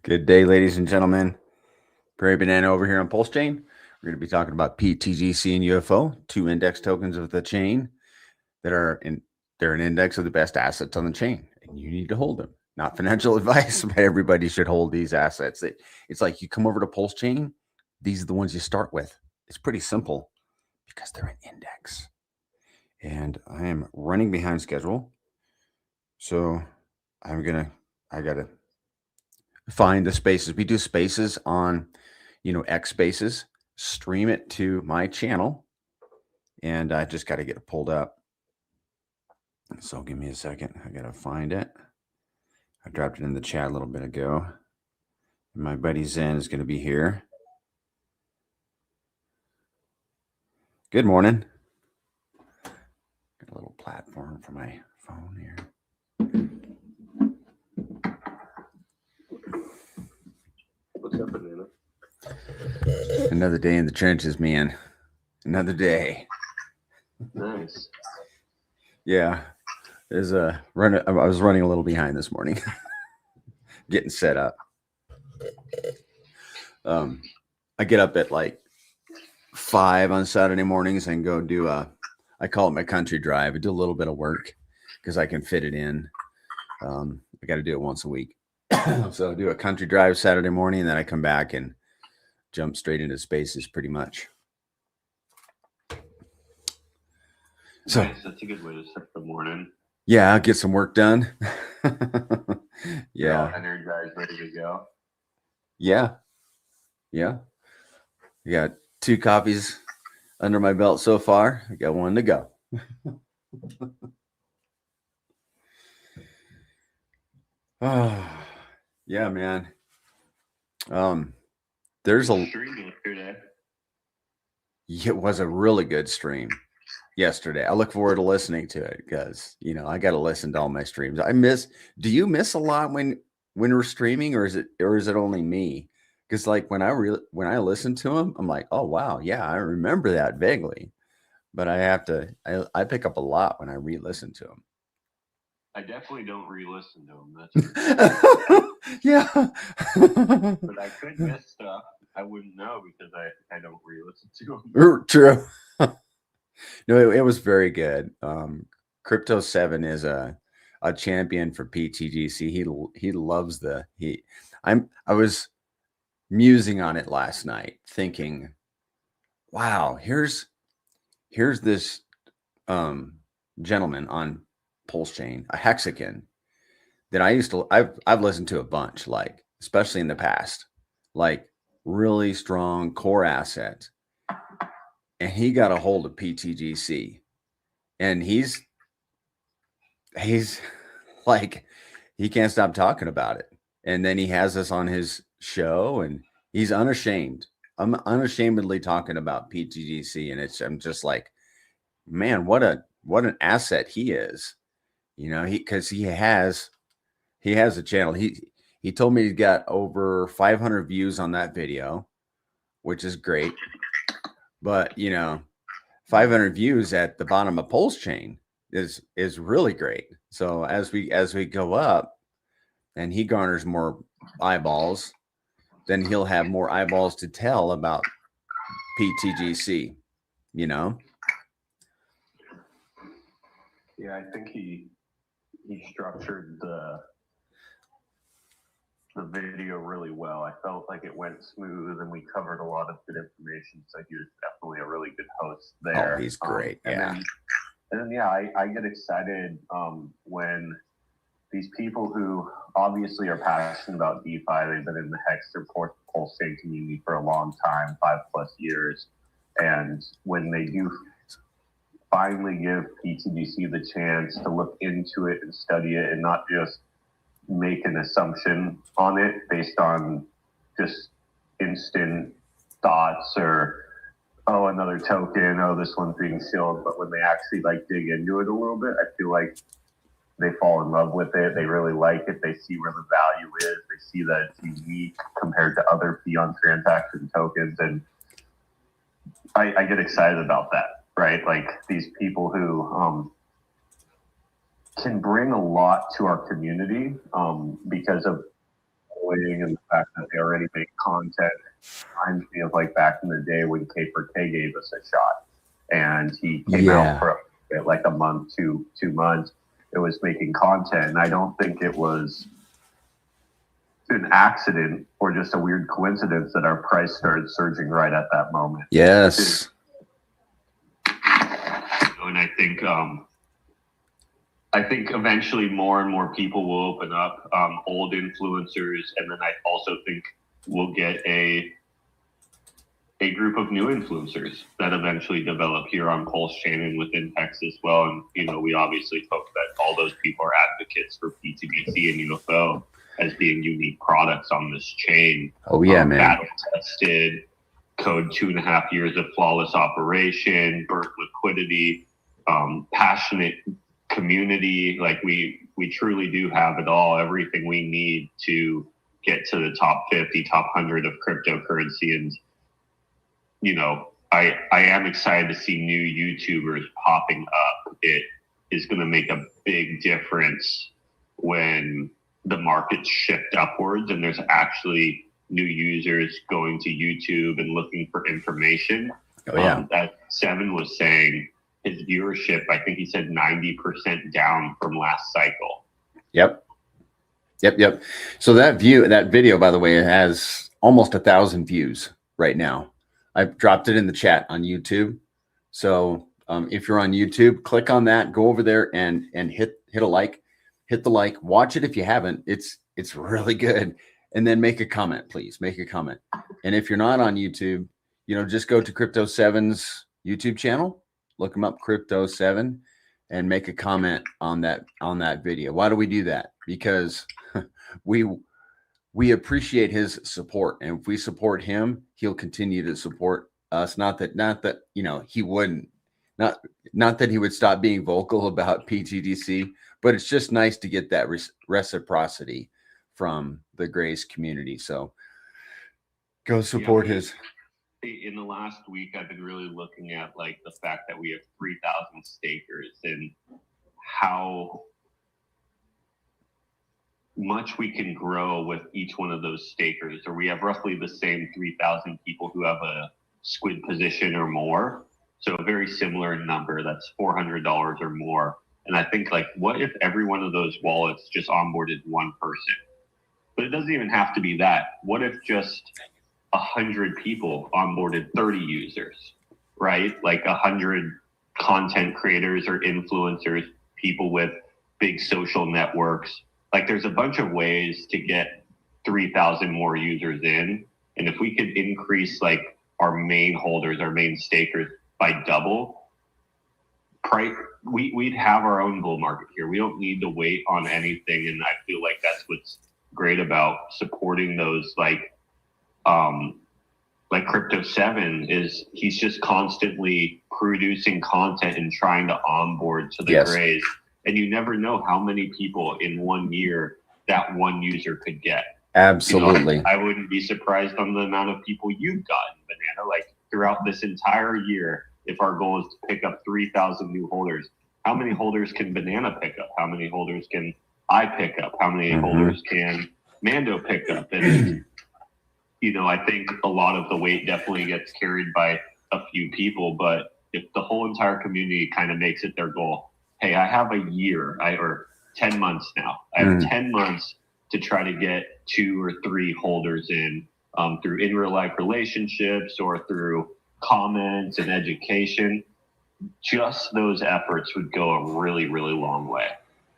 Good day, ladies and gentlemen. Prairie Banana over here on Pulse Chain. We're going to be talking about PTGC and UFO, two index tokens of the chain that they're an index of the best assets on the chain, and you need to hold them. Not financial advice, but everybody should hold these assets. It's like you come over to Pulse Chain, these are the ones you start with. It's pretty simple because they're an index. And I am running behind schedule. So I gotta find the spaces. We do spaces on, X Spaces, stream it to my channel, and I just got to get it pulled up. So give me a second. I got to find it. I dropped it in the chat a little bit ago. And my buddy Zen is going to be here. Good morning. Got a little platform for my phone here. What's up, Banana? Another day in the trenches, man. Another day. Nice. Yeah. There's a run. I was running a little behind this morning, getting set up. I get up at like 5 on Saturday mornings and go do I call it my country drive. I do a little bit of work because I can fit it in. I got to do it once a week. So I do a country drive Saturday morning, and then I come back and jump straight into spaces pretty much. So Nice. That's a good way to start the morning. Yeah, I'll get some work done. You're all Yeah. energized, ready to go. Yeah. Yeah. I got 2 copies under my belt so far. I got 1 to go. Oh, yeah, man. There's a Stream yesterday. it was a really good stream yesterday. I look forward to listening to it because I got to listen to all my streams. Do you miss a lot when we're streaming, or is it only me? Because like when I listen to them, I'm like, oh wow, yeah, I remember that vaguely, but I pick up a lot when I re-listen to them. I definitely don't re-listen to them. That's for sure. Yeah. But I could miss stuff. I wouldn't know because I don't re-listen to them. True. No, it was very good. Crypto 7 is a champion for PTGC. He loves I was musing on it last night, thinking, wow, here's this gentleman on Pulse Chain, a Hexagon that I've listened to a bunch, like especially in the past, like really strong core asset, and he got a hold of PTGC, and he's like he can't stop talking about it, and then he has us on his show, and he's unashamed. I'm unashamedly talking about PTGC, and I'm just like, man, what an asset he is, because he has a channel. He told me he got over 500 views on that video, which is great. But 500 views at the bottom of Pulse Chain is really great. So as we go up, and he garners more eyeballs, then he'll have more eyeballs to tell about PTGC. Yeah, I think he structured the video really well. I felt like it went smooth and we covered a lot of good information. So he was definitely a really good host there. Oh, he's great. Yeah. And then I get excited when these people who obviously are passionate about DeFi, they've been in the Hex or Pulse Chain community for a long time, 5+ years. And when they do finally give PTGC the chance to look into it and study it and not just make an assumption on it based on just instant thoughts or, oh, another token, oh, this one's being sealed. But when they actually like dig into it a little bit, I feel like they fall in love with it. They really like it. They see where the value is. They see that it's unique compared to other Fion transaction tokens. And I get excited about that, right? Like these people who can bring a lot to our community because of enjoying, and the fact that they already make content reminds me of like back in the day when K4K gave us a shot, and he came out for like a month, 2 months. It was making content, and I don't think it was an accident or just a weird coincidence that our price started surging right at that moment. Yes. And I think eventually more and more people will open up, old influencers, and then I also think we'll get a group of new influencers that eventually develop here on Pulse Chain and within Texas as well. And we obviously hope that all those people are advocates for PTDC and UFO as being unique products on this chain. Oh yeah, man. Battle tested, code 2.5 years of flawless operation, burnt liquidity, passionate community. Like we truly do have it all, everything we need to get to the top 50, top 100 of cryptocurrency. And I am excited to see new YouTubers popping up. It is going to make a big difference when the markets shift upwards and there's actually new users going to YouTube and looking for information. Oh yeah. That Seven was saying, his viewership, I think he said 90% down from last cycle. Yep. So that video, by the way, it has almost 1,000 views right now. I've dropped it in the chat on YouTube. So if you're on YouTube, click on that, go over there and hit a like, hit the like, watch it if you haven't. It's really good. And then make a comment, please. Make a comment. And if you're not on YouTube, just go to Crypto 7's YouTube channel, look him up, Crypto 7, and make a comment on that video. Why do we do that? Because we appreciate his support, and if we support him, he'll continue to support us. Not that he wouldn't, not that he would stop being vocal about PTDC, but it's just nice to get that reciprocity from the Grace community. So go support his. In the last week, I've been really looking at like the fact that we have 3,000 stakers and how much we can grow with each one of those stakers. Or we have roughly the same 3,000 people who have a squid position or more. So a very similar number, that's $400 or more. And I think, like, what if every one of those wallets just onboarded one person? But it doesn't even have to be that. What if just 100 people onboarded 30 users, right? Like 100 content creators or influencers, people with big social networks. Like, there's a bunch of ways to get 3,000 more users in. And if we could increase like our main holders, our main stakers by double, we'd have our own bull market here. We don't need to wait on anything. And I feel like that's what's great about supporting those like Crypto 7 is he's just constantly producing content and trying to onboard to the Grays. And you never know how many people in 1 year that one user could get. Absolutely. I wouldn't be surprised on the amount of people you've gotten, Banana, like throughout this entire year. If our goal is to pick up 3,000 new holders, how many holders can Banana pick up? How many holders can I pick up? How many holders can Mando pick up? And, I think a lot of the weight definitely gets carried by a few people. But if the whole entire community kind of makes it their goal, hey, I have a year or 10 months now. I have 10 months to try to get 2 or 3 holders in through in real life relationships or through comments and education. Just those efforts would go a really, really long way.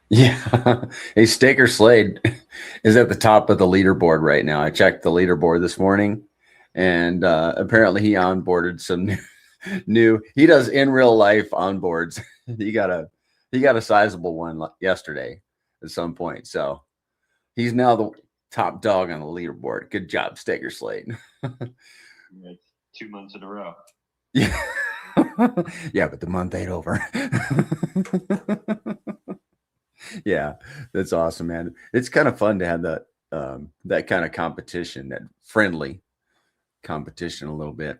Yeah. Hey, Staker Slade is at the top of the leaderboard right now. I checked the leaderboard this morning, and apparently he onboarded some new. He does in real life onboards. He got a sizable one yesterday at some point. So he's now the top dog on the leaderboard. Good job, Staker Slade. It's 2 months in a row. Yeah. Yeah, but the month ain't over. Yeah, that's awesome, man. It's kind of fun to have that kind of competition, that friendly competition a little bit.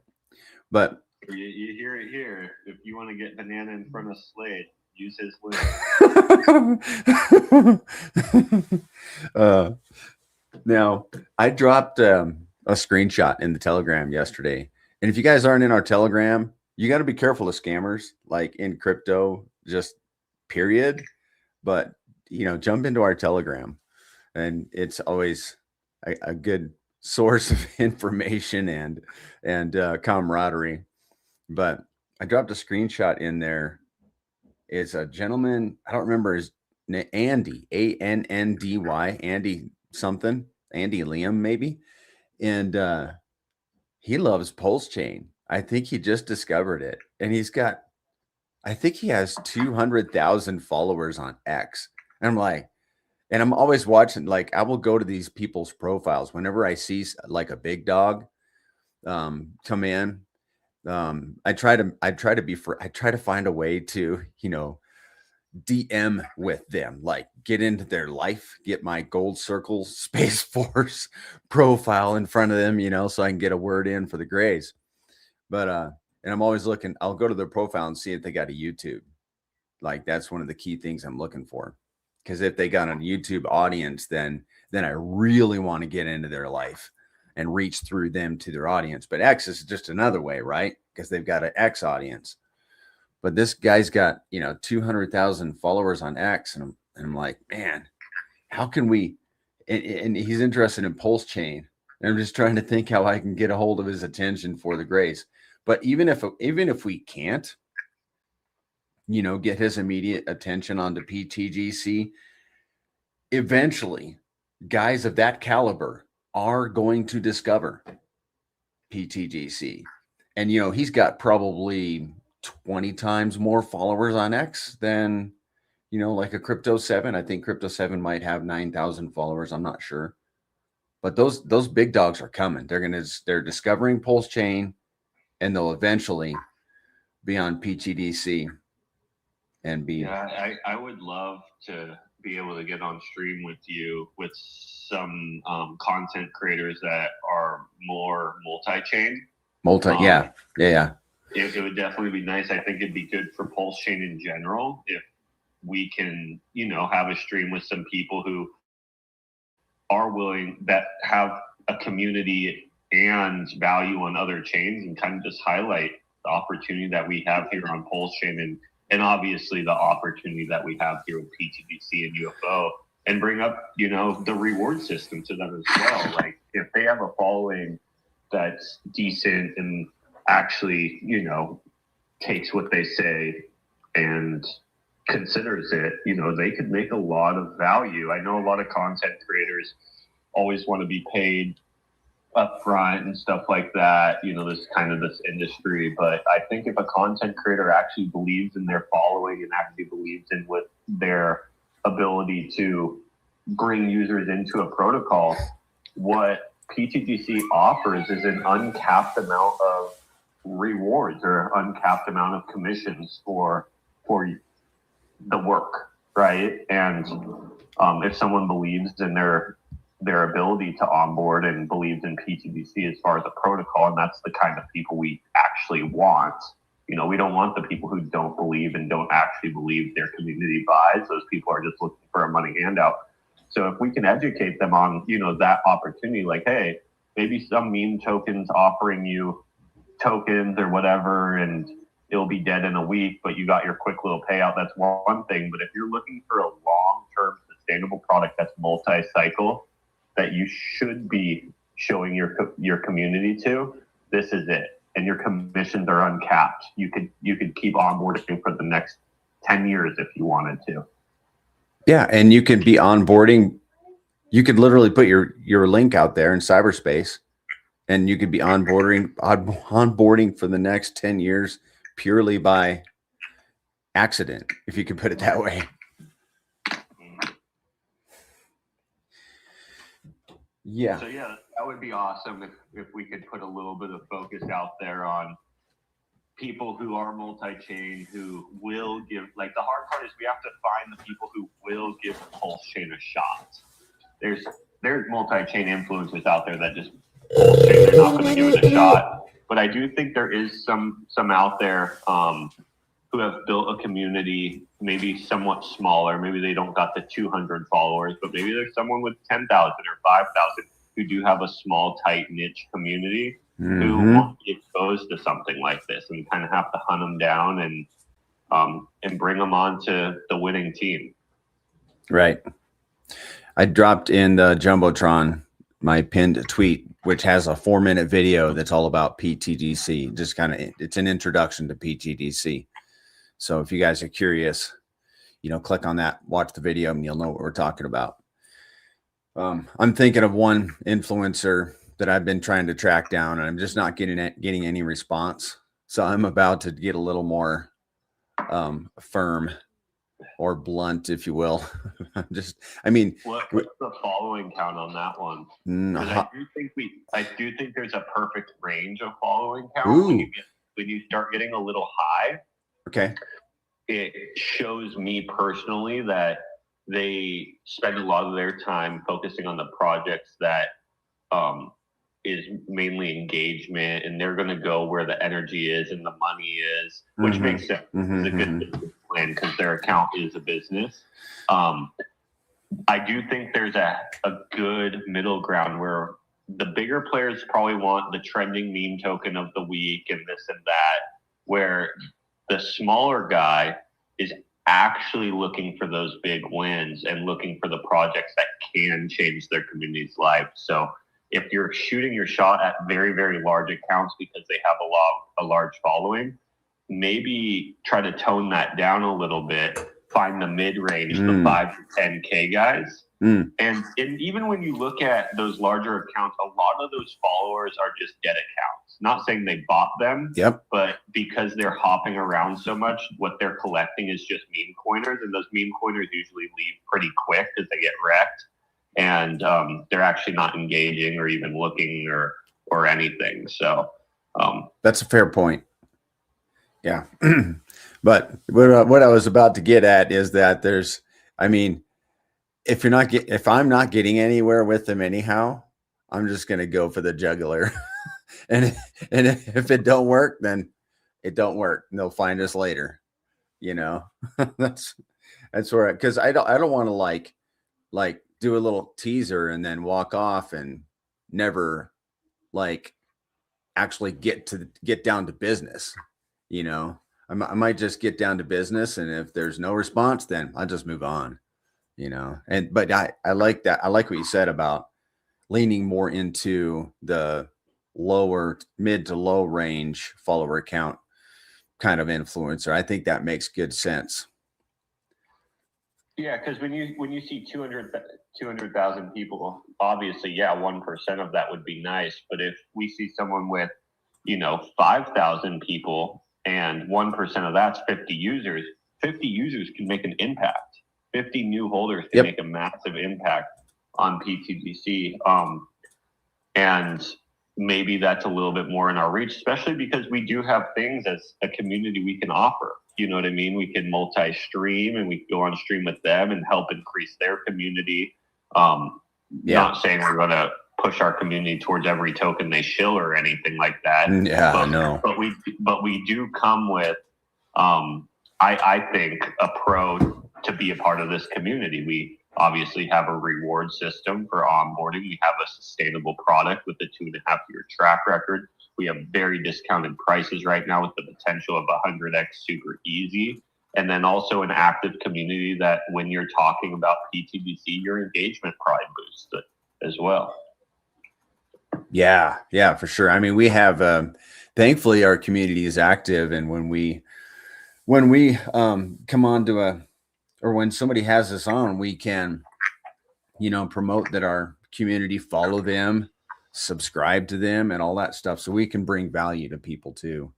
But you hear it here. If you want to get Banana in front of Slade, use his link. Now, I dropped a screenshot in the Telegram yesterday. And if you guys aren't in our Telegram, you got to be careful of scammers like in crypto, just period. But, jump into our Telegram, and it's always a good source of information and camaraderie. But I dropped a screenshot in there. It's a gentleman, I don't remember his name, Andy, Andy, Andy something, Andy Liam maybe. And he loves Pulse Chain. I think he just discovered it. And I think he has 200,000 followers on X. And I'm like, and I'm always watching, like, I will go to these people's profiles whenever I see like a big dog come in. I try to find a way to, DM with them, like get into their life, get my Gold Circle Space Force profile in front of them, so I can get a word in for the Grays. But and I'm always looking, I'll go to their profile and see if they got a YouTube. Like that's one of the key things I'm looking for. Because if they got a YouTube audience, then I really want to get into their life and reach through them to their audience. But X is just another way, right? Because they've got an X audience. But this guy's got, 200,000 followers on X. And I'm like, man, how can we, and he's interested in Pulse Chain. And I'm just trying to think how I can get a hold of his attention for the Grays. But even if we can't, get his immediate attention onto PTGC, eventually guys of that caliber are going to discover PTGC. And, he's got probably 20 times more followers on X than, like a Crypto 7. I think Crypto 7 might have 9,000 followers. I'm not sure. But those big dogs are coming. They're discovering Pulse Chain, and they'll eventually be on PTDC and be. Yeah, I would love to be able to get on stream with you with some content creators that are more multi-chain. Yeah. It would definitely be nice. I think it'd be good for Pulse Chain in general if we can, have a stream with some people who are willing, that have a community and value on other chains, and kind of just highlight the opportunity that we have here on Pulse Chain and obviously the opportunity that we have here with PTDC and UFO, and bring up, the reward system to them as well. Like if they have a following that's decent and actually, takes what they say and considers it, they could make a lot of value. I know a lot of content creators always want to be paid up front and stuff like that, this industry. But I think if a content creator actually believes in their following and actually believes in what their ability to bring users into a protocol, what PTGC offers is an uncapped amount of rewards or uncapped amount of commissions for the work, right? And if someone believes in their ability to onboard and believes in PTGC as far as a protocol, and that's the kind of people we actually want. We don't want the people who don't believe and don't actually believe their community buys. Those people are just looking for a money handout. So if we can educate them on, that opportunity, like, hey, maybe some meme tokens offering you tokens or whatever, and it'll be dead in a week, but you got your quick little payout. That's one thing. But if you're looking for a long-term sustainable product that's multi-cycle, that you should be showing your community to, this is it. And your commissions are uncapped. You could keep onboarding for the next 10 years if you wanted to. Yeah, and you could be onboarding. You could literally put your link out there in cyberspace, and you could be onboarding for the next 10 years purely by accident, if you could put it that way. Yeah. So yeah, that would be awesome if we could put a little bit of focus out there on people who are multi-chain, who will give, like, the hard part is we have to find the people who will give Pulse Chain a shot. There's multi-chain influencers out there that just Pulse Chain, they're not going to give it a shot. But I do think there is some out there who have built a community, maybe somewhat smaller. Maybe they don't got the 200 followers, but maybe there's someone with 10,000 or 5,000 who do have a small, tight niche community who want to be exposed to something like this, and kind of have to hunt them down and bring them on to the winning team. Right. I dropped in the Jumbotron my pinned tweet, which has a 4-minute video that's all about PTDC. Just kind of, it's an introduction to PTDC. So if you guys are curious, click on that, watch the video, and you'll know what we're talking about. I'm thinking of one influencer that I've been trying to track down, and I'm just not getting any response. So I'm about to get a little more firm or blunt, if you will. What's the following count on that one? I do think there's a perfect range of following count. When you start getting a little high, okay, it shows me personally that they spend a lot of their time focusing on the projects that is mainly engagement, and they're going to go where the energy is and the money is, which makes sense. It's a good business plan because their account is a business. I do think there's a good middle ground where the bigger players probably want the trending meme token of the week and this and that, where the smaller guy is actually looking for those big wins and looking for the projects that can change their community's life. So if you're shooting your shot at very, very large accounts because they have a large following, maybe try to tone that down a little bit, find the mid-range, the 5 to 10K guys. And even when you look at those larger accounts, a lot of those followers are just dead accounts. Not saying they bought them, but because they're hopping around so much, what they're collecting is just meme coiners, and those meme coiners usually leave pretty quick because they get wrecked, and they're actually not engaging or even looking or anything. So that's a fair point. Yeah. But what I was about to get at is that if I'm not getting anywhere with them anyhow, I'm just going to go for the jugular. and if it don't work, then it don't work. And they'll find us later. That's where, because I don't want to like do a little teaser and then walk off and never actually get down to business. I might just get down to business, and if there's no response, then I'll just move on. But I like that. I like what you said about leaning more into the mid to low range follower count kind of influencer. I think that makes good sense. Yeah, because when you see 200,000 people, obviously, 1% of that would be nice. But if we see someone with 5,000 people and 1% of that's 50 users, 50 users can make an impact. 50 new holders can make a massive impact on PTDC. And maybe that's a little bit more in our reach, especially because we do have things as a community we can offer. You know what I mean? We can multi-stream, and we can go on stream with them and help increase their community. Not saying we're going to push our community towards every token they shill or anything like that. I know. But we do come with, I think, a pro to be a part of this community. We obviously have a reward system for onboarding. We have a sustainable product with a 2.5-year track record. We have very discounted prices right now with the potential of 100x super easy. And then also an active community that when you're talking about PTDC, your engagement probably boosts it as well. Yeah, for sure. I mean, we have, thankfully our community is active. And when we come on to or when somebody has us on, we can, promote that our community, follow them, subscribe to them, and all that stuff. So we can bring value to people too.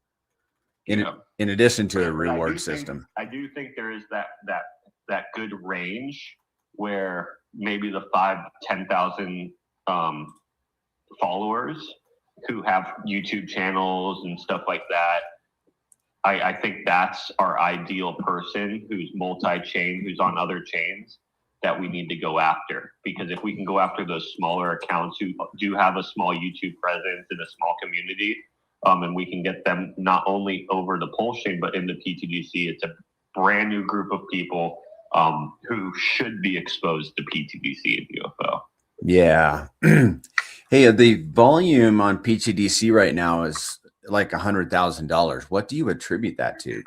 In addition to a reward system. I do think there is that good range where maybe the 5,000 to 10,000 followers who have YouTube channels and stuff like that. I think that's our ideal person who's multi-chain, who's on other chains that we need to go after. Because if we can go after those smaller accounts who do have a small YouTube presence and a small community, and we can get them not only over the pulse chain, but in the PTGC. It's a brand new group of people who should be exposed to PTGC and UFO. Yeah. Hey, the volume on PTDC right now is like $100,000. What do you attribute that to?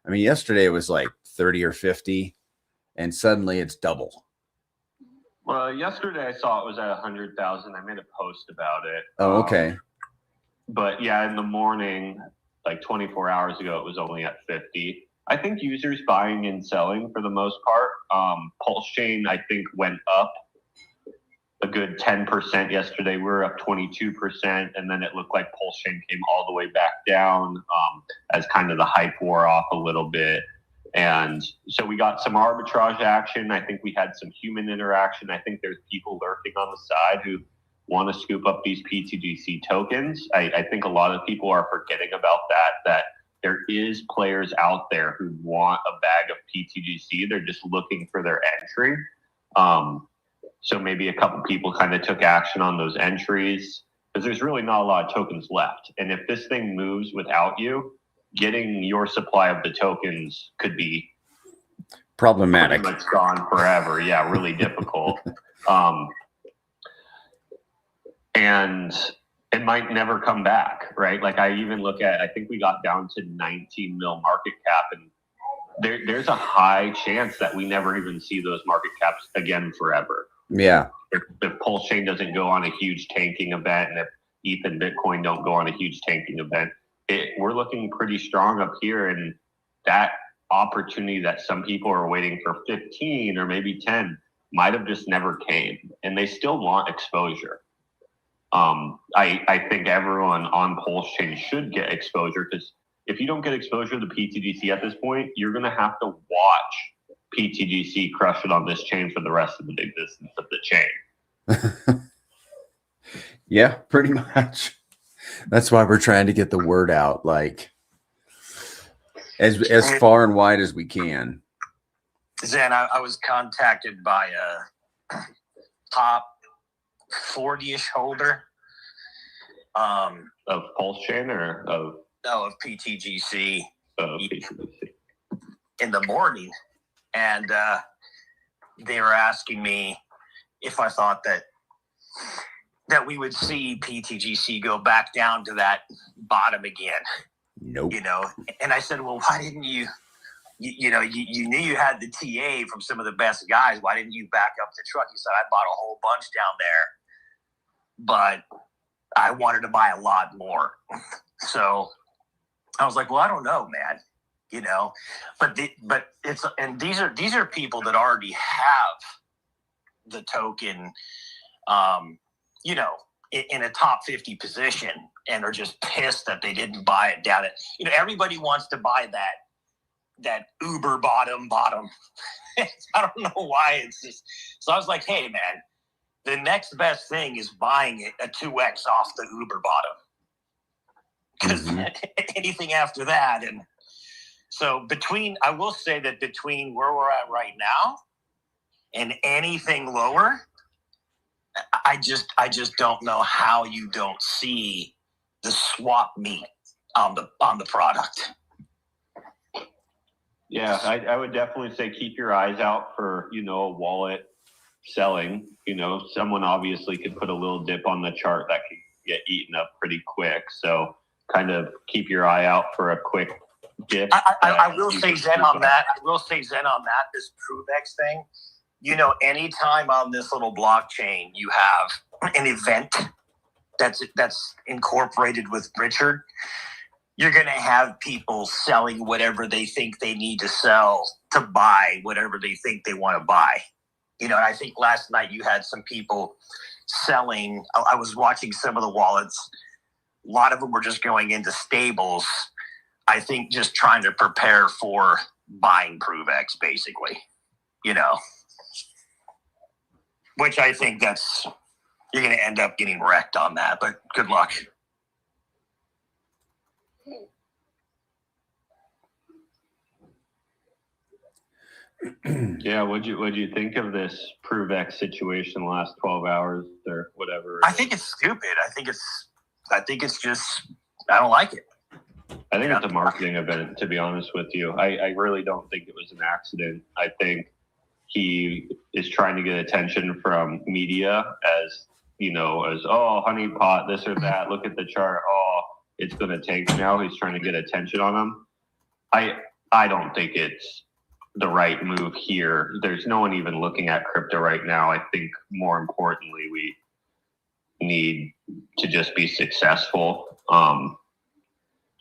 I mean, yesterday it was like 30 or 50, and suddenly it's double. Well, yesterday I saw it was at 100,000. I made a post about it. Oh, okay. But yeah, in the morning, like 24 hours ago, it was only at 50. I think users buying and selling for the most part. Pulse chain, I think, went up a good 10% yesterday. We were up 22%, and then it looked like pulse chain came all the way back down as kind of the hype wore off a little bit. And so we got some arbitrage action. I think we had some human interaction. I think there's people lurking on the side who want to scoop up these PTGC tokens. I think a lot of people are forgetting about that there is players out there who want a bag of PTGC. They're just looking for their entry. So maybe a couple people kind of took action on those entries because there's really not a lot of tokens left. And if this thing moves without you, getting your supply of the tokens could be problematic. Pretty much gone forever. Yeah, really difficult. And it might never come back, right? Like I even look at, I think we got down to 19 mil market cap, and there's a high chance that we never even see those market caps again forever. Yeah. If Pulse Chain doesn't go on a huge tanking event, and if ETH and Bitcoin don't go on a huge tanking event, we're looking pretty strong up here. And that opportunity that some people are waiting for 15 or maybe 10 might have just never came, and they still want exposure. I think everyone on Pulse Chain should get exposure, because if you don't get exposure to PTGC at this point, you're going to have to watch PTGC crush it on this chain for the rest of the existence of the chain. Yeah, pretty much. That's why we're trying to get the word out, like as far and wide as we can. Zen, I was contacted by a top 40-ish holder of Pulse Chain or of PTGC. PTGC in the morning, and they were asking me if I thought that we would see PTGC go back down to that bottom again. Nope. And I said, well, why didn't you knew you had the TA from some of the best guys. Why didn't you back up the truck? He said, I bought a whole bunch down there, but I wanted to buy a lot more. So I was like, well, I don't know, man. But it's, and these are people that already have the token, in a top 50 position, and are just pissed that they didn't buy it down at, everybody wants to buy that uber bottom. I don't know why it's just, so I was like, hey man, the next best thing is buying it a 2x off the uber bottom. Because anything after that, and so I will say that between where we're at right now and anything lower, I just don't know how you don't see the swap meet on the product. Yeah, I would definitely say keep your eyes out for, a wallet selling. Someone obviously could put a little dip on the chart that could get eaten up pretty quick. So kind of keep your eye out for a quick dip. I will say Zen on that. This ProveX thing, anytime on this little blockchain you have an event that's incorporated with Richard, you're going to have people selling whatever they think they need to sell to buy whatever they think they want to buy. And I think last night you had some people selling. I was watching some of the wallets. A lot of them were just going into stables. I think just trying to prepare for buying ProveX, basically, which I think you're going to end up getting wrecked on that, but good luck. Yeah, what'd you think of this ProveX situation the last 12 hours or whatever? I think it's stupid. I think it's just I don't like it. I think it's a marketing event, to be honest with you. I really don't think it was an accident. I think he is trying to get attention from media as, oh, honeypot, this or that. Look at the chart. Oh, it's going to take now. He's trying to get attention on him. I don't think it's the right move here. There's no one even looking at crypto right now. I think more importantly, we need to just be successful.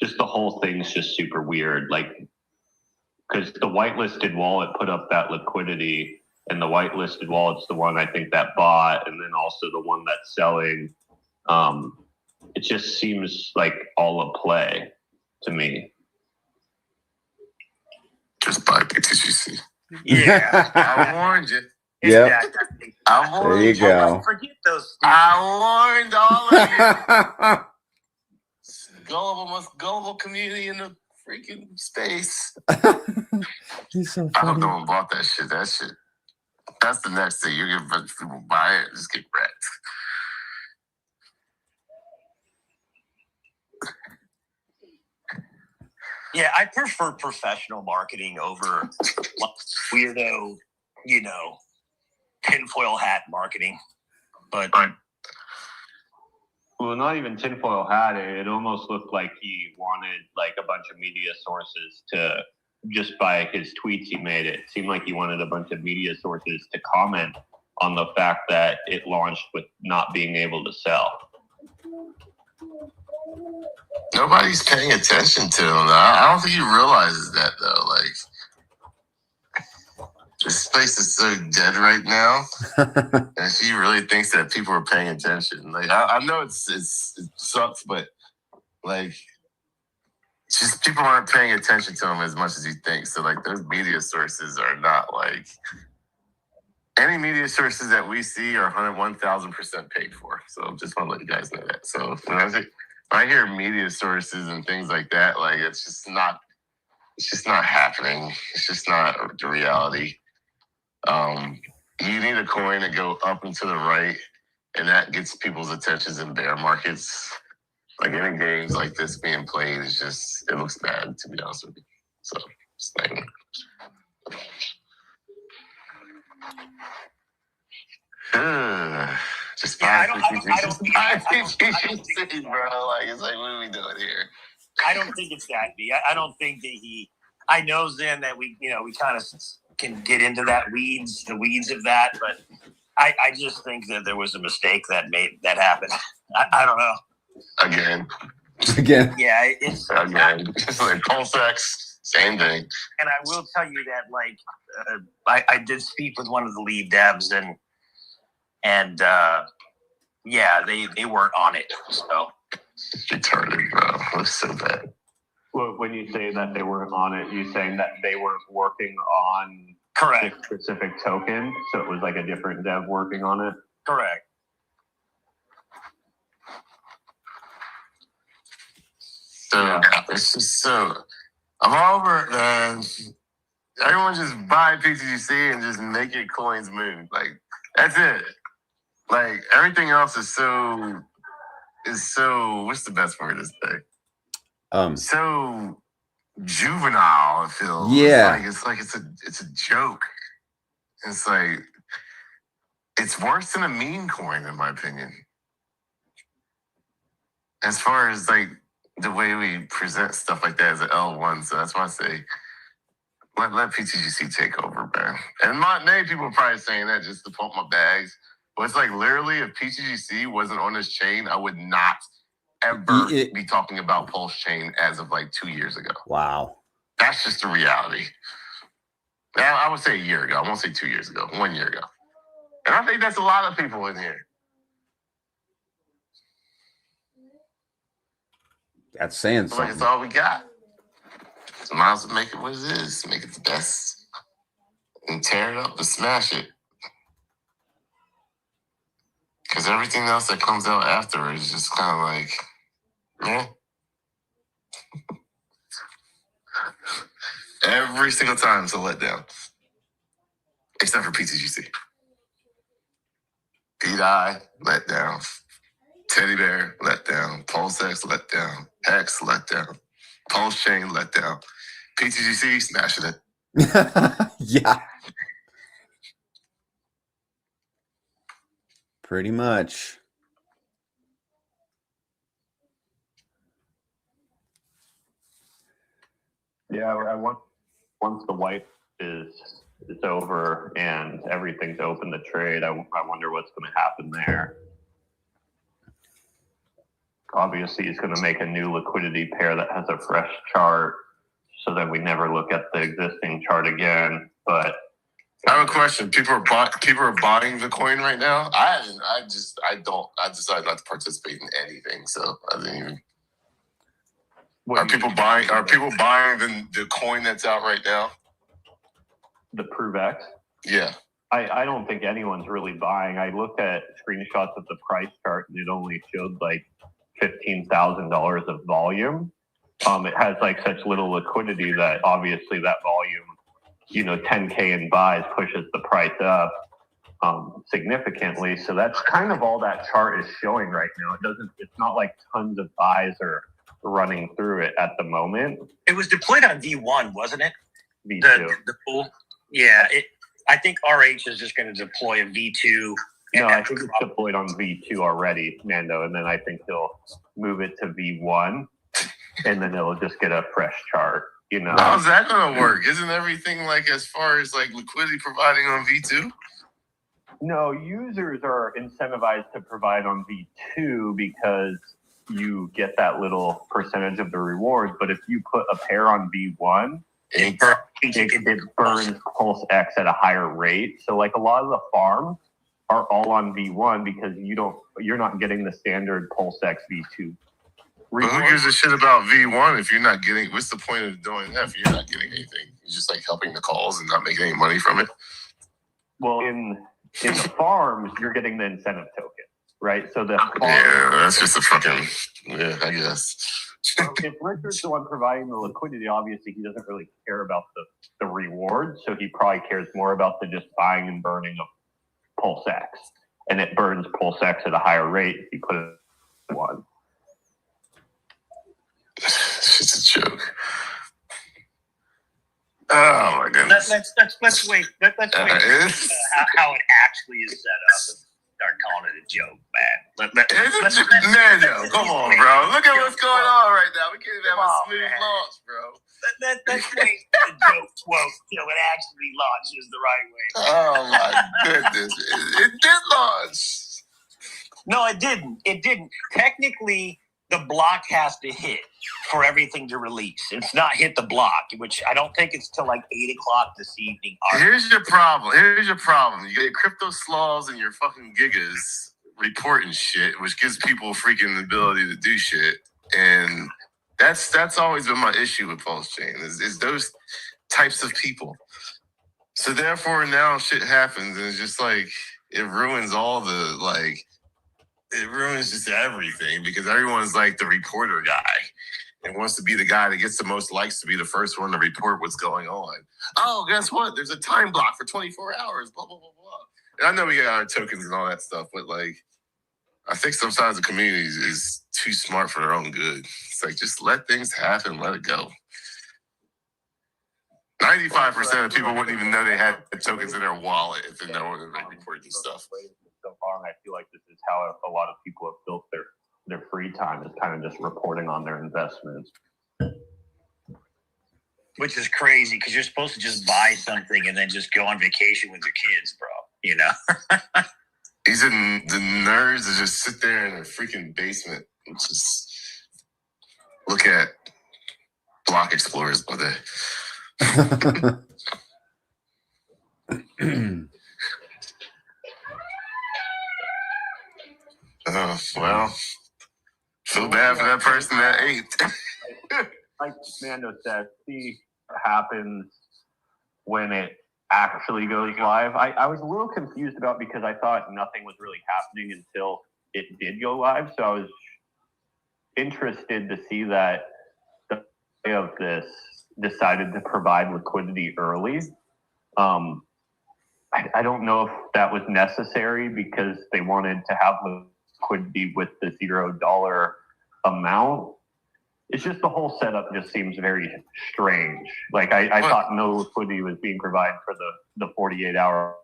Just the whole thing's just super weird. Like, because the whitelisted wallet put up that liquidity, and the whitelisted wallet's the one I think that bought, and then also the one that's selling. It just seems like all a play to me. Just buy PTGC. Yeah. I warned you. Yep. I warned There you go. Forget those. I warned all of you. Most gullible community in the freaking space. He's so I hope funny. no one bought that shit. That's the next thing. You're gonna people buy it, just get wrecked. Yeah, I prefer professional marketing over weirdo, tinfoil hat marketing. But Well, not even tinfoil hat. It almost looked like he wanted like a bunch of media sources to, just by his tweets he made, it seemed like he wanted a bunch of media sources to comment on the fact that it launched with not being able to sell. Nobody's paying attention to him. I don't think he realizes that though. Like, this space is so dead right now, and if he really thinks that people are paying attention, like I know it sucks, but like, just people aren't paying attention to him as much as you think. So like, those media sources are not like any media sources that we see are 1,000% paid for. So just want to let you guys know that. So when I hear media sources and things like that, like it's just not happening. It's just not the reality. You need a coin to go up and to the right, and that gets people's attentions in bear markets. Like any games like this being played, it looks bad, to be honest with you. So just saying. Just Yeah, buy I don't think PTGC, bro. Like, it's like, what are we doing here? I don't think it's that deep. I don't think that I know, Zen, that we kind of can get into the weeds of that, but I just think that there was a mistake that made that happen. I don't know. Again. Yeah, it's Again. It's like Pulsex, same thing. And I will tell you that, like, I did speak with one of the lead devs, and yeah, they weren't on it. So Retarded, bro. It was so bad. Well, when you say that they weren't on it, you're saying that they weren't working on correct, a specific token, so it was like a different dev working on it. correct. So Yeah. it's just so I'm over it, man. Everyone just buy PTGC and just make your coins move. Like, that's it. Like, everything else is so what's the best word to say? So juvenile, it feels. Yeah. It's a joke. It's like, it's worse than a meme coin, in my opinion. As far as like the way we present stuff like that as an L1, so that's why I say let PTGC take over, man. And many people are probably saying that just to pump my bags, but it's like, literally, if PTGC wasn't on this chain, I would not ever be talking about Pulse Chain as of like 2 years ago. Wow. That's just the reality. Now, I would say a year ago. I won't say 2 years ago. 1 year ago. And I think that's a lot of people in here. That's saying Like, something. it's all we got. So might as well make it what it is. Make it the best. And tear it up and smash it. Because everything else that comes out after is just kind of like, yeah. Every single time it's a letdown. Except for PTGC. Pete I, letdown. Teddy Bear, letdown. down. Pulse X let down. Hex let down. Pulse Chain let down. PTGC smashing it. Yeah. Pretty much. Yeah, once the wipe is over and everything's open to trade, I wonder what's going to happen there. Obviously, he's going to make a new liquidity pair that has a fresh chart, so that we never look at the existing chart again. But I have a question. People are buying the coin right now. I decided not to participate in anything, so I didn't even. Are people buying the coin that's out right now? The Prove X? Yeah. I don't think anyone's really buying. I looked at screenshots of the price chart and it only showed like $15,000 of volume. It has like such little liquidity that obviously that volume, 10K in buys pushes the price up significantly. So that's kind of all that chart is showing right now. It's not like tons of buys are running through it at the moment. It was deployed on V1, wasn't it? V2. The pool. Yeah. I think RH is just going to deploy a V2. No, I think it's deployed on V2 already, Mando, and then I think he'll move it to V1, and then it'll just get a fresh chart. How's that going to work? Isn't everything like as far as like liquidity providing on V2? No, users are incentivized to provide on V2 because you get that little percentage of the rewards. But if you put a pair on V1, it burns Pulse X at a higher rate. So like a lot of the farms are all on V1 because you're not getting the standard Pulse X V2. But who gives a shit about V1 if you're not getting? What's the point of doing that if you're not getting anything? You're just like helping the calls and not making any money from it. Well, in the farms, you're getting the incentive token, right? So that's just a fucking I guess. If Richard's the one providing the liquidity, obviously he doesn't really care about the reward, so he probably cares more about the just buying and burning of Pulse X, and it burns Pulse X at a higher rate if you put it in one. It's a joke. Oh my goodness. Let's wait. Let's wait. How it actually is set up. Start calling it a joke, man. Mando, come on, bro. Look at what's going on right now. We can't even have a smooth launch, bro. Let's wait for the joke quote till it actually launches the right way. Oh my goodness. It did launch. No, it didn't. It didn't. Technically, the block has to hit for everything to release. It's not hit the block, which I don't think it's till like 8 o'clock this evening. Here's your problem. You get your crypto slaws and your fucking gigas reporting shit, which gives people freaking ability to do shit. And that's always been my issue with Pulse Chain is those types of people. So therefore now shit happens and it's just like it ruins all the like it ruins just everything because everyone's like the reporter guy and wants to be the guy that gets the most likes to be the first one to report what's going on. Oh, guess what? There's a time block for 24 hours, blah, blah, blah, blah. And I know we got our tokens and all that stuff, but like, I think sometimes the community is too smart for their own good. It's like, just let things happen, let it go. 95% of people wouldn't even know they had tokens in their wallet if they know when they reported this stuff. So far, and I feel like this is how a lot of people have built their free time is kind of just reporting on their investments. Which is crazy because you're supposed to just buy something and then just go on vacation with your kids, bro. You know? The nerds that just sit there in their freaking basement and just look at block explorers all day. Well, feel bad for that person that ate. Like Mando said, see what happens when it actually goes live. I was a little confused about because I thought nothing was really happening until it did go live. So I was interested to see that the day of this decided to provide liquidity early. I don't know if that was necessary because they wanted to have liquidity with the $0 amount. It's just the whole setup just seems very strange. Like I thought no liquidity was being provided for the 48-hour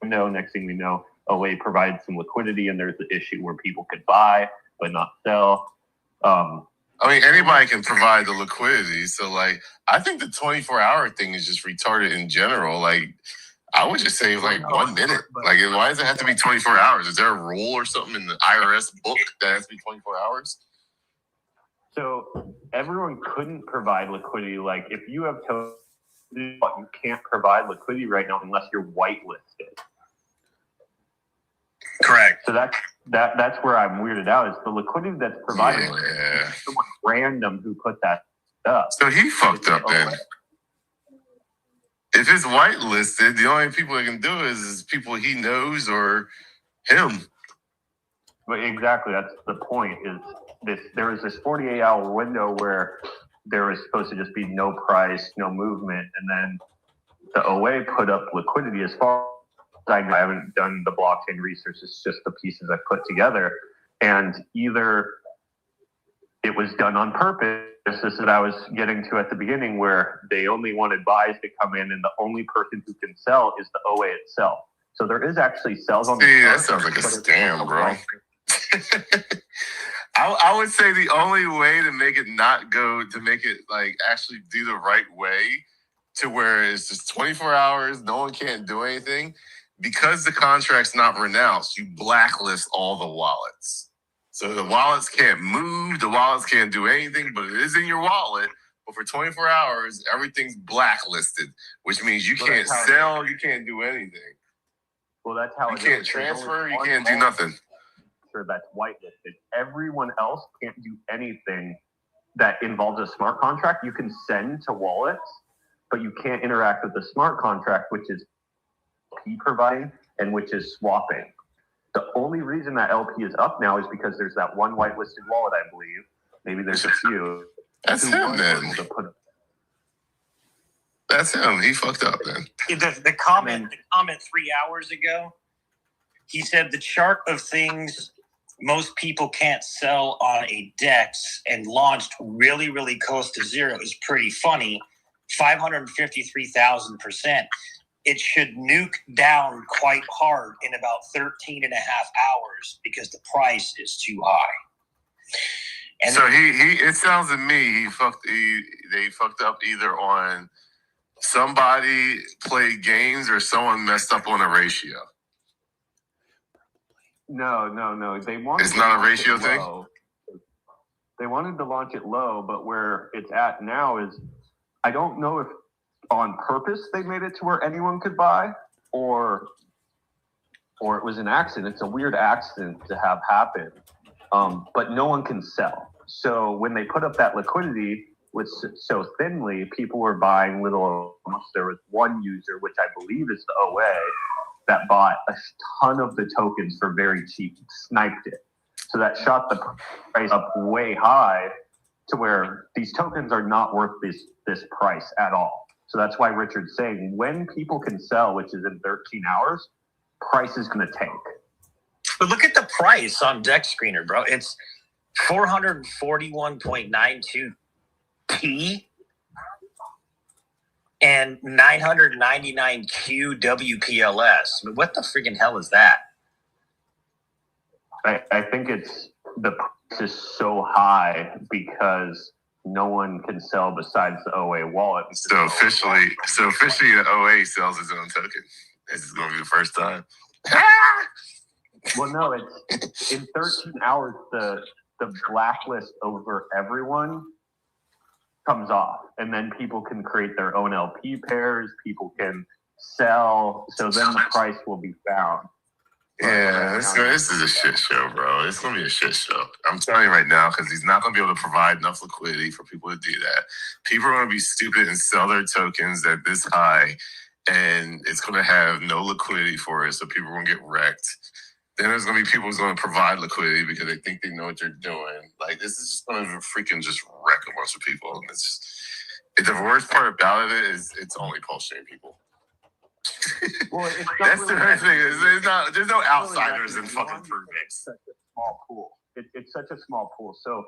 window. Next thing we know, OA provides some liquidity, and there's the issue where people could buy but not sell. I mean, anybody can provide the liquidity. So, like, I think the 24-hour thing is just retarded in general. Like, I would just say, like, 1 minute. Like, why does it have to be 24 hours? Is there a rule or something in the IRS book that has to be 24 hours? So, everyone couldn't provide liquidity. Like, if you have tokens, you can't provide liquidity right now unless you're whitelisted. Correct. So that's where I'm weirded out. Is the liquidity that's provided Yeah. someone random who put that up. So he fucked up then. If it's whitelisted, the only people that can do it is people he knows or him. But exactly, that's the point. There was this 48-hour window where there was supposed to just be no price, no movement, and then the OA put up liquidity. As far as I know, I haven't done the blockchain research. It's just the pieces I put together, and either it was done on purpose. This is what I was getting to at the beginning, where they only wanted buys to come in, and the only person who can sell is the OA itself. So there is actually sales on the Yeah, that sounds like a scam, bro. I would say the only way to make it not go, to make it like actually do the right way, to where it's just 24 hours, no one can't do anything, because the contract's not renounced, you blacklist all the wallets. So the wallets can't move, the wallets can't do anything, but it is in your wallet. But for 24 hours, everything's blacklisted, which means you can't sell, you can't do anything. Well, that's how you can't transfer, you can't do nothing. That's whitelisted. Everyone else can't do anything that involves a smart contract. You can send to wallets, but you can't interact with the smart contract, which is LP providing and which is swapping. The only reason that LP is up now is because there's that one whitelisted wallet, I believe. Maybe there's a few. That's him then. That's him. He fucked up then. The comment 3 hours ago, he said the chart of things most people can't sell on a DEX and launched really, really close to zero is pretty funny. 553,000%. It should nuke down quite hard in about 13 and a half hours because the price is too high. And so it sounds to me they fucked up either on somebody played games or someone messed up on a ratio. No. They wanted it's not a ratio thing? They wanted to launch it low, but where it's at now is, I don't know if on purpose they made it to where anyone could buy, or it was an accident. It's a weird accident to have happen, but no one can sell. So when they put up that liquidity so thinly, people were buying little amounts. There was one user, which I believe is the OA, that bought a ton of the tokens for very cheap, sniped it. So that shot the price up way high to where these tokens are not worth this price at all. So that's why Richard's saying when people can sell, which is in 13 hours, price is going to tank. But look at the price on Dex Screener, bro. It's 441.92 P and 999 Q WPLS. I mean, what the freaking hell is that? I think it's the price is so high because no one can sell besides the OA wallet. So officially the OA sells its own token. This is going to be the first time. Well, no, it's in 13 hours, the blacklist over everyone comes off, and then people can create their own LP pairs. People can sell, so then the price will be found. Yeah, this is a shit show, bro. It's going to be a shit show. I'm telling you right now, because he's not going to be able to provide enough liquidity for people to do that. People are going to be stupid and sell their tokens at this high, and it's going to have no liquidity for it, so people are going to get wrecked. Then there's going to be people who's going to provide liquidity because they think they know what they're doing. Like, this is just going to freaking just wreck a bunch of people. And the worst part about it is it's only pulse chain people. Well, That's the thing. There's no outsiders in fucking Provix. small pool. It's such a small pool. So,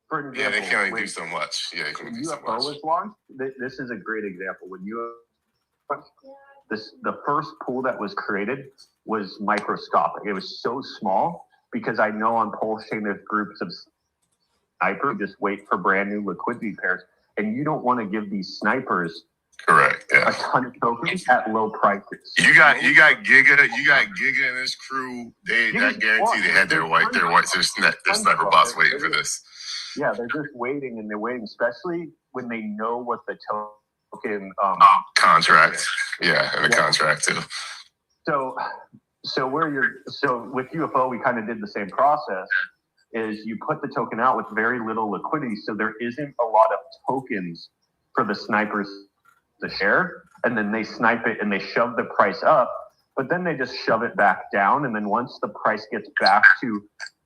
for example, Yeah, they can only do so much. Yeah, they can when only do so UFO much. was launched, this is a great example. When the first pool that was created was microscopic. It was so small because I know on Pulse Chain there's groups of snipers just wait for brand new liquidity pairs, and you don't want to give these snipers Correct. Yeah. a ton of tokens at low prices. You got Giga and his crew. I guarantee they had their sniper bots waiting for this. Yeah, they're just waiting, and they're waiting, especially when they know what the token contract. Yeah, and the contract too. So with UFO, we kind of did the same process. Is you put the token out with very little liquidity, so there isn't a lot of tokens for the snipers to share, and then they snipe it and they shove the price up, but then they just shove it back down, and then once the price gets back to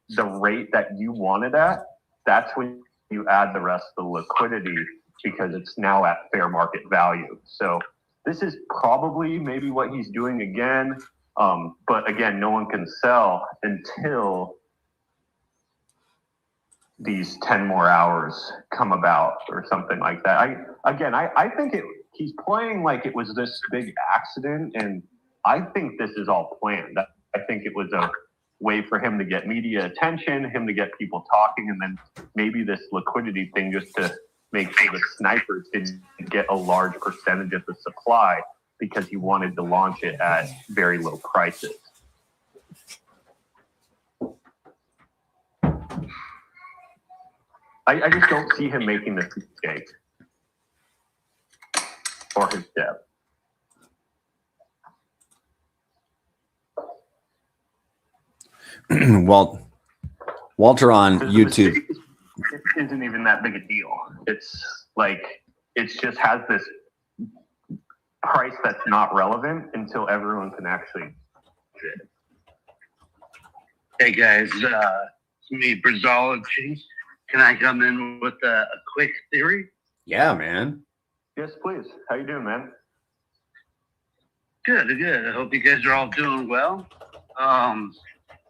the rate that you wanted at, that's when you add the rest of the liquidity because it's now at fair market value. So this is probably maybe what he's doing again, but again, no one can sell until these 10 more hours come about or something like that. I think he's playing like it was this big accident, and I think this is all planned. I think it was a way for him to get media attention, him to get people talking, and then maybe this liquidity thing just to make sure the snipers didn't get a large percentage of the supply because he wanted to launch it at very low prices. I just don't see him making this mistake or his step. Walter on YouTube. It isn't even that big a deal. It's like it just has this price that's not relevant until everyone can actually. Hey guys, it's me, Brazology. Can I come in with a quick theory? Yeah, man. Yes, please. How you doing, man? Good. I hope you guys are all doing well.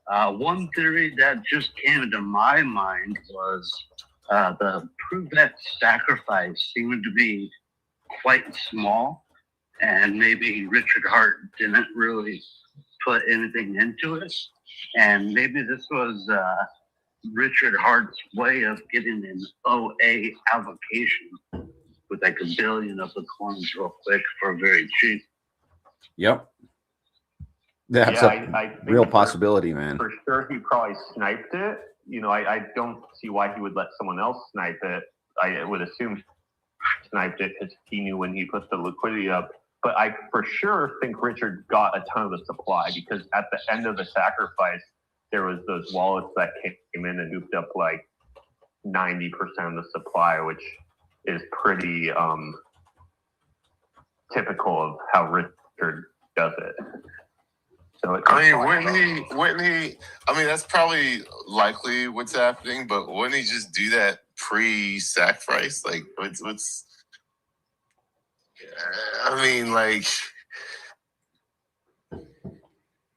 One theory that just came into my mind was the Pruvet sacrifice seemed to be quite small, and maybe Richard Hart didn't really put anything into it, and maybe this was Richard Hart's way of getting an OA allocation with like 1 billion of the coins real quick for very cheap. Yep. That's a real possibility, man. For sure, he probably sniped it. You know, I don't see why he would let someone else snipe it. I would assume he sniped it because he knew when he put the liquidity up. But I for sure think Richard got a ton of the supply because at the end of the sacrifice, there was those wallets that came in and hooped up like 90% of the supply, which is pretty typical of how Richard does it. So wouldn't he? I mean, that's probably likely what's happening, but wouldn't he just do that pre-sacrifice? Like, what's? I mean, like,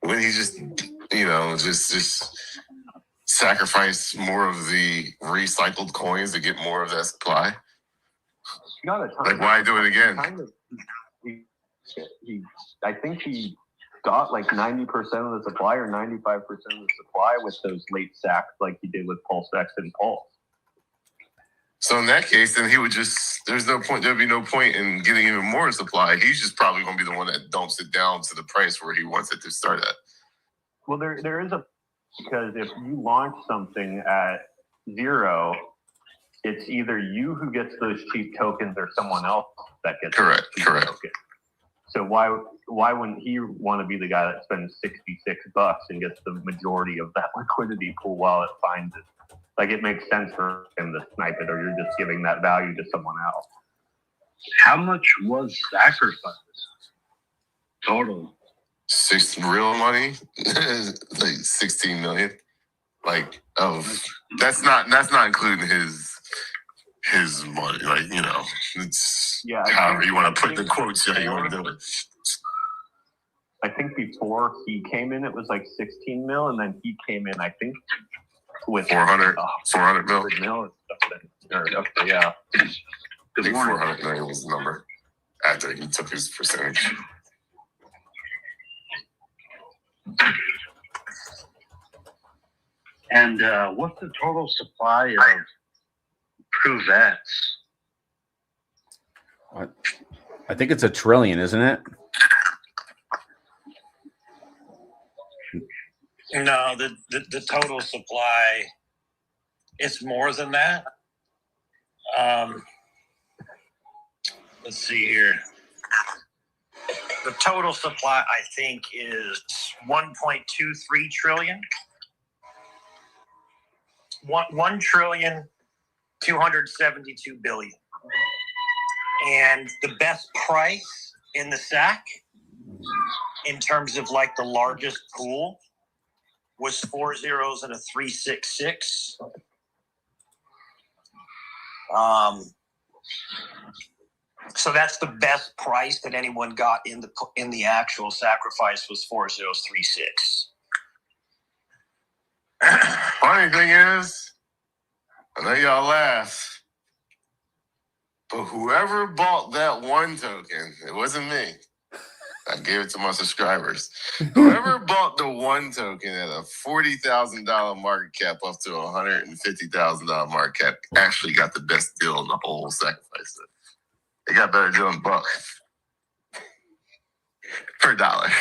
wouldn't he just, just sacrifice more of the recycled coins to get more of that supply? Got a ton. Like, why do it again? I think he got like 90% of the supply or 95% of the supply with those late sacks like he did with Pulse X and Pulse. So in that case, then he would just, there'd be no point in getting even more supply. He's just probably going to be the one that dumps it down to the price where he wants it to start at. Well, there is because if you launch something at 0, it's either you who gets those cheap tokens or someone else that gets correct. Tokens. So why wouldn't he want to be the guy that spends $66 and gets the majority of that liquidity pool while it finds it? Like, it makes sense for him to snipe it, or you're just giving that value to someone else. How much was sacrificed total? Real money, like 16 million. Like, that's not including his money. Like, it's however you want to put the quotes, how you want to do it. I think before he came in, it was like 16 mil, and then he came in, I think, with 400 mil. 100 mil. Okay, yeah. I think 400 million was the number after he took his percentage. And what's the total supply of Pruvettes? I think it's $1 trillion, isn't it? No, the total supply, it's more than that. Let's see here. The total supply, I think, is 1.23 trillion. 1,272 billion. And the best price in the SAC, in terms of like the largest pool, was 4 zeros and a 366. So that's the best price that anyone got in the actual sacrifice was 4036. Funny thing is, I know y'all laugh, but whoever bought that one token, it wasn't me. I gave it to my subscribers. Whoever bought the one token at a $40,000 market cap up to $150,000 market cap actually got the best deal in the whole sacrifice. They got better deal than buck per dollar.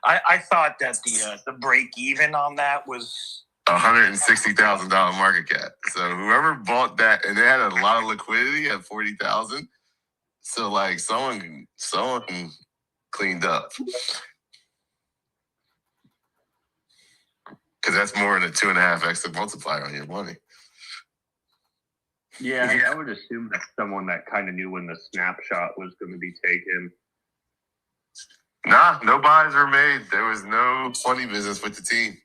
I thought that the break even on that was $160,000 market cap. So whoever bought that, and they had a lot of liquidity at 40,000. So like someone cleaned up, because that's more than a 2.5x multiplier on your money. Yeah, I would assume that someone that kind of knew when the snapshot was going to be taken. Nah, no buys were made. There was no funny business with the team.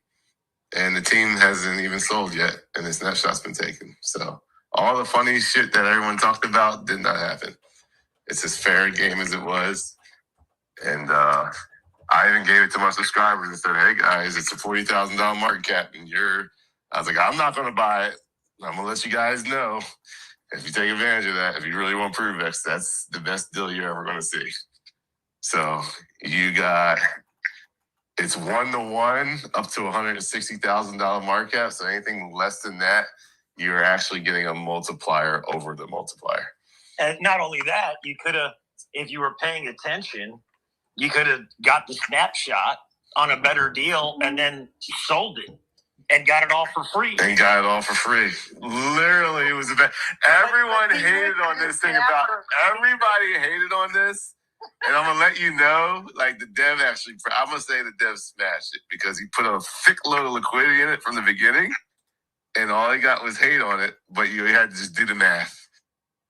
And the team hasn't even sold yet. And the snapshot's been taken. So all the funny shit that everyone talked about did not happen. It's as fair a game as it was. And I even gave it to my subscribers and said, hey guys, it's a $40,000 market cap. And I was like, I'm not going to buy it. I'm going to let you guys know. If you take advantage of that, if you really want ProveX, that's the best deal you're ever going to see. So it's 1-to-1 up to $160,000 market cap. So anything less than that, you're actually getting a multiplier over the multiplier. And not only that, you could have, if you were paying attention, you could have got the snapshot on a better deal and then sold it and got it all for free. Literally, it was everyone hated on this thing about everybody hated on this. And I'm going to let you know, like the dev actually, I'm going to say the dev smashed it because he put a thick load of liquidity in it from the beginning. And all he got was hate on it. But you had to just do the math.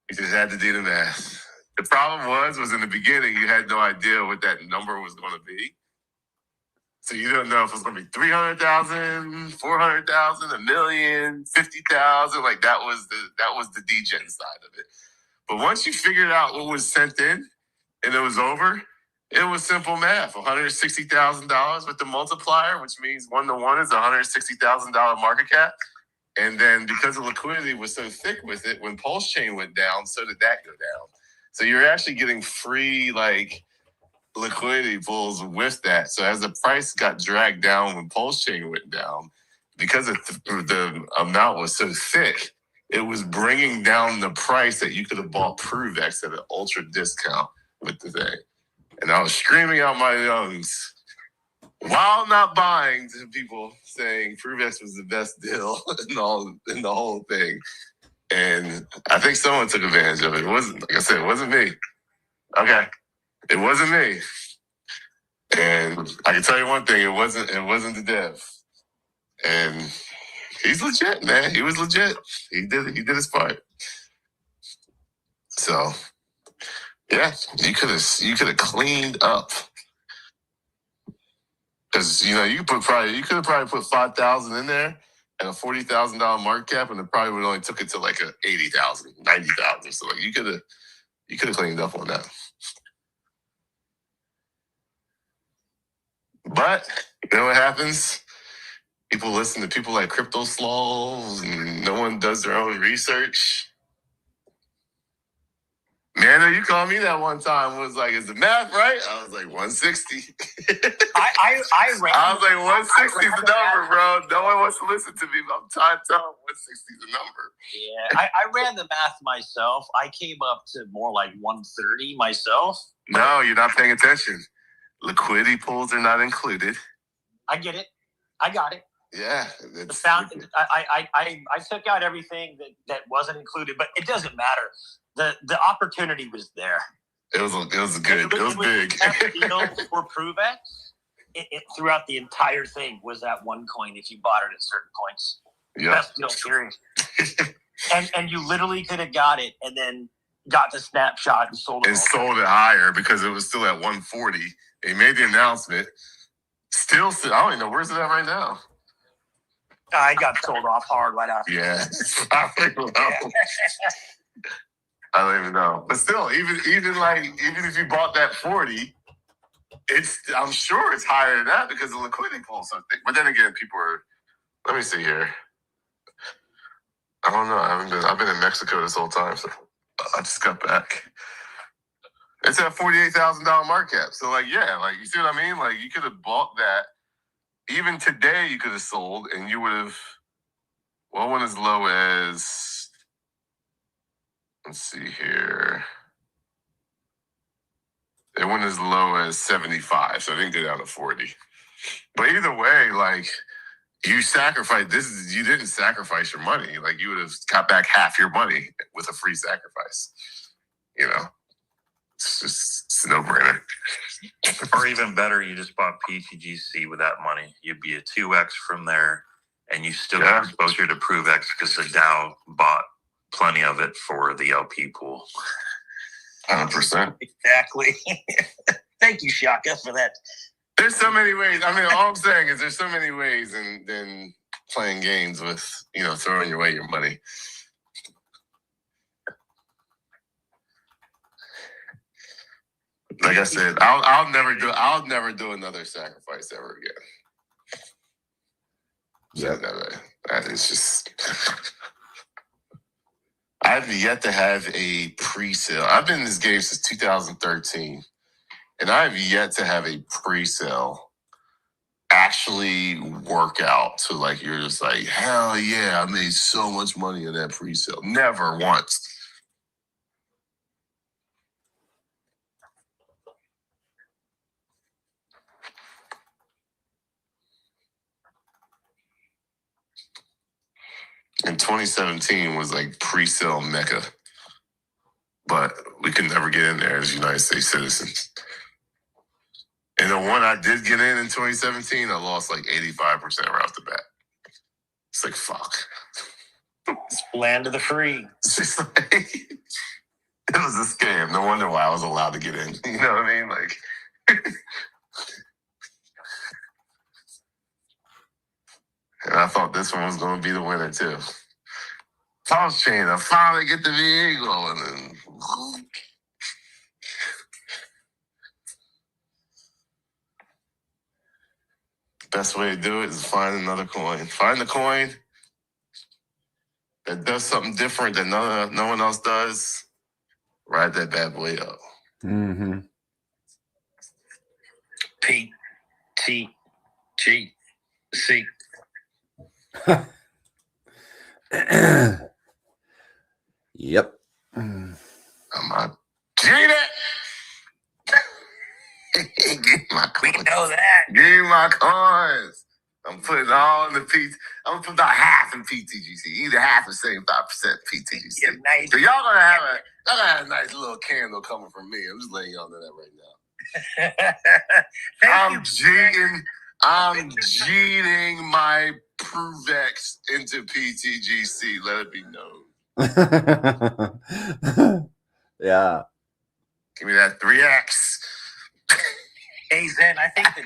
You just had to do the math. The problem was in the beginning, you had no idea what that number was going to be. So you don't know if it was going to be 300,000, 400,000, $1 million, 50,000. Like that was the degen side of it. But once you figured out what was sent in and it was over, it was simple math. $160,000 with the multiplier, which means 1-to-1 is $160,000 market cap. And then because the liquidity was so thick with it, when Pulse Chain went down, so did that go down. So you're actually getting free like liquidity pools with that. So as the price got dragged down when Pulse Chain went down, because the amount was so thick, it was bringing down the price that you could have bought ProveX at an ultra discount with the thing. And I was screaming out my lungs while not buying to people saying ProveX was the best deal in the whole thing. And I think someone took advantage of it. It wasn't, like I said, it wasn't me. Okay. It wasn't me. And I can tell you one thing, it wasn't the dev. And he's legit, man. He was legit. He did his part. So yeah, you could have cleaned up. Because you could have probably put 5,000 in there and a $40,000 market cap, and it probably would only took it to like a 80,000, 90,000. So like you could have cleaned up on that. But you know what happens People listen to people like Crypto Slavs, and no one does their own research. Man, you called me that one time. Was like, is the math right? I was like, 160. I ran. I was like, 160 is the number, bro. No one wants to listen to me. I'm trying to tell them 160 is the number. Yeah, I ran the math myself. I came up to more like 130 myself. No, you're not paying attention. Liquidity pools are not included. I get it. I got it. Yeah. I took out everything that wasn't included, but it doesn't matter. The opportunity was there. It was good. It was big. For ProveX, it throughout the entire thing was that one coin if you bought it at certain points. Yeah. Best deal period. and you literally could have got it and then got the snapshot and sold it. And sold it higher because it was still at 140. They made the announcement. Still, I don't even know where's it at right now. I got sold off hard right after. Yeah. I don't even know. But still, even if you bought that 40, I'm sure it's higher than that because the liquidity pool so thick. But then again, people are. Let me see here. I don't know. I've been in Mexico this whole time, so I just got back. It's at $48,000 market cap. So you see what I mean? Like you could have bought that. Even today, you could have sold, and you would have. Well, went as low as. Let's see here. It went as low as 75, so it didn't go down to 40. But either way, you sacrificed this. You didn't sacrifice your money. Like you would have got back half your money with a free sacrifice. It's a no-brainer. Or even better, you just bought PTGC with that money. You'd be a 2x from there, and you still get exposure to ProveX because the DAO bought plenty of it for the LP pool. 100%. Exactly. Thank you, Shaka, for that. There's so many ways. I mean, all I'm saying is there's so many ways than playing games with, throwing away your money. Like I said, I'll never do another sacrifice ever again. Yeah, it's just. I've yet to have a pre-sale. I've been in this game since 2013, and I've yet to have a pre-sale actually work out to you're just like, hell yeah, I made so much money in that pre-sale. Never once. And 2017 was pre-sale mecca. But we could never get in there as United States citizens. And the one I did get in 2017, I lost 85% right off the bat. It's fuck. It's land of the free. It's just it was a scam. No wonder why I was allowed to get in. You know what I mean? And I thought this one was going to be the winner, too. Pulse chain, I finally get the VA going. And best way to do it is find another coin. Find the coin that does something different that no one else does. Ride that bad boy up. Mm-hmm. PTGC. Yep. I'm not getting it. Give my coins. We know that. Give me my coins. I'm putting all in the I'm gonna put about half in PTGC. Either half or 75% PTGC. Yeah, nice. So y'all gonna have a nice little candle coming from me. I'm just letting y'all know that right now. I'm cheating my ProveX into PTGC. Let it be known. Yeah. Give me that 3X. Hey Zen, I think the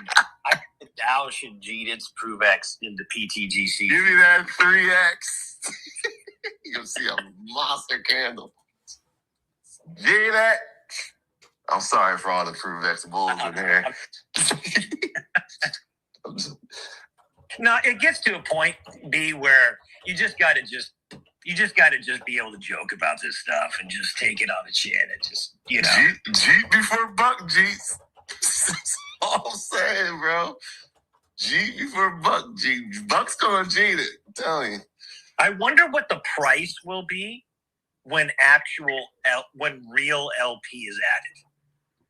Dow should cheat its ProveX into PTGC. Give me that 3X. You'll see a monster candle. Give that. I'm sorry for all the ProveX bulls in here. No, it gets to a point, B, where you just got to be able to joke about this stuff and just take it on the chin and just, Jeep before buck, Jeeps. That's all I'm saying, bro. Jeep before buck, Jeep. Buck's gonna cheat it. I'm telling you. I wonder what the price will be when real LP is added.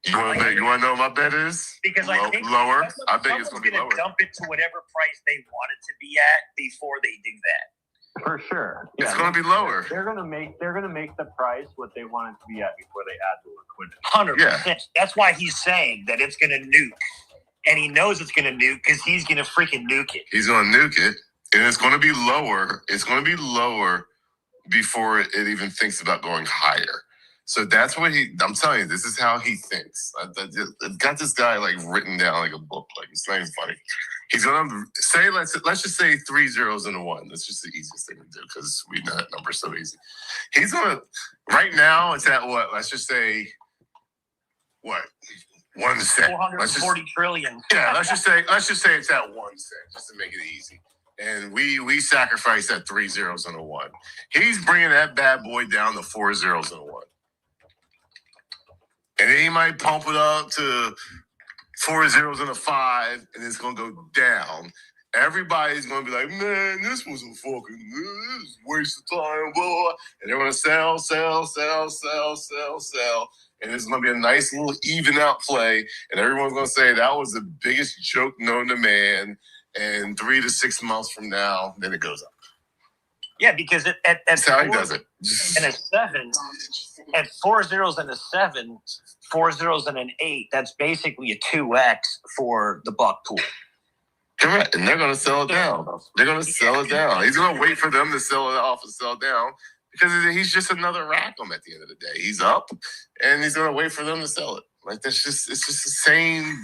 You want to know what my bet is? Because I think lower. I think it's going to be lower. Dump it to whatever price they want it to be at before they do that. For sure. Yeah, it's going to be lower. They're going to make the price what they want it to be at before they add the liquidity. 100%. Yeah. That's why he's saying that it's going to nuke. And he knows it's going to nuke because he's going to freaking nuke it. He's going to nuke it. And it's going to be lower. It's going to be lower before it even thinks about going higher. So that's what I'm telling you, this is how he thinks. I've got this guy like written down like a book. Like, it's not even funny. He's going to say, let's just say 3 zeros and a 1. That's just the easiest thing to do because we know that number so easy. He's going to, right now, it's at what? Let's just say, what? 1 cent. 440 trillion. Yeah, let's just say it's at 1 cent, just to make it easy. And we sacrifice that 3 zeros and a 1. He's bringing that bad boy down to 4 zeros and a 1. And then he might pump it up to 4 zeros and a 5, and it's going to go down. Everybody's going to be like, man, this was a fucking waste of time, blah, blah. And they're going to sell. And it's going to be a nice little even out play. And everyone's going to say that was the biggest joke known to man. And 3 to 6 months from now, then it goes up. Yeah, because that's how he does it. And a 7, at 4 zeros and a 7, 4 zeros and an 8, that's basically a 2x for the buck pool. Correct. And they're going to sell it down. They're going to sell it down. He's going to wait for them to sell it off and sell it down because he's just another rackham at the end of the day. He's up and he's going to wait for them to sell it. Like, it's just the same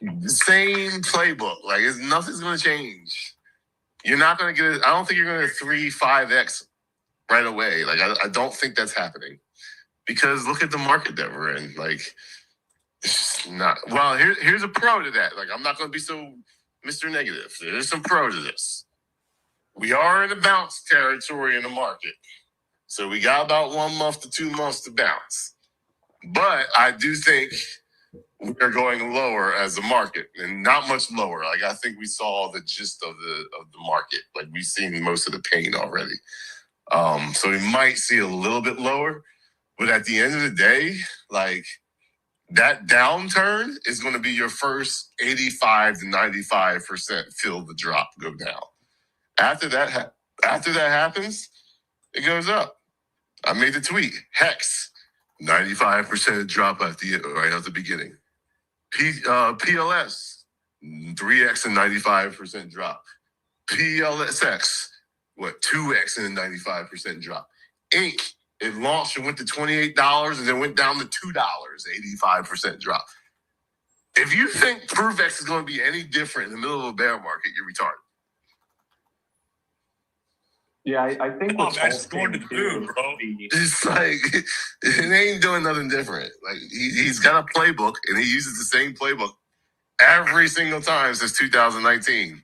playbook. Like, nothing's going to change. You're not going to get it. I don't think you're going to 3-5x right away. Like, I don't think that's happening because look at the market that we're in. Like, it's just not. Well, here's a pro to that. Like, I'm not going to be so Mr. Negative. There's some pro to this. We are in a bounce territory in the market. So we got about 1 month to 2 months to bounce. But I do think we are going lower as a market and not much lower. Like, I think we saw the gist of the market. Like, we've seen most of the pain already. So we might see a little bit lower, but at the end of the day, like, that downturn is going to be your first 85 to 95% feel the drop go down. After that happens, it goes up. I made the tweet. Hex, 95% drop right at the beginning. PLS, 3x and 95% drop. PLSX, 2x and 95% drop. Inc., it launched and went to $28 and then went down to $2, 85% drop. If you think ProveX is going to be any different in the middle of a bear market, you're retarded. Yeah, I think that's going to do, bro. It's like, it ain't doing nothing different. Like, he's got a playbook, and he uses the same playbook every single time since 2019.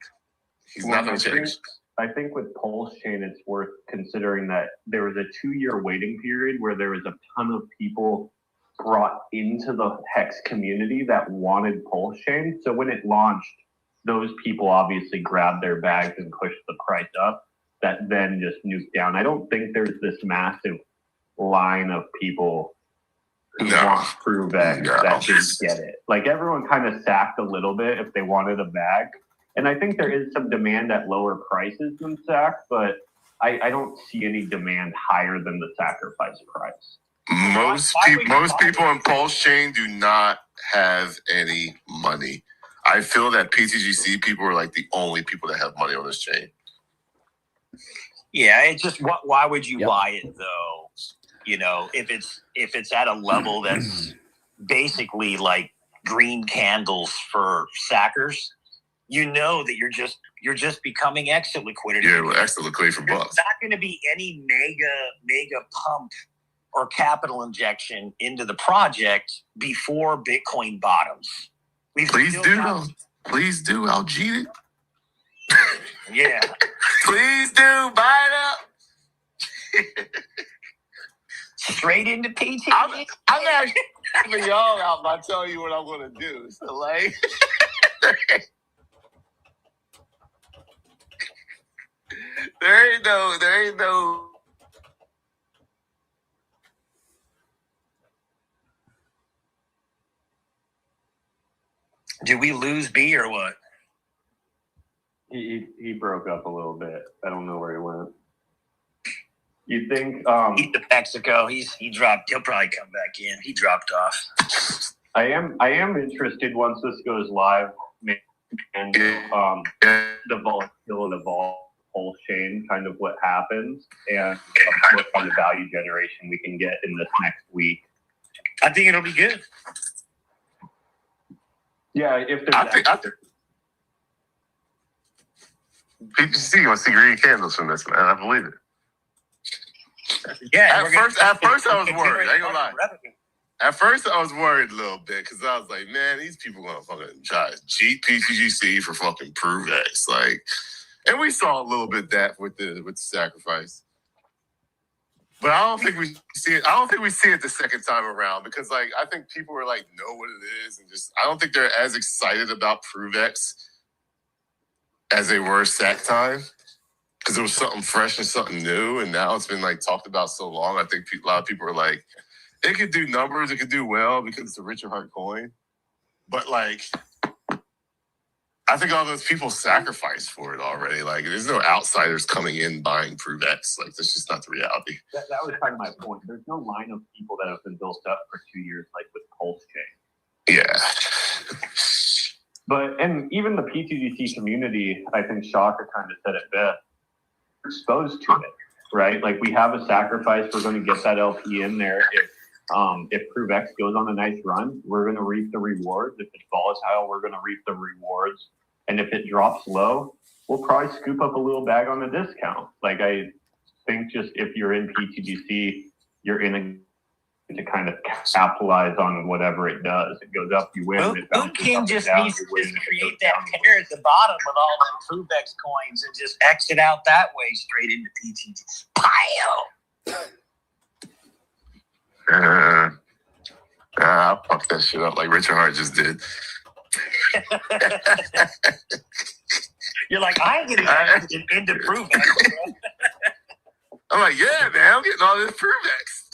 He's not going to change. I think with Pulse Chain, it's worth considering that there was a 2-year waiting period where there was a ton of people brought into the Hex community that wanted Pulse Chain. So when it launched, those people obviously grabbed their bags and pushed the price up. That then just nuked down. I don't think there's this massive line of people who want ProveX that didn't get it. Like, everyone kind of sacked a little bit if they wanted a bag. And I think there is some demand at lower prices than SAC, but I don't see any demand higher than the sacrifice price. Most people in Pulse Chain do not have any money. I feel that PTGC people are like the only people that have money on this chain. Yeah, it's just why would you buy it though? You know, if it's at a level that's basically like green candles for sackers, you know that you're just becoming exit liquidity. Yeah, well, exit liquidity for bucks. There's not going to be any mega pump or capital injection into the project before Bitcoin bottoms. Please do. Please do. I'll cheat it. Yeah. Please do. Buy it up. Straight into PT. I'm actually helping y'all out by telling you what I'm going to do. So, like, there ain't no. Did we lose B or what? He broke up a little bit. I don't know where he went. You think He's to Mexico. He dropped. He'll probably come back in. He dropped off. I am interested once this goes live and the volatility of the whole chain, kind of what happens and what kind of value generation we can get in this next week. I think it'll be good. Yeah, if there's I think PPC gonna see green candles from this, man. I believe it. Yeah. At first I was worried. I ain't gonna lie. At first I was worried a little bit because I was like, man, these people gonna fucking try to cheat PTGC for fucking ProveX. Like, and we saw a little bit that with the sacrifice. But I don't think we see it. I don't think we see it the second time around because, like, I think people are like know what it is and just. I don't think they're as excited about ProveX as they were SAC time because it was something fresh and something new, and now it's been like talked about so long. I think a lot of people are like, it could do numbers, it could do well because it's a Richard Hart coin, but like. I think all those people sacrificed for it already. Like, there's no outsiders coming in buying ProveX. Like, that's just not the reality. That was kind of my point. There's no line of people that have been built up for 2 years, like with Pulse Chain. Yeah. But, and even the PTGC community, I think Shaka kind of said it best, exposed to it, right? Like, we have a sacrifice. We're going to get that LP in there. If ProveX goes on a nice run, we're going to reap the rewards. If it's volatile, we're going to reap the rewards. And if it drops low, we'll probably scoop up a little bag on the discount. Like, I think just if you're in PTGC, you're in to kind of capitalize on whatever it does. It goes up, you win. Food King just needs to create that pair at the bottom with all them ProveX coins and just exit out that way straight into PTGC. Pile! I'll fuck that shit up like Richard Hart just did. You're like, I'm getting into ProveX. I'm like, yeah, man, I'm getting all this ProveX.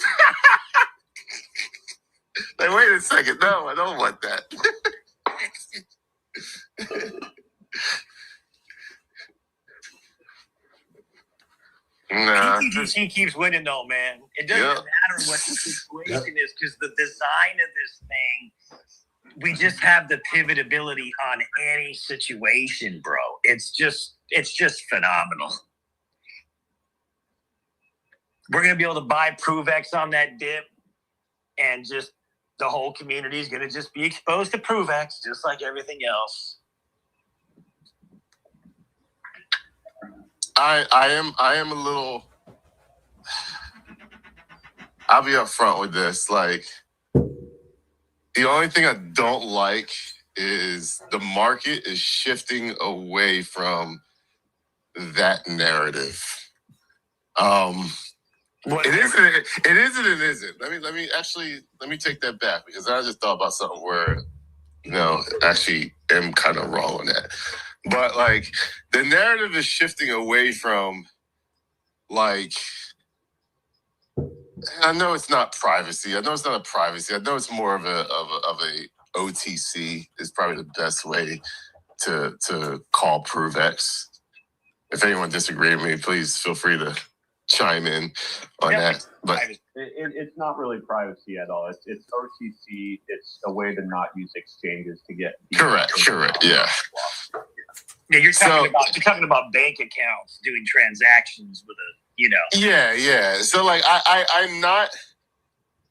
Like, wait a second. No, I don't want that. Nah. PTGC keeps winning though, man. It doesn't matter what the situation is because the design of this thing, we just have the pivotability on any situation, bro. It's just phenomenal. We're gonna be able to buy ProveX on that dip, and just the whole community is gonna just be exposed to ProveX, just like everything else. I am a little. I'll be upfront with this. Like, the only thing I don't like is the market is shifting away from that narrative. It isn't. It isn't. Let me take that back because I just thought about something where, actually am kind of wrong on that. But like, the narrative is shifting away from, like, I know it's not privacy. I know it's not a privacy. I know it's more of a OTC is probably the best way to call ProveX. If anyone disagrees with me, please feel free to chime in on that. But it's not really privacy at all. It's OTC. It's a way to not use exchanges to get correct. Yeah. Yeah, you're talking about bank accounts doing transactions with a, Yeah. So like, I'm not.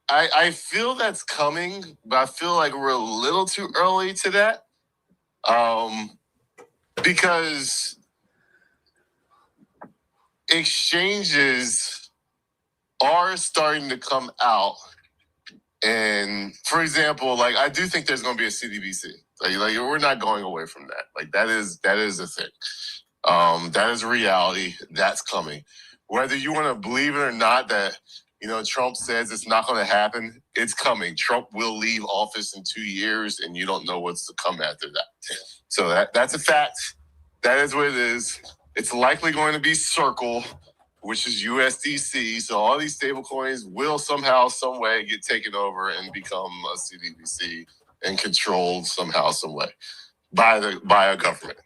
I feel that's coming, but I feel like we're a little too early to that. Because exchanges are starting to come out. And for example, like, I do think there's going to be a CDBC. Like we're not going away from that. Like that is a thing. That is reality. That's coming. Whether you want to believe it or not, that Trump says it's not going to happen. It's coming. Trump will leave office in 2 years, and you don't know what's to come after that. So that's a fact. That is what it is. It's likely going to be Circle, which is USDC. So all these stable coins will somehow, some way get taken over and become a CDBC and controlled somehow, some way by a government,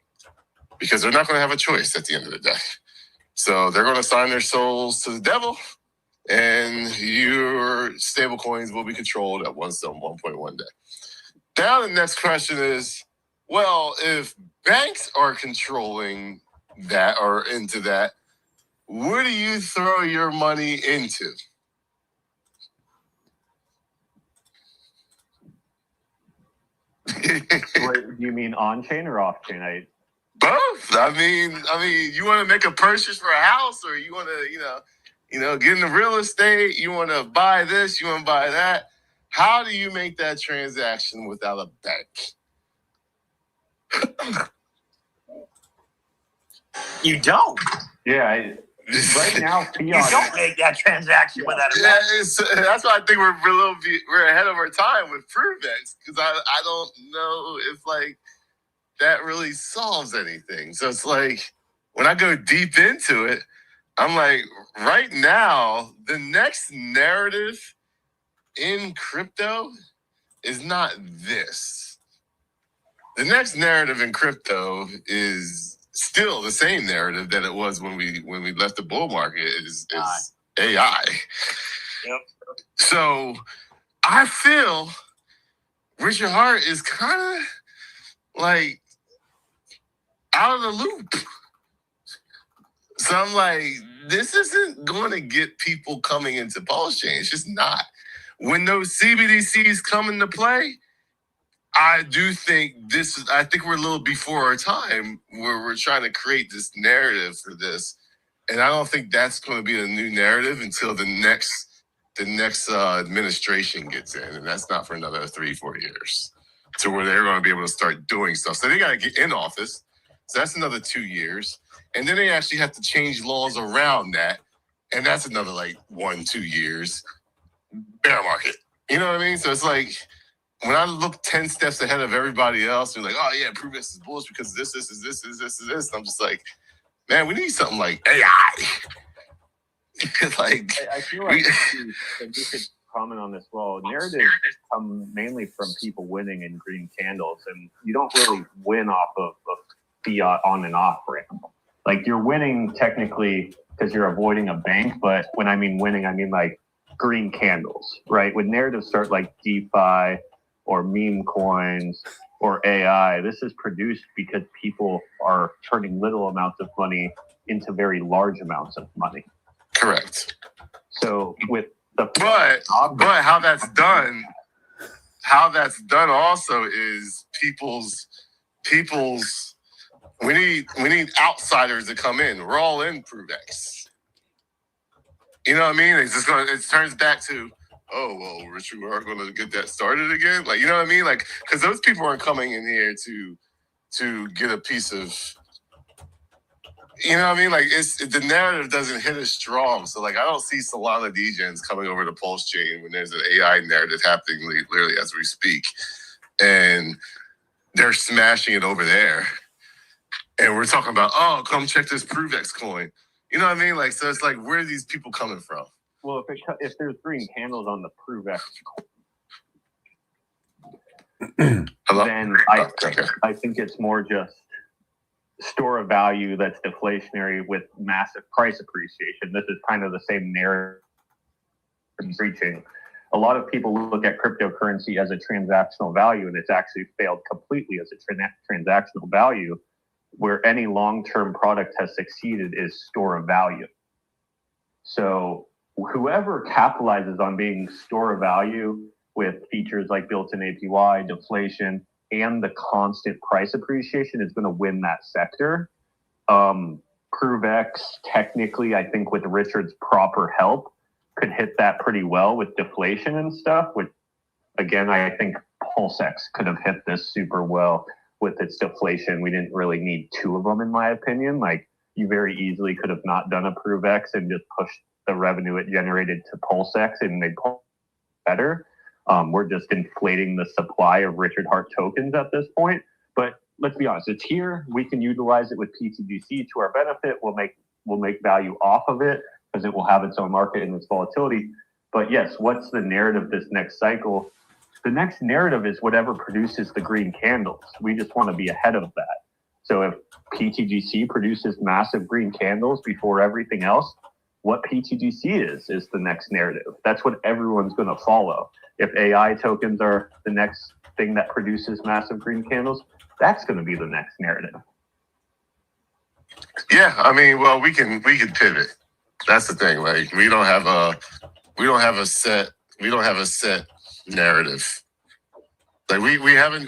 because they're not going to have a choice at the end of the day. So they're going to sign their souls to the devil, and your stable coins will be controlled at one point one day. Now the next question is, well, if banks are controlling that or into that, where do you throw your money into? Do you mean on chain or off chain? Both. I mean, you want to make a purchase for a house, or you want to, get into real estate. You want to buy this. You want to buy that. How do you make that transaction without a bank? You don't. Yeah. Right now, You don't make that transaction without a Yeah, bank. that's why I think we're ahead of our time with ProveX, because I don't know if that really solves anything. So it's like when I go deep into it, I'm like, right now, the next narrative in crypto is not this. The next narrative in crypto is still the same narrative that it was when we left the bull market, is AI. Yep. So I feel Richard Hart is kind of like out of the loop. So I'm like, this isn't going to get people coming into Pulse Chain. It's just not. When those CBDCs come into play, I do think I think we're a little before our time where we're trying to create this narrative for this. And I don't think that's going to be a new narrative until the next administration gets in. And that's not for another 3-4 years, to where they're going to be able to start doing stuff. So they got to get in office. So that's another 2 years. And then they actually have to change laws around that. And that's another 1-2 years. Bear market. You know what I mean? So it's like, when I look 10 steps ahead of everybody else, they're like, oh yeah, ProveX is bullish because this. I'm just like, man, we need something like AI. I feel like you could comment on this. Well, narratives come mainly from people winning in green candles, and you don't really win off of fiat on and off ramp. Like, you're winning technically because you're avoiding a bank, but when I mean winning, I mean green candles, right? When narratives start like DeFi or meme coins or AI, this is produced because people are turning little amounts of money into very large amounts of money. Correct. So with the but how that's done also is people's we need outsiders to come in. We're all in ProveX. You know what I mean? It turns back to, oh, well, Richard, we're going to get that started again. You know what I mean? Because those people aren't coming in here to get a piece of, you know what I mean? The narrative doesn't hit as strong. So I don't see Solana degens coming over to Pulse Chain when there's an AI narrative happening literally as we speak. And they're smashing it over there. And we're talking about, oh, come check this ProveX coin. You know what I mean? So it's where are these people coming from? Well, if there's green candles on the ProveX, then I think it's more just store of value that's deflationary with massive price appreciation. This is kind of the same narrative preaching. A lot of people look at cryptocurrency as a transactional value, and it's actually failed completely as a transactional value. Where any long-term product has succeeded is store of value. So whoever capitalizes on being store of value with features like built-in APY, deflation, and the constant price appreciation is going to win that sector. ProveX, technically, I think with Richard's proper help, could hit that pretty well with deflation and stuff, which, again, I think PulseX could have hit this super well with its deflation. We didn't really need two of them, in my opinion. Like, you very easily could have not done a ProveX and just pushed the revenue it generated to PulseX and they pull better. We're just inflating the supply of Richard Hart tokens at this point. But let's be honest, it's here. We can utilize it with PTGC to our benefit. We'll make value off of it because it will have its own market and its volatility. But yes, what's the narrative this next cycle? The next narrative is whatever produces the green candles. We just want to be ahead of that. So if PTGC produces massive green candles before everything else, what PTGC is the next narrative. That's what everyone's going to follow. If AI tokens are the next thing that produces massive green candles, that's going to be the next narrative. Yeah, I mean, well, we can pivot. That's the thing. Like, we don't have a set narrative. Like, we have a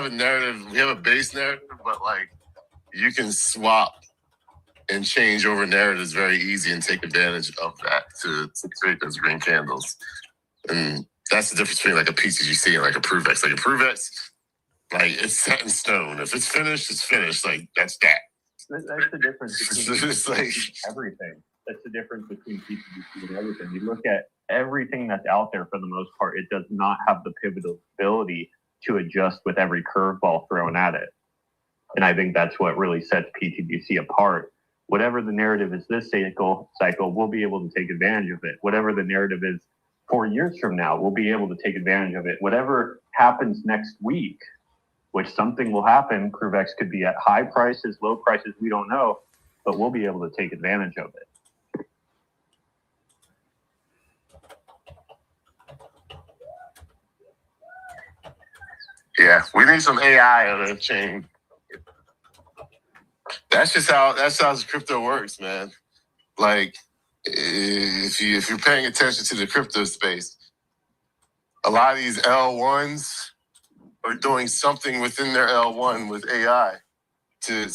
narrative. We have a base narrative, but like, you can swap and change over narratives very easy and take advantage of that to create those green candles. And that's the difference between like a PTGC and like a ProveX. Like a ProveX, like, it's set in stone. If it's finished, it's finished. Like, that's that. That's the difference between It's like everything. That's the difference between PTGC and everything. You look at everything that's out there for the most part, it does not have the pivotality to adjust with every curveball thrown at it. And I think that's what really sets PTGC apart. Whatever the narrative is this cycle, we'll be able to take advantage of it. Whatever the narrative is 4 years from now, we'll be able to take advantage of it. Whatever happens next week, which something will happen, ProveX could be at high prices, low prices, we don't know, but we'll be able to take advantage of it. Yeah, we need some AI on the chain. That's how the crypto works, man. Like, if you're paying attention to the crypto space, a lot of these L1s are doing something within their L1 with AI to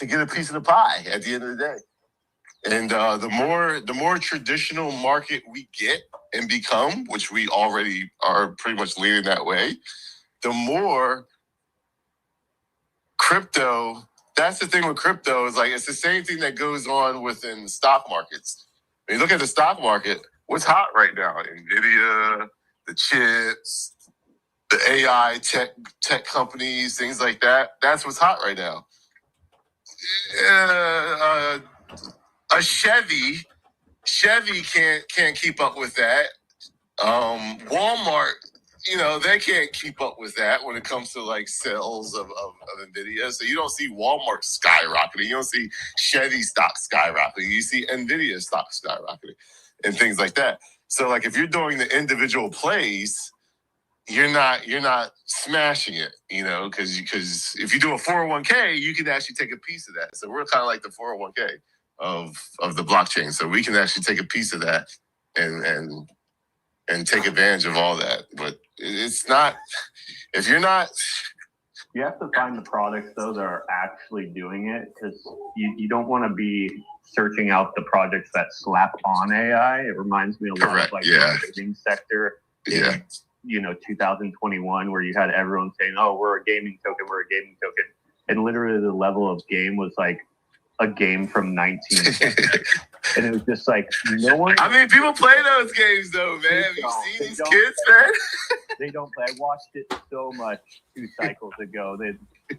get a piece of the pie at the end of the day. And the more traditional market we get and become, which we already are pretty much leaning that way, the more crypto. That's the thing with crypto, is like, it's the same thing that goes on within the stock markets. When you look at the stock market, what's hot right now? NVIDIA, the chips, the AI tech companies, things like that. That's what's hot right now. A Chevy can't keep up with that. Walmart, they can't keep up with that when it comes to like sales of NVIDIA. So you don't see Walmart skyrocketing. You don't see Chevy stock skyrocketing. You see NVIDIA stock skyrocketing and things like that. So like, if you're doing the individual plays, you're not smashing it, because if you do a 401k, you can actually take a piece of that. So we're kind of like the 401k of the blockchain. So we can actually take a piece of that and take advantage of all that. But it's not, if you're not. You have to find the products, though, that are actually doing it, because you don't want to be searching out the projects that slap on AI. It reminds me a lot of like the gaming sector in 2021, where you had everyone saying, "Oh, we're a gaming token, and literally the level of game was like a game from 1960. And it was just like, no one. I mean, people play those games though, man. Have you seen these kids, man? They don't play. I watched it so much 2 cycles ago.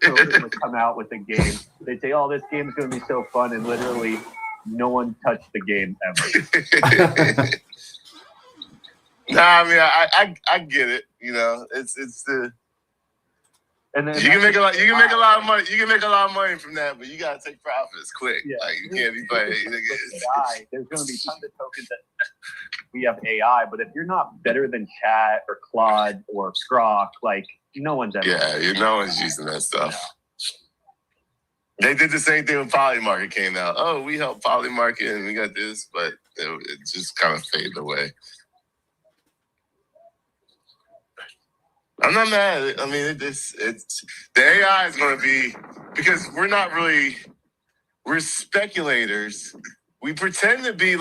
Children would come out with a game. They'd say, "Oh, this game's going to be so fun," and literally, no one touched the game ever. Nah, I mean, I get it. It's the. And then you can make a lot of money. You can make a lot of money from that, but you gotta take profits quick. Yeah. Like, you can't be playing. AI, there's going to be tons of tokens that we have AI, but if you're not better than Chat or Claude or Grok, like, no one's ever. Yeah, no one's using that stuff. Yeah. They did the same thing when Polymarket came out. Oh, we helped Polymarket and we got this, but it just kind of faded away. I'm not mad at it. I mean, it's the AI is going to be, because we're speculators. We pretend to be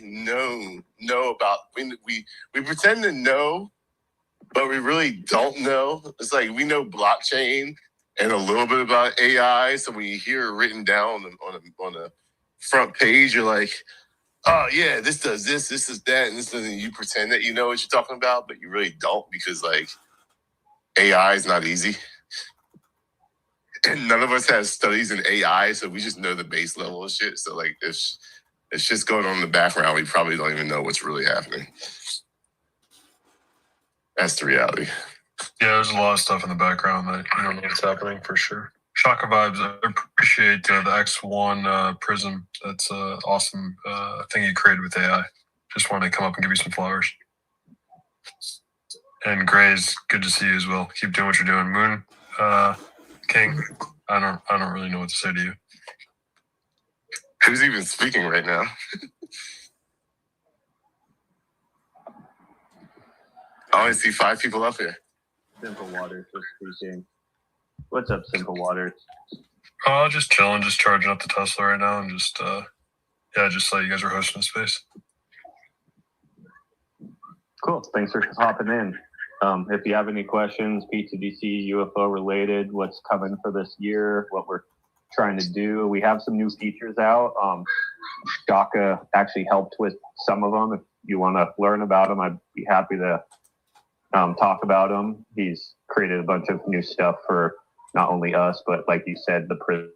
know about, we pretend to know but we really don't know. It's like we know blockchain and a little bit about AI. So when you hear it written down on the front page, you're like, oh yeah, this does this, this is that, and this doesn't. You pretend that you know what you're talking about, but you really don't, because like AI is not easy. And none of us has studies in AI, so we just know the base level of shit. So like if it's just going on in the background, we probably don't even know what's really happening. That's the reality. Yeah, there's a lot of stuff in the background that you don't know what's happening for sure. Shaka vibes. I appreciate the X1 Prism. That's an awesome thing you created with AI. Just wanted to come up and give you some flowers. And Gray's, good to see you as well. Keep doing what you're doing. Moon King, I don't really know what to say to you. Who's even speaking right now? I only see 5 people up here. Simple Waters was speaking. What's up, Simple Waters? Just chilling, just charging up the Tesla right now, and just just saw you guys were hosting a space. Cool. Thanks for hopping in. If you have any questions, PTDC, UFO related, what's coming for this year, what we're trying to do, we have some new features out. Shaka actually helped with some of them. If you want to learn about them, I'd be happy to talk about them. He's created a bunch of new stuff for not only us, but like you said, the Prism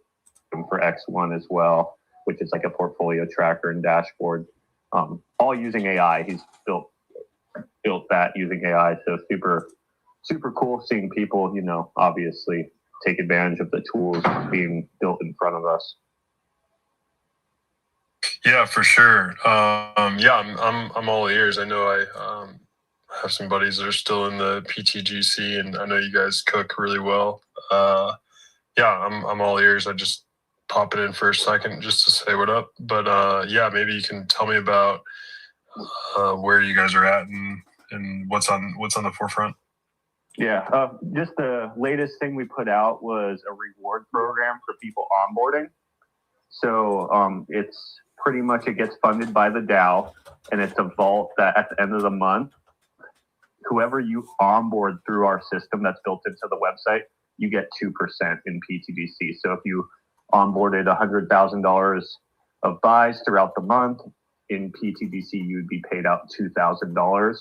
for X1 as well, which is like a portfolio tracker and dashboard, all using AI. He's built that using AI. So super cool seeing people, obviously take advantage of the tools being built in front of us. Yeah, for sure. I'm all ears. I know I have some buddies that are still in the PTGC, and I know you guys cook really well. I'm all ears. I just pop it in for a second just to say what up. But maybe you can tell me about where you guys are at and what's on the forefront. Yeah, just the latest thing we put out was a reward program for people onboarding. So it's pretty much, it gets funded by the DAO, and it's a vault that at the end of the month, whoever you onboard through our system that's built into the website, you get 2% in PTDC. So if you onboarded $100,000 of buys throughout the month in PTDC, you'd be paid out $2,000.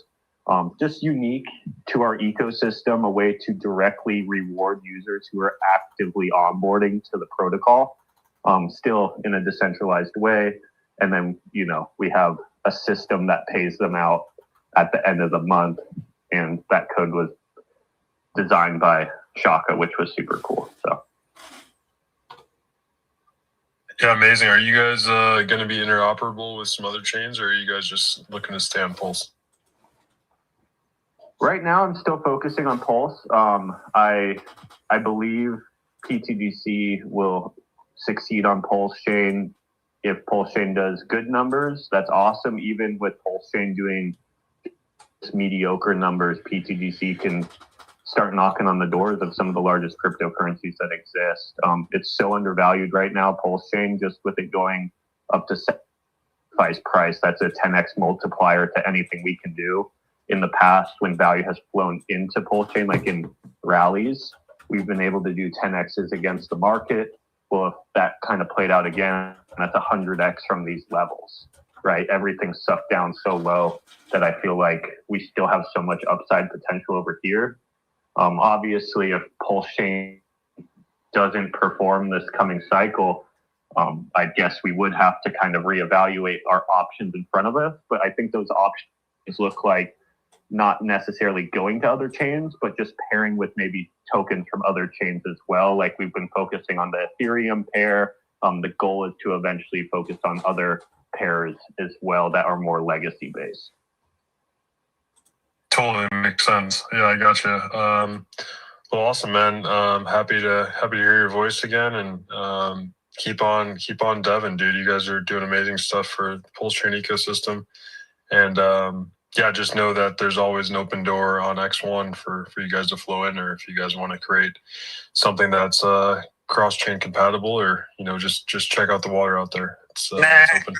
Just unique to our ecosystem, a way to directly reward users who are actively onboarding to the protocol, still in a decentralized way. And then, we have a system that pays them out at the end of the month. And that code was designed by Shaka, which was super cool. So. Yeah, amazing. Are you guys going to be interoperable with some other chains, or are you guys just looking to stay on Pulse? Right now, I'm still focusing on Pulse. I believe PTDC will succeed on Pulse Chain. If Pulse Chain does good numbers, that's awesome. Even with Pulse Chain doing mediocre numbers, PTDC can start knocking on the doors of some of the largest cryptocurrencies that exist. It's so undervalued right now. Pulse Chain, just with it going up to price, that's a 10x multiplier to anything we can do. In the past, when value has flown into Pulse Chain, like in rallies, we've been able to do 10x's against the market. Well, if that kind of played out again, that's 100x from these levels, right? Everything's sucked down so low that I feel like we still have so much upside potential over here. Obviously, if Pulse Chain doesn't perform this coming cycle, I guess we would have to kind of reevaluate our options in front of us. But I think those options look like not necessarily going to other chains, but just pairing with maybe tokens from other chains as well. Like we've been focusing on the Ethereum pair. The goal is to eventually focus on other pairs as well that are more legacy based. Totally makes sense. Yeah, I gotcha. Well, awesome, man. Happy to hear your voice again, and keep on deving, dude. You guys are doing amazing stuff for the Pulse Chain ecosystem, and just know that there's always an open door on X1 for you guys to flow in, or if you guys want to create something that's cross chain compatible, or just check out the water out there. It's open.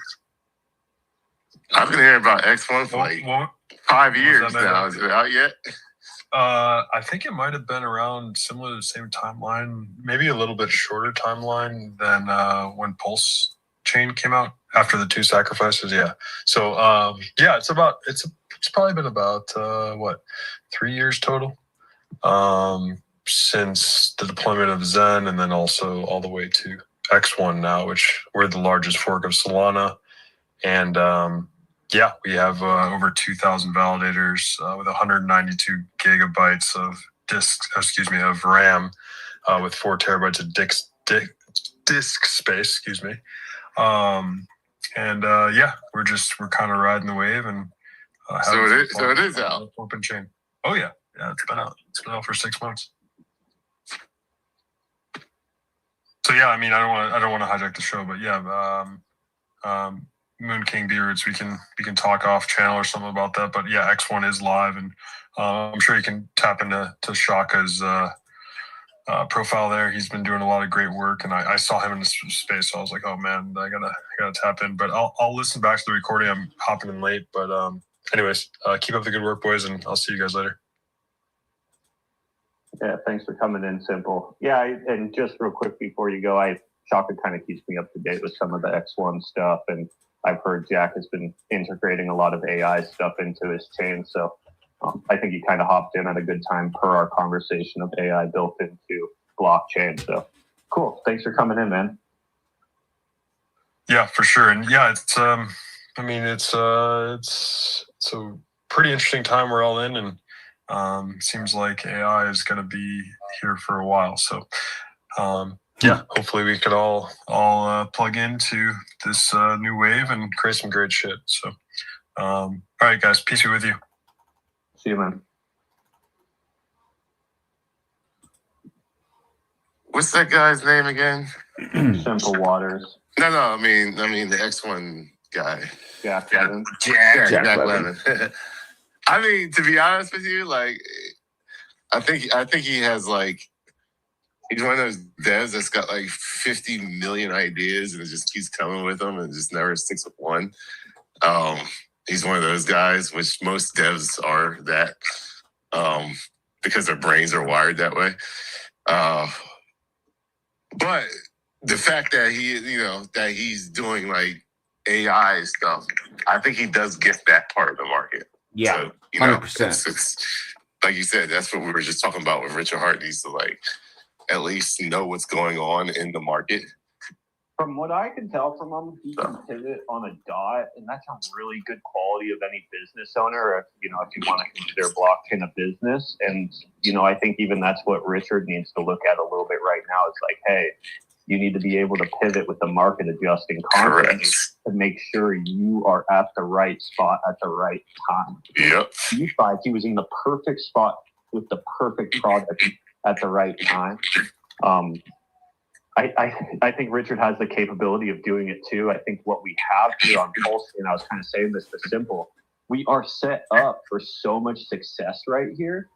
I've been hearing about X1 for 5 years now. Is it out yet? I think it might have been around similar to the same timeline, maybe a little bit shorter timeline than when Pulse Chain came out after the 2 sacrifices. Yeah. So yeah, it's probably been about 3 years total since the deployment of Zen, and then also all the way to X1 now, which we're the largest fork of Solana. And yeah, we have over 2,000 validators with 192 gigabytes of of RAM with 4 terabytes of disk space. Yeah, we're kind of riding the wave and So it is out. Open chain. Oh yeah, it's been out. It's been out for 6 months. So yeah, I mean, I don't want to hijack the show, but yeah, Moon King Beards, we can talk off channel or something about that. But yeah, X1 is live, and I'm sure you can tap into Shaka's profile there. He's been doing a lot of great work, and I saw him in the space, so I was like, oh man, I gotta tap in. But I'll listen back to the recording. I'm hopping in late, but anyways, keep up the good work, boys, and I'll see you guys later. Yeah, thanks for coming in, Simple. Yeah, and just real quick before you go, Shaka kind of keeps me up to date with some of the X1 stuff, and I've heard Jack has been integrating a lot of AI stuff into his chain, so I think he kind of hopped in at a good time per our conversation of AI built into blockchain. So cool. Thanks for coming in, man. Yeah, for sure. And yeah, it's a pretty interesting time we're all in, and seems like AI is going to be here for a while. So yeah, hopefully we could all plug into this new wave and create some great shit. So all right, guys, peace be with you. See you, man. What's that guy's name again? Simple Waters. No, I mean the X1 guy. Jack Levin. Jack Levin. I mean, to be honest with you, like, I think he has like, he's one of those devs that's got like 50 million ideas and it just keeps coming with them and just never sticks with one. He's one of those guys, which most devs are that, because their brains are wired that way. But the fact that he's doing like AI stuff, I think he does get that part of the market. Yeah, so, 100%. It's, like you said, that's what we were just talking about with Richard Hart. Needs to like at least know what's going on in the market. From what I can tell from him, he can pivot on a dot, and that's a really good quality of any business owner. If you want to consider blockchain a business, and I think even that's what Richard needs to look at a little bit right now. It's like, hey, you need to be able to pivot with the market adjusting constantly to make sure you are at the right spot at the right time. Yep. DeFi, he was in the perfect spot with the perfect product at the right time. I think Richard has the capability of doing it too. I think what we have here on Pulse, and I was kind of saying this to Simple, we are set up for so much success right here.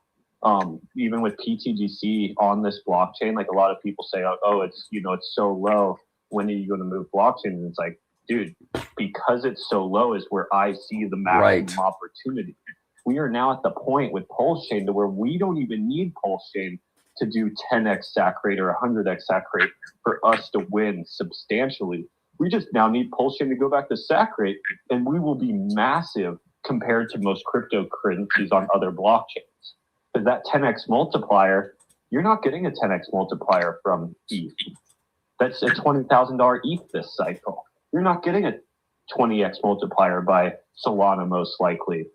Even with PTGC on this blockchain, like a lot of people say, oh, it's so low. When are you going to move blockchain? And it's like, dude, because it's so low is where I see the maximum opportunity. We are now at the point with Pulse Chain to where we don't even need Pulse Chain to do 10x sack rate or 100x sack rate for us to win substantially. We just now need Pulse Chain to go back to sack rate, and we will be massive compared to most cryptocurrencies on other blockchains. Because that 10x multiplier, you're not getting a 10x multiplier from ETH. That's a $20,000 ETH this cycle. You're not getting a 20x multiplier by Solana most likely.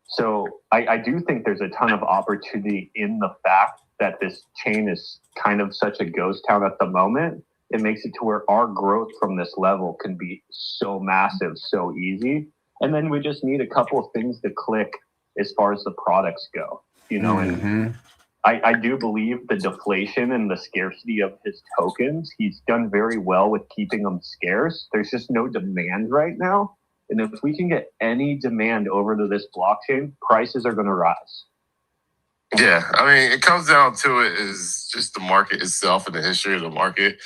So I do think there's a ton of opportunity in the fact that this chain is kind of such a ghost town at the moment. It makes it to where our growth from this level can be so massive, so easy. And then we just need a couple of things to click as far as the products go, and I do believe the deflation and the scarcity of his tokens, he's done very well with keeping them scarce. There's just no demand right now. And if we can get any demand over to this blockchain, prices are going to rise. Yeah, I mean, it comes down to it is just the market itself and the history of the market.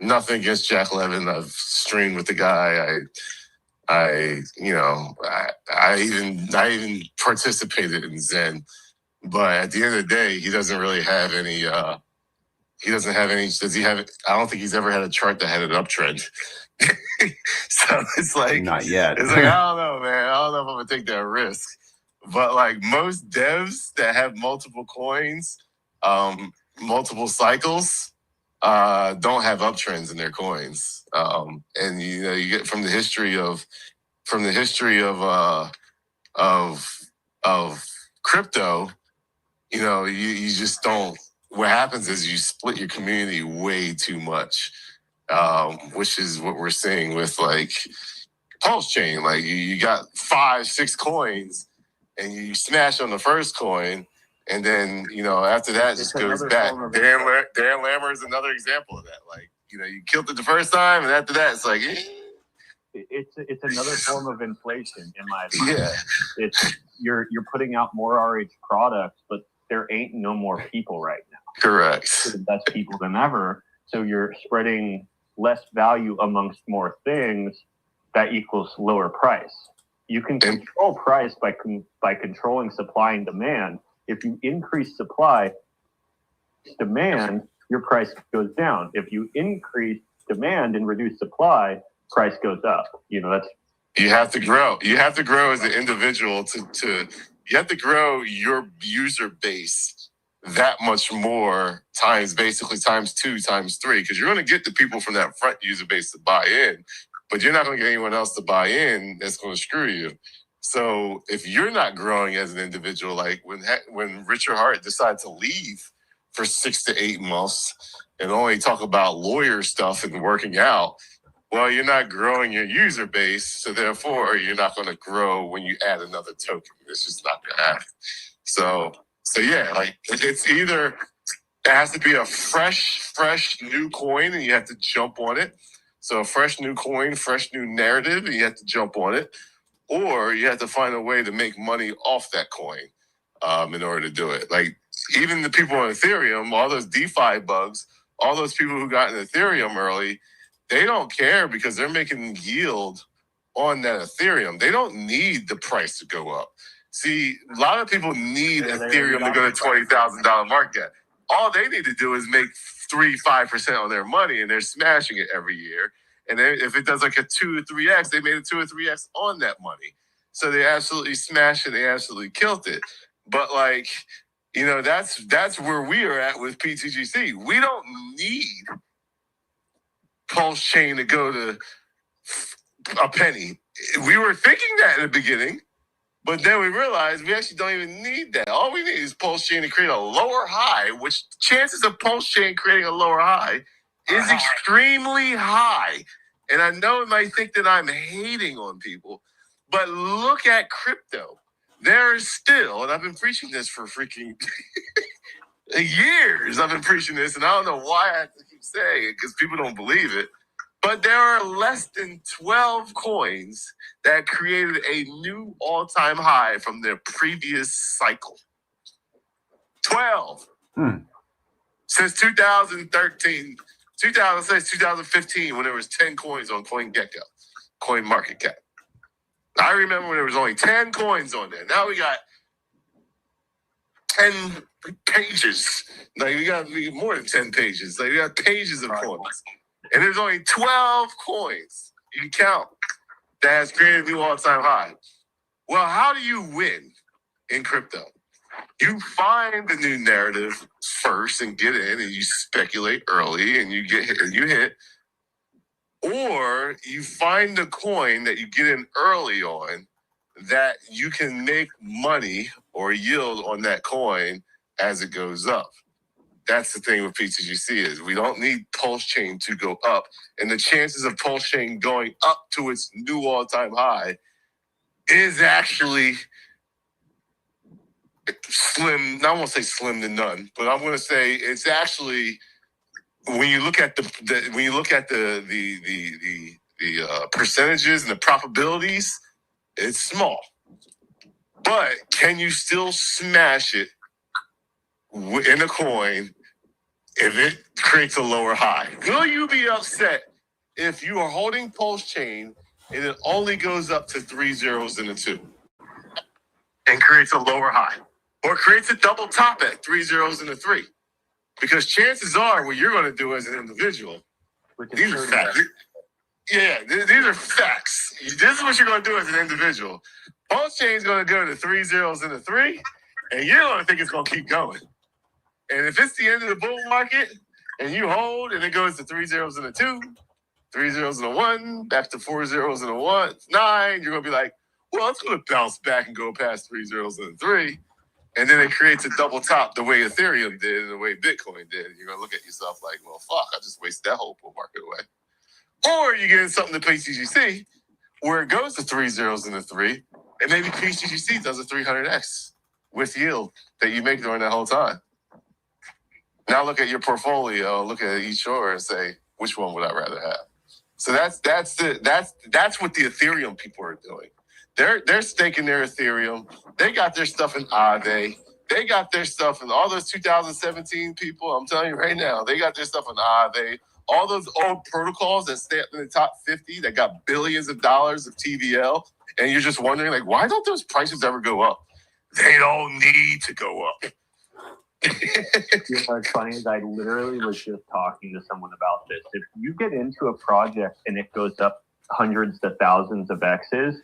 Nothing against Jack Levin. I've streamed with the guy. I even participated in Zen, but at the end of the day, he doesn't really have any. Does he have? I don't think he's ever had a chart that had an uptrend. So it's like, Not yet. It's like, I don't know, man. I don't know if I'm gonna take that risk. But like most devs that have multiple coins, multiple cycles, don't have uptrends in their coins. And you get from the history of crypto, you just don't. What happens is you split your community way too much, which is what we're seeing with like Pulse Chain. Like you got 5-6 coins, and you smash on the first coin, and then after that it just goes back. Dan Lammer is another example of that. Like you killed it the first time, and after that it's like. It's another form of inflation, in my opinion. Yeah, it's you're putting out more RH products, but there ain't no more people right now. Correct. There's less people than ever, so you're spreading less value amongst more things. That equals lower price. You can control price by controlling supply and demand. If you increase supply, demand, your price goes down. If you increase demand and reduce supply, price goes up. That's you have to grow. You have to grow as an individual to you have to grow your user base that much more times 2, times 3, because you're going to get the people from that front user base to buy in, but you're not going to get anyone else to buy in that's going to screw you. So if you're not growing as an individual, like when Richard Hart decided to leave for 6 to 8 months and only talk about lawyer stuff and working out, well, you're not growing your user base, so therefore you're not going to grow when you add another token. It's just not going to happen. So yeah, like it's either it has to be a fresh new coin, and you have to jump on it. So a fresh new coin, fresh new narrative, and you have to jump on it, or you have to find a way to make money off that coin in order to do it. Like even the people on Ethereum, all those DeFi bugs, all those people who got in Ethereum early. They don't care because they're making yield on that Ethereum. They don't need the price to go up. See, a lot of people need Ethereum to go to $20,000 market cap. All they need to do is make 3-5% on their money, and they're smashing it every year. And then if it does like a 2 or 3x, they made a 2 or 3x on that money. So they absolutely smashed it. They absolutely killed it. But like, that's where we are at with PTGC. We don't need Pulse Chain to go to a penny. We were thinking that in the beginning, but then we realized we actually don't even need that. All we need is Pulse Chain to create a lower high, which chances of Pulse Chain creating a lower high is extremely high. And I know it might think that I'm hating on people, but look at crypto. There is still, and I've been preaching this for freaking years. I've been preaching this, and I don't know why I have to keep saying it because people don't believe it. But there are less than 12 coins that created a new all-time high from their previous cycle. 12. Since 2013, 2015, when there was 10 coins on CoinGecko, CoinMarketCap. I remember when there was only 10 coins on there. Now we got 10 pages. Like we got more than 10 pages. Like we got pages of coins. And there's only 12 coins you can count that has created a new all-time high. Well, how do you win in crypto? You find the new narrative first and get in, and you speculate early, and you get hit, and you hit. Or you find the coin that you get in early on that you can make money or yield on that coin as it goes up. That's the thing with PTGC is we don't need Pulse Chain to go up. And the chances of Pulse Chain going up to its new all-time high is actually slim. I won't say slim to none, but I'm going to say it's actually when you look at the percentages and the probabilities, it's small. But can you still smash it in a coin if it creates a lower high? Will you be upset if you are holding Pulse Chain and it only goes up to 3 zeros and a 2 and creates a lower high, or creates a double top at 3 zeros and a 3. Because chances are what you're going to do as an individual, these are facts. Yeah, these are facts. This is what you're going to do as an individual. Pulse chain is going to go to 3 zeros and a 3, and you're going to think it's going to keep going. And if it's the end of the bull market and you hold and it goes to 3 zeros and a 2, 3 zeros and a 1, back to 4 zeros and a 1, 9, you're going to be like, well, it's going to bounce back and go past 3 zeros and a 3. And then it creates a double top the way Ethereum did and the way Bitcoin did. And you're going to look at yourself like, well, fuck, I just wasted that whole bull market away. Or you get something to PTGC where it goes to 3 zeros and a 3, and maybe PTGC does a 300x with yield that you make during that whole time. Now look at your portfolio, look at each shore and say, which one would I rather have? So that's what the Ethereum people are doing. They're staking their Ethereum. They got their stuff in Aave. They got their stuff in all those 2017 people. I'm telling you right now, they got their stuff in Aave. All those old protocols that stay up in the top 50 that got billions of dollars of TVL, and you're just wondering, like, why don't those prices ever go up? They don't need to go up. You know what's funny is I literally was just talking to someone about this. If you get into a project and it goes up hundreds to thousands of X's,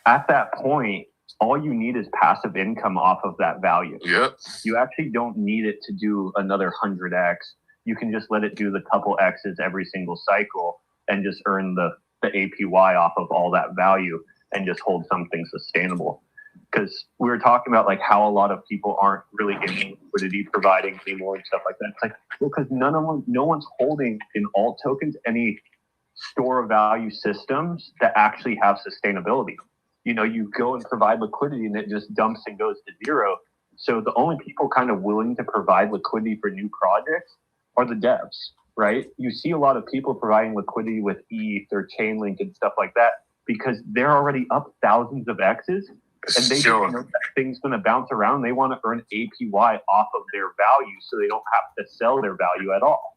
at that point, all you need is passive income off of that value. Yep. You actually don't need it to do another 100X. You can just let it do the couple X's every single cycle and just earn the APY off of all that value and just hold something sustainable. Because we were talking about like how a lot of people aren't really getting liquidity providing anymore and stuff like that. It's like, well, because no one's holding in alt tokens any store of value systems that actually have sustainability. You know, you go and provide liquidity and it just dumps and goes to zero. So the only people kind of willing to provide liquidity for new projects are the devs, right? You see a lot of people providing liquidity with ETH or Chainlink and stuff like that because they're already up thousands of X's and they just know that thing's going to bounce around. They want to earn APY off of their value so they don't have to sell their value at all.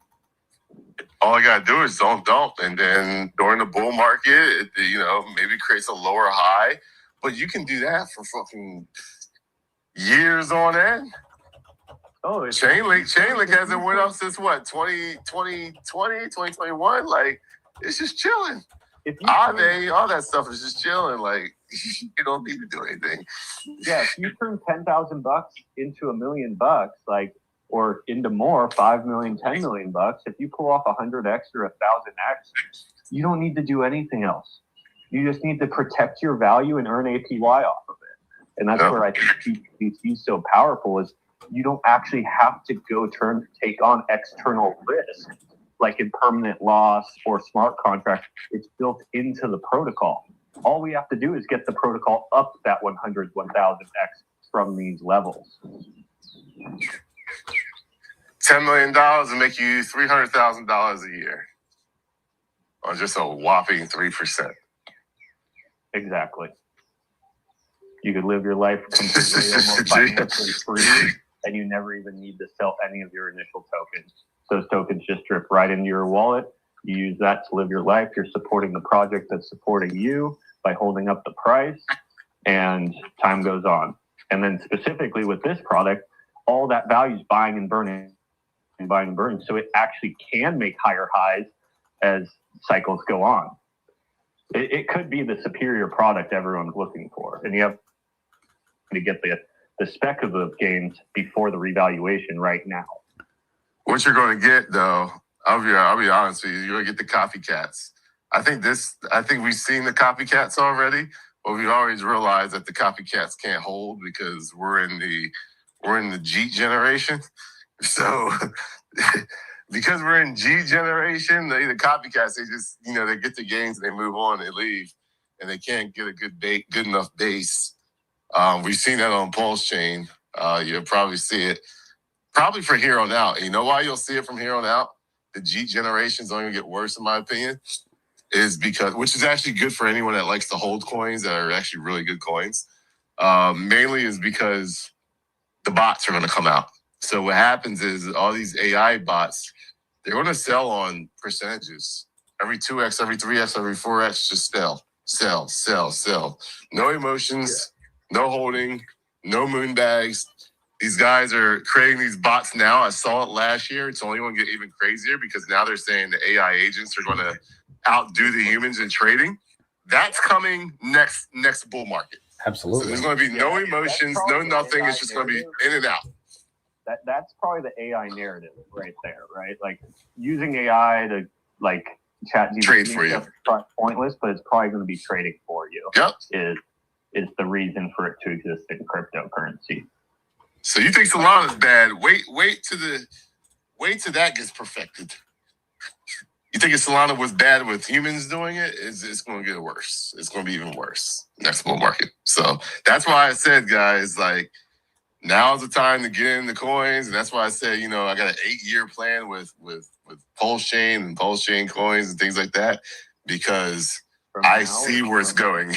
All I gotta do is don't dump, and then during the bull market, maybe creates a lower high. But you can do that for fucking years on end. Oh, Chainlink hasn't went up since what, 2020, 2021? Like, it's just chilling. Aave, all that stuff is just chilling. Like, you don't need to do anything. Yeah, if you turn $10,000 into $1 million, like, or into more, 5 million, 10 million bucks, if you pull off 100X or 1,000X, you don't need to do anything else. You just need to protect your value and earn APY off of it. And that's where I think PTGC is so powerful is you don't actually have to go take on external risk like in permanent loss or smart contract. It's built into the protocol. All we have to do is get the protocol up that 100, 1,000X from these levels. $10 million and make you $300,000 a year on just a whopping 3%. Exactly. You could live your life completely almost financially free, and you never even need to sell any of your initial tokens. Those tokens just drip right into your wallet. You use that to live your life. You're supporting the project that's supporting you by holding up the price, and time goes on. And then specifically with this product, all that value is buying and burning. So it actually can make higher highs as cycles go on. It could be the superior product everyone's looking for. And you have to get the speculative gains before the revaluation right now. What you're going to get, though, I'll be honest with you, you're going to get the copycats. I think we've seen the copycats already, but we've always realized that the copycats can't hold because we're in the G generation. So because we're in G generation, the copycats, they just, they get the gains and they move on, they leave, and they can't get a good enough base. We've seen that on Pulse Chain. You'll probably see it probably for here on out. And you know why you'll see it from here on out? The G generation is only going to get worse, in my opinion, is because, which is actually good for anyone that likes to hold coins that are actually really good coins. Mainly is because the bots are going to come out. So what happens is all these AI bots, they're going to sell on percentages. Every 2x, every 3x, every 4x, just sell, sell, sell. No emotions, no holding, no moon bags. These guys are creating these bots now. I saw it last year. It's only going to get even crazier because now they're saying the AI agents are going to outdo the humans in trading. That's coming next bull market. Absolutely. So there's going to be no emotions, no nothing. It's just going to be in and out. That's probably the AI narrative right there, right? Like using AI to like Trade for you. Pointless, but it's probably going to be trading for you. Yep. Is the reason for it to exist in cryptocurrency. So you think Solana's bad? Wait till that gets perfected. You think if Solana was bad with humans doing it, it's going to get worse. It's going to be even worse next bull market. So that's why I said, guys, like now's the time to get in the coins, and that's why I said, I got an 8-year plan with Pulse Chain and Pulse Chain coins and things like that because I see where it's going.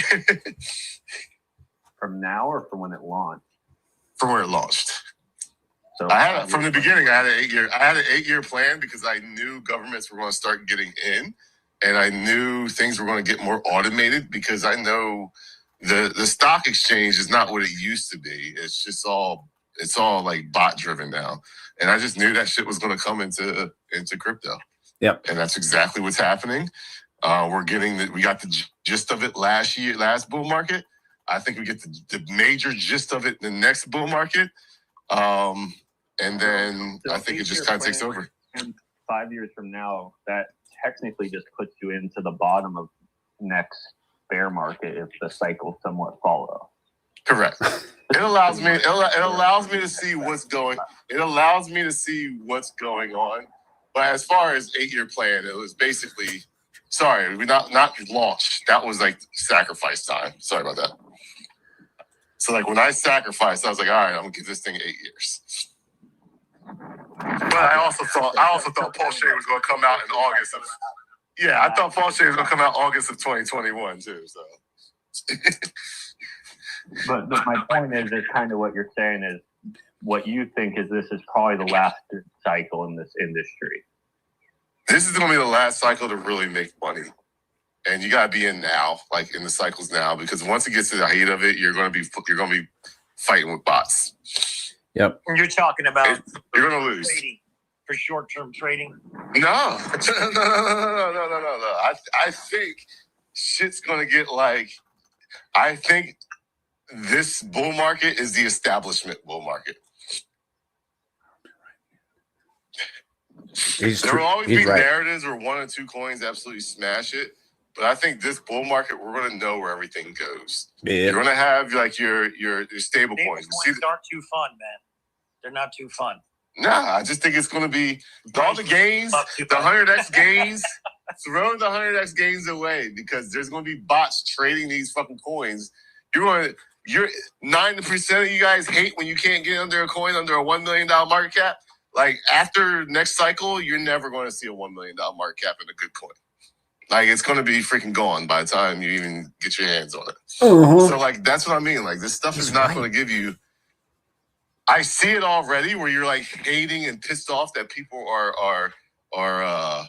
From now or from when it launched? From where it launched. So I had from the beginning. I had an 8-year plan because I knew governments were going to start getting in, and I knew things were going to get more automated because I know the stock exchange is not what it used to be. It's all like bot driven now, and I just knew that shit was going to come into crypto. Yep, and that's exactly what's happening. We got the gist of it last bull market. I think we get the major gist of it in the next bull market. And then I think it just kind of takes over. 5 years from now, that technically just puts you into the bottom of next bear market if the cycle somewhat follow. Correct. It allows me to see what's going. It allows me to see what's going on. But as far as 8-year plan, it was basically we not launched. That was like sacrifice time. Sorry about that. So like when I sacrificed, I was like, all right, I'm gonna give this thing 8 years. But I also thought Pulse Chain was gonna come out in August of. Yeah, I thought Pulse Chain was gonna come out August of 2021 too. So. But my point is kind of what you're saying is what you think is this is probably the last cycle in this industry. This is gonna be the last cycle to really make money. And you gotta be in now, like in the cycles now, because once it gets to the heat of it, you're gonna be fighting with bots. Yep. You're talking about you're gonna lose for short-term trading. No. I think shit's gonna get like. I think this bull market is the establishment bull market. There will always be narratives where 1 or 2 coins absolutely smash it. But I think this bull market, we're going to know where everything goes. Yeah. You're going to have like your stable coins. Coins aren't too fun, man. They're not too fun. Nah, I just think it's going to be all the gains, the 100x gains. Throw the 100x gains away because there's going to be bots trading these fucking coins. You're 90% of you guys hate when you can't get under a coin under a $1 million market cap. Like after next cycle, you're never going to see a $1 million market cap in a good coin. Like it's going to be freaking gone by the time you even get your hands on it. Uh-huh. So like that's what I mean. Like this stuff is not going to give you. I see it already where you're like hating and pissed off that people are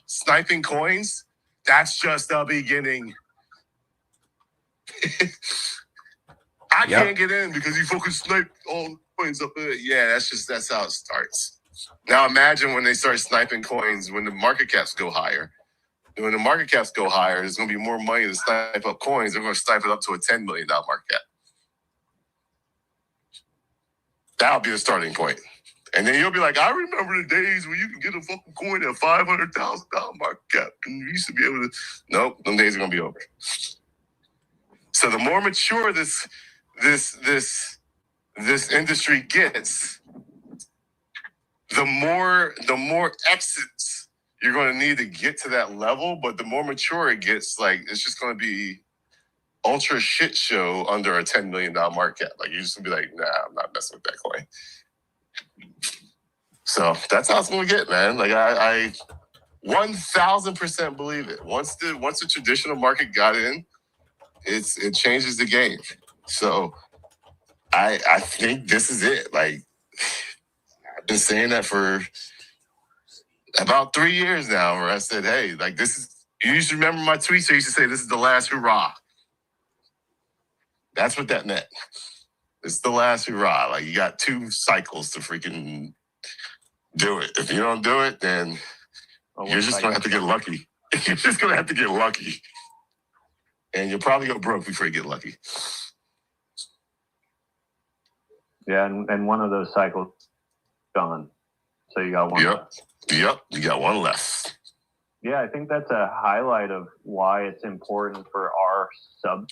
sniping coins. That's just the beginning. I can't get in because you fucking snipe all the coins up there. Yeah, that's how it starts. Now imagine when they start sniping coins when the market caps go higher. When the market caps go higher, there's going to be more money to snipe up coins. They're going to snipe it up to a $10 million market cap. That'll be the starting point. And then you'll be like, I remember the days when you can get a fucking coin at $500,000 market cap. And you used to be able to. Nope, them days are going to be over. So the more mature this industry gets, the more exits you're going to need to get to that level, but the more mature it gets, like it's just going to be ultra shit show under a $10 million market cap. Like you're just gonna be like, nah, I'm not messing with that coin. So that's how it's going to get, man. Like I 1000% believe it. Once the traditional market got in, it changes the game. So I think this is it. Like I've been saying that for about 3 years now, where I said, hey, like this is, you used to remember my tweets. I used to say, this is the last hurrah. That's what that meant. It's the last hurrah. Like, you got 2 cycles to freaking do it. If you don't do it, then you're just going to have to get lucky. You're just going to have to get lucky. And you'll probably go broke before you get lucky. Yeah, and one of those cycles gone. So you got one left. Yep, you got one left. Yeah, I think that's a highlight of why it's important for our sub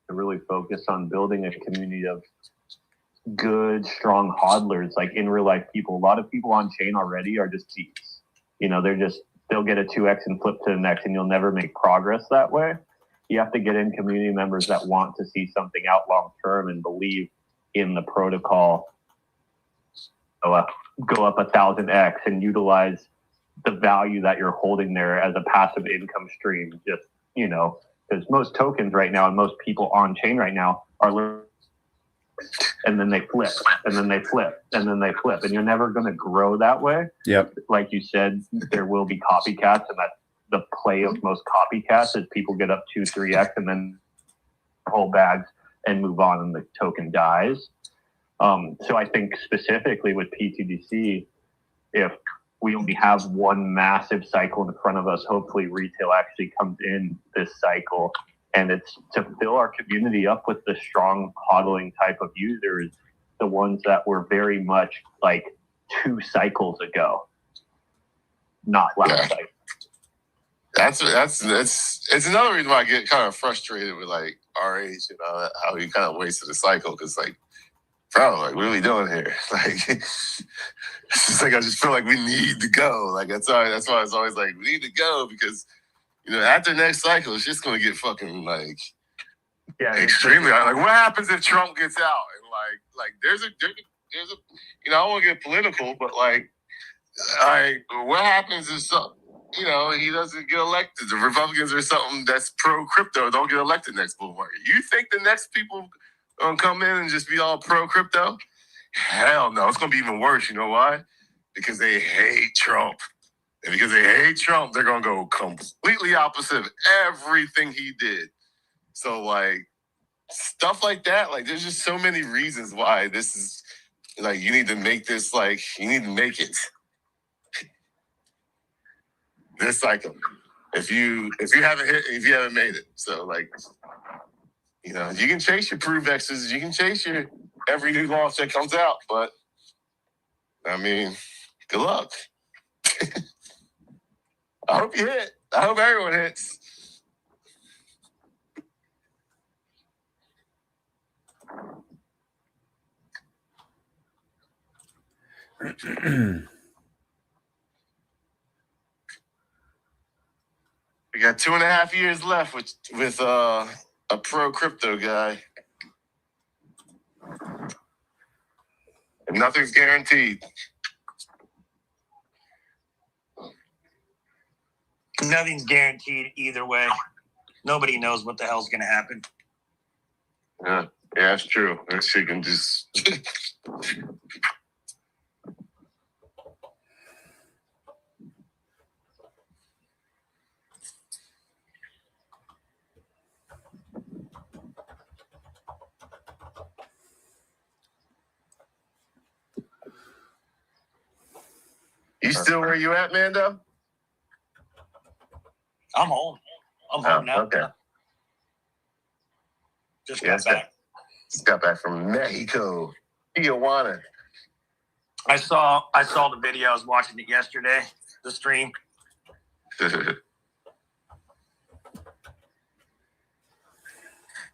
to really focus on building a community of good, strong hodlers, like in real life people. A lot of people on chain already are just cheats. You know, they'll get a 2x and flip to the next, and you'll never make progress that way. You have to get in community members that want to see something out long term and believe in the protocol. Go up 1,000x and utilize the value that you're holding there as a passive income stream. Just, you know, because most tokens right now and most people on chain right now are, and then they flip, and then they flip, and then they flip, and you're never going to grow that way. Yep. Like you said, there will be copycats, and that's the play of most copycats is people get up 2-3x and then whole bags and move on, and the token dies. So I think specifically with PTDC, if we only have one massive cycle in front of us, hopefully retail actually comes in this cycle, and it's to fill our community up with the strong hodling type of users, the ones that were very much like 2 cycles ago, not last cycle. It's another reason why I get kind of frustrated with like our age, you know, how we kind of wasted a cycle, because like, bro, like, what are we doing here? Like, it's just like I just feel like we need to go. Like that's why it's always like we need to go, because you know after next cycle it's just gonna get fucking like extremely hard. Like what happens if Trump gets out and like there's a you know I don't want to get political, but like what happens if some, you know, he doesn't get elected? The Republicans or something that's pro crypto don't get elected next bull market. You think the next people gonna come in and just be all pro crypto? Hell no, it's gonna be even worse. You know why? Because they hate Trump. And because they hate Trump, they're gonna go completely opposite of everything he did. So like stuff like that, like there's just so many reasons why this is like you need to make this, like you need to make it this cycle. If you haven't made it. So like, you know, you can chase your prove X's, you can chase your every new launch that comes out, but I mean, good luck. I hope you hit. I hope everyone hits. We got 2.5 years left with a pro crypto guy. And nothing's guaranteed. Nothing's guaranteed either way. Nobody knows what the hell's going to happen. Yeah, that's true. She can just. You still where you at, Mando? I'm home. I'm home now. Okay. Just got back. Just got back from Mexico, Tijuana. I saw the video. I was watching it yesterday, the stream.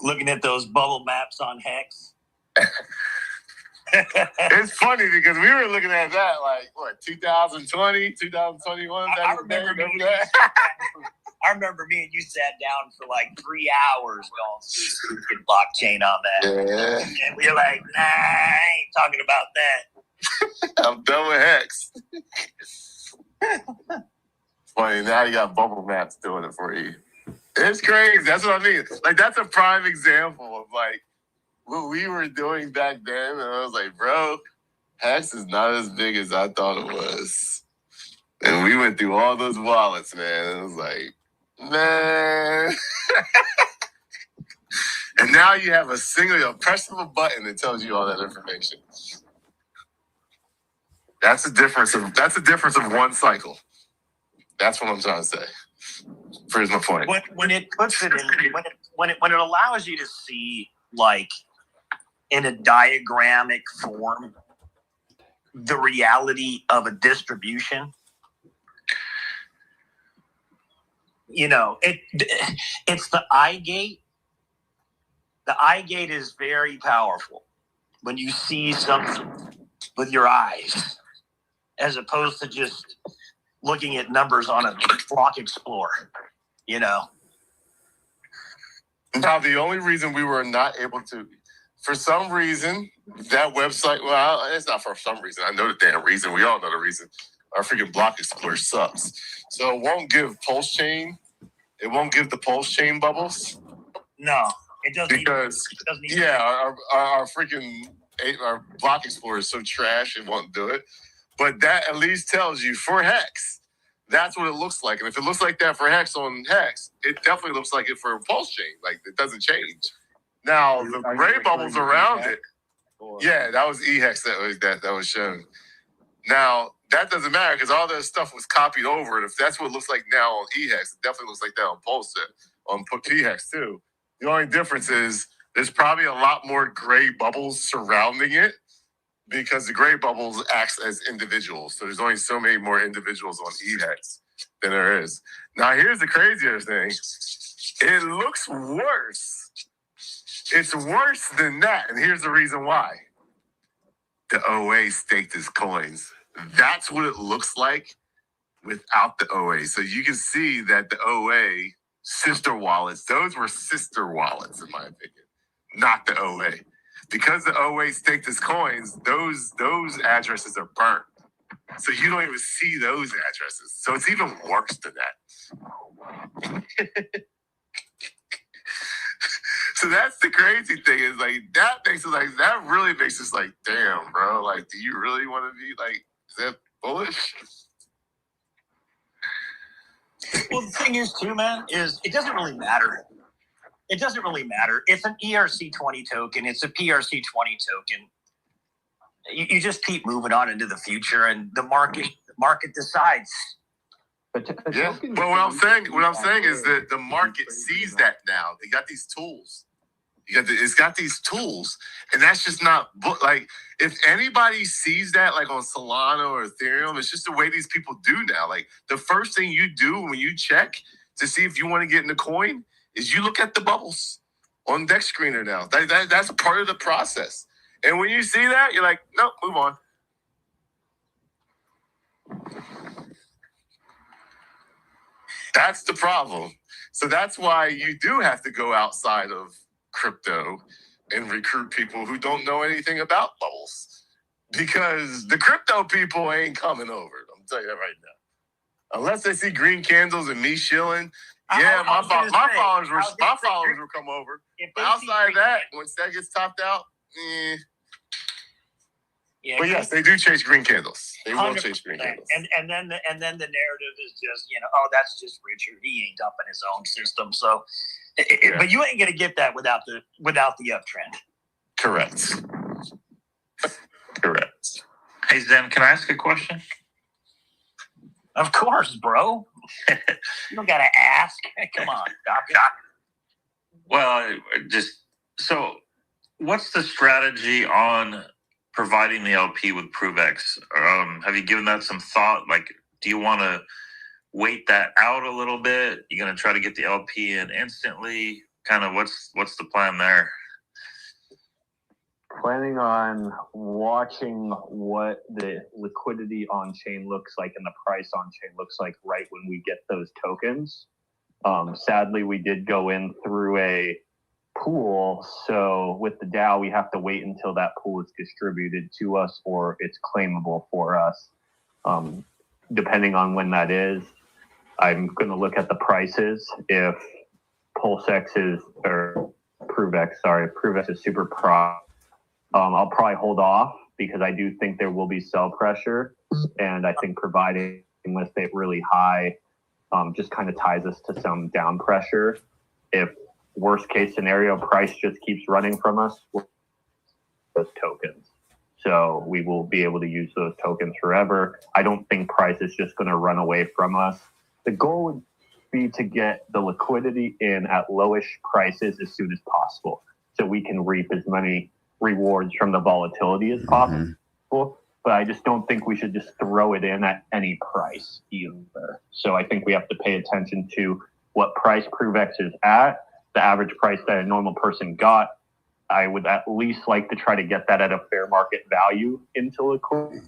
Looking at those bubble maps on Hex. It's funny because we were looking at that like, what, 2020, 2021? I remember that. I remember me and you sat down for like 3 hours going through the blockchain on that. Yeah. And we were like, nah, I ain't talking about that. I'm done with Hex. Funny, now you got bubble maps doing it for you. It's crazy. That's what I mean. Like, that's a prime example of like what we were doing back then. And I was like, bro, Hex is not as big as I thought it was. And we went through all those wallets, man. And it was like, man. And now you have a press of a button that tells you all that information. That's a difference of one cycle. That's what I'm trying to say. Here's my point. When it puts it in, when it allows you to see, like, in a diagrammic form, the reality of a distribution, it's the eye gate. The eye gate is very powerful when you see something with your eyes, as opposed to just looking at numbers on a block explorer, Now, the only reason we were not able to, for some reason, that website, well, it's not for some reason. I know the damn reason. We all know the reason. Our freaking block explorer sucks. So it won't give pulse chain. It won't give the pulse chain bubbles. No, it doesn't. Because, our freaking our block explorer is so trash, it won't do it. But that at least tells you for Hex, that's what it looks like. And if it looks like that for Hex on Hex, it definitely looks like it for pulse chain. Like, it doesn't change. Now, the gray bubbles around it, yeah, that was E-Hex that was shown. Now, that doesn't matter because all that stuff was copied over. And if that's what it looks like now on E-Hex, it definitely looks like that on Pulse set, on P-Hex too. The only difference is there's probably a lot more gray bubbles surrounding it because the gray bubbles acts as individuals. So there's only so many more individuals on E-Hex than there is. Now, here's the crazier thing. It looks worse. It's worse than that. And here's the reason why. The OA staked his coins. That's what it looks like without the OA. So you can see that the OA sister wallets, those were sister wallets, in my opinion, not the OA. Because the OA staked his coins, those addresses are burnt. So you don't even see those addresses. So it's even worse than that. So that's the crazy thing is like that really makes us like, damn, bro. Like, do you really want to be like, is that bullish? Well, the thing is, too, man, is it doesn't really matter. It doesn't really matter. It's an ERC20 token. It's a PRC20 token. You just keep moving on into the future, and the market decides. Yeah. But what I'm saying is that the market sees that now. They got these tools. It's got these tools, and that's just not like if anybody sees that, like on Solana or Ethereum, it's just the way these people do now. Like the first thing you do when you check to see if you want to get in the coin is you look at the bubbles on Dex Screener now. That's part of the process. And when you see that, you're like, nope, move on. That's the problem. So that's why you do have to go outside of crypto and recruit people who don't know anything about bubbles. Because the crypto people ain't coming over. I'm telling you that right now. Unless they see green candles and me shilling, yeah, my followers will come over. Outside of that, once that gets topped out, Yeah, but yes, they do chase green candles. They will chase green candles. And then the narrative is just, oh, that's just Richard. He ain't up in his own system. So, but you ain't gonna get that without the uptrend. Correct. Correct. Hey Zen, can I ask a question? Of course, bro. You don't gotta ask. Come on, Doc. Well, so what's the strategy on providing the LP with ProveX? Have you given that some thought? Like, do you want to wait that out a little bit? You're going to try to get the LP in instantly? Kind of what's the plan there? Planning on watching what the liquidity on chain looks like and the price on chain looks like right when we get those tokens. Sadly, we did go in through a pool, so with the DAO we have to wait until that pool is distributed to us or it's claimable for us, depending on when that is. I'm going to look at the prices. If PulseX is or ProveX is super I'll probably hold off because I do think there will be sell pressure, and I think providing list it really high just kind of ties us to some down pressure if worst case scenario, price just keeps running from us, those tokens. So we will be able to use those tokens forever. I don't think price is just going to run away from us. The goal would be to get the liquidity in at lowish prices as soon as possible, so we can reap as many rewards from the volatility as possible. But I just don't think we should just throw it in at any price either. So I think we have to pay attention to what price ProveX is at, the average price that a normal person got. I would at least like to try to get that at a fair market value into liquidity,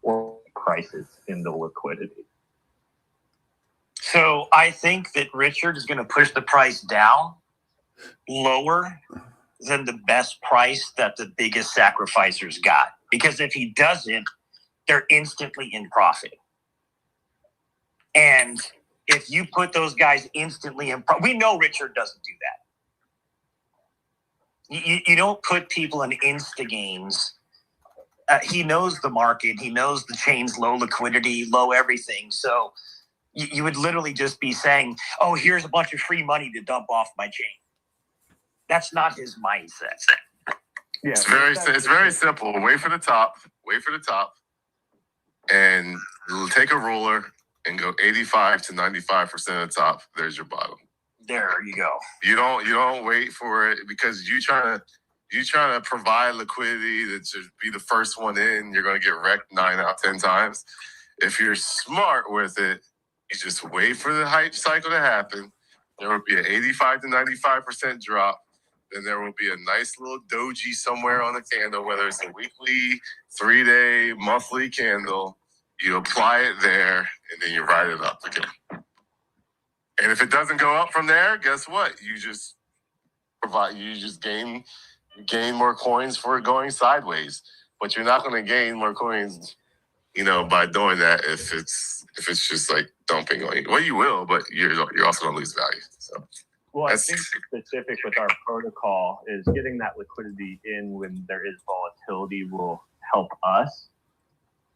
or prices into liquidity. So I think that Richard is going to push the price down lower than the best price that the biggest sacrificers got. Because if he doesn't, they're instantly in profit. And if you put those guys instantly in profit, we know Richard doesn't do that. You don't put people in insta games. He knows the market. He knows the chain's low liquidity, low everything. So you would literally just be saying, oh, here's a bunch of free money to dump off my chain. That's not his mindset. Yeah, It's very simple. Wait for the top, and take a ruler and go 85 to 95% of the top. There's your bottom. There you go. You don't wait for it, because you trying to provide liquidity that should be the first one in. You're going to get wrecked 9 out of 10 times. If you're smart with it, you just wait for the hype cycle to happen. There will be an 85 to 95% drop. Then there will be a nice little doji somewhere on the candle, whether it's a weekly, 3-day, monthly candle. You apply it there, and then you ride it up again. And if it doesn't go up from there, guess what? You just gain more coins for it going sideways. But you're not going to gain more coins, by doing that if it's just like dumping on you. Well, you will, but you're also going to lose value. So. Well, I think specific with our protocol is getting that liquidity in when there is volatility will help us.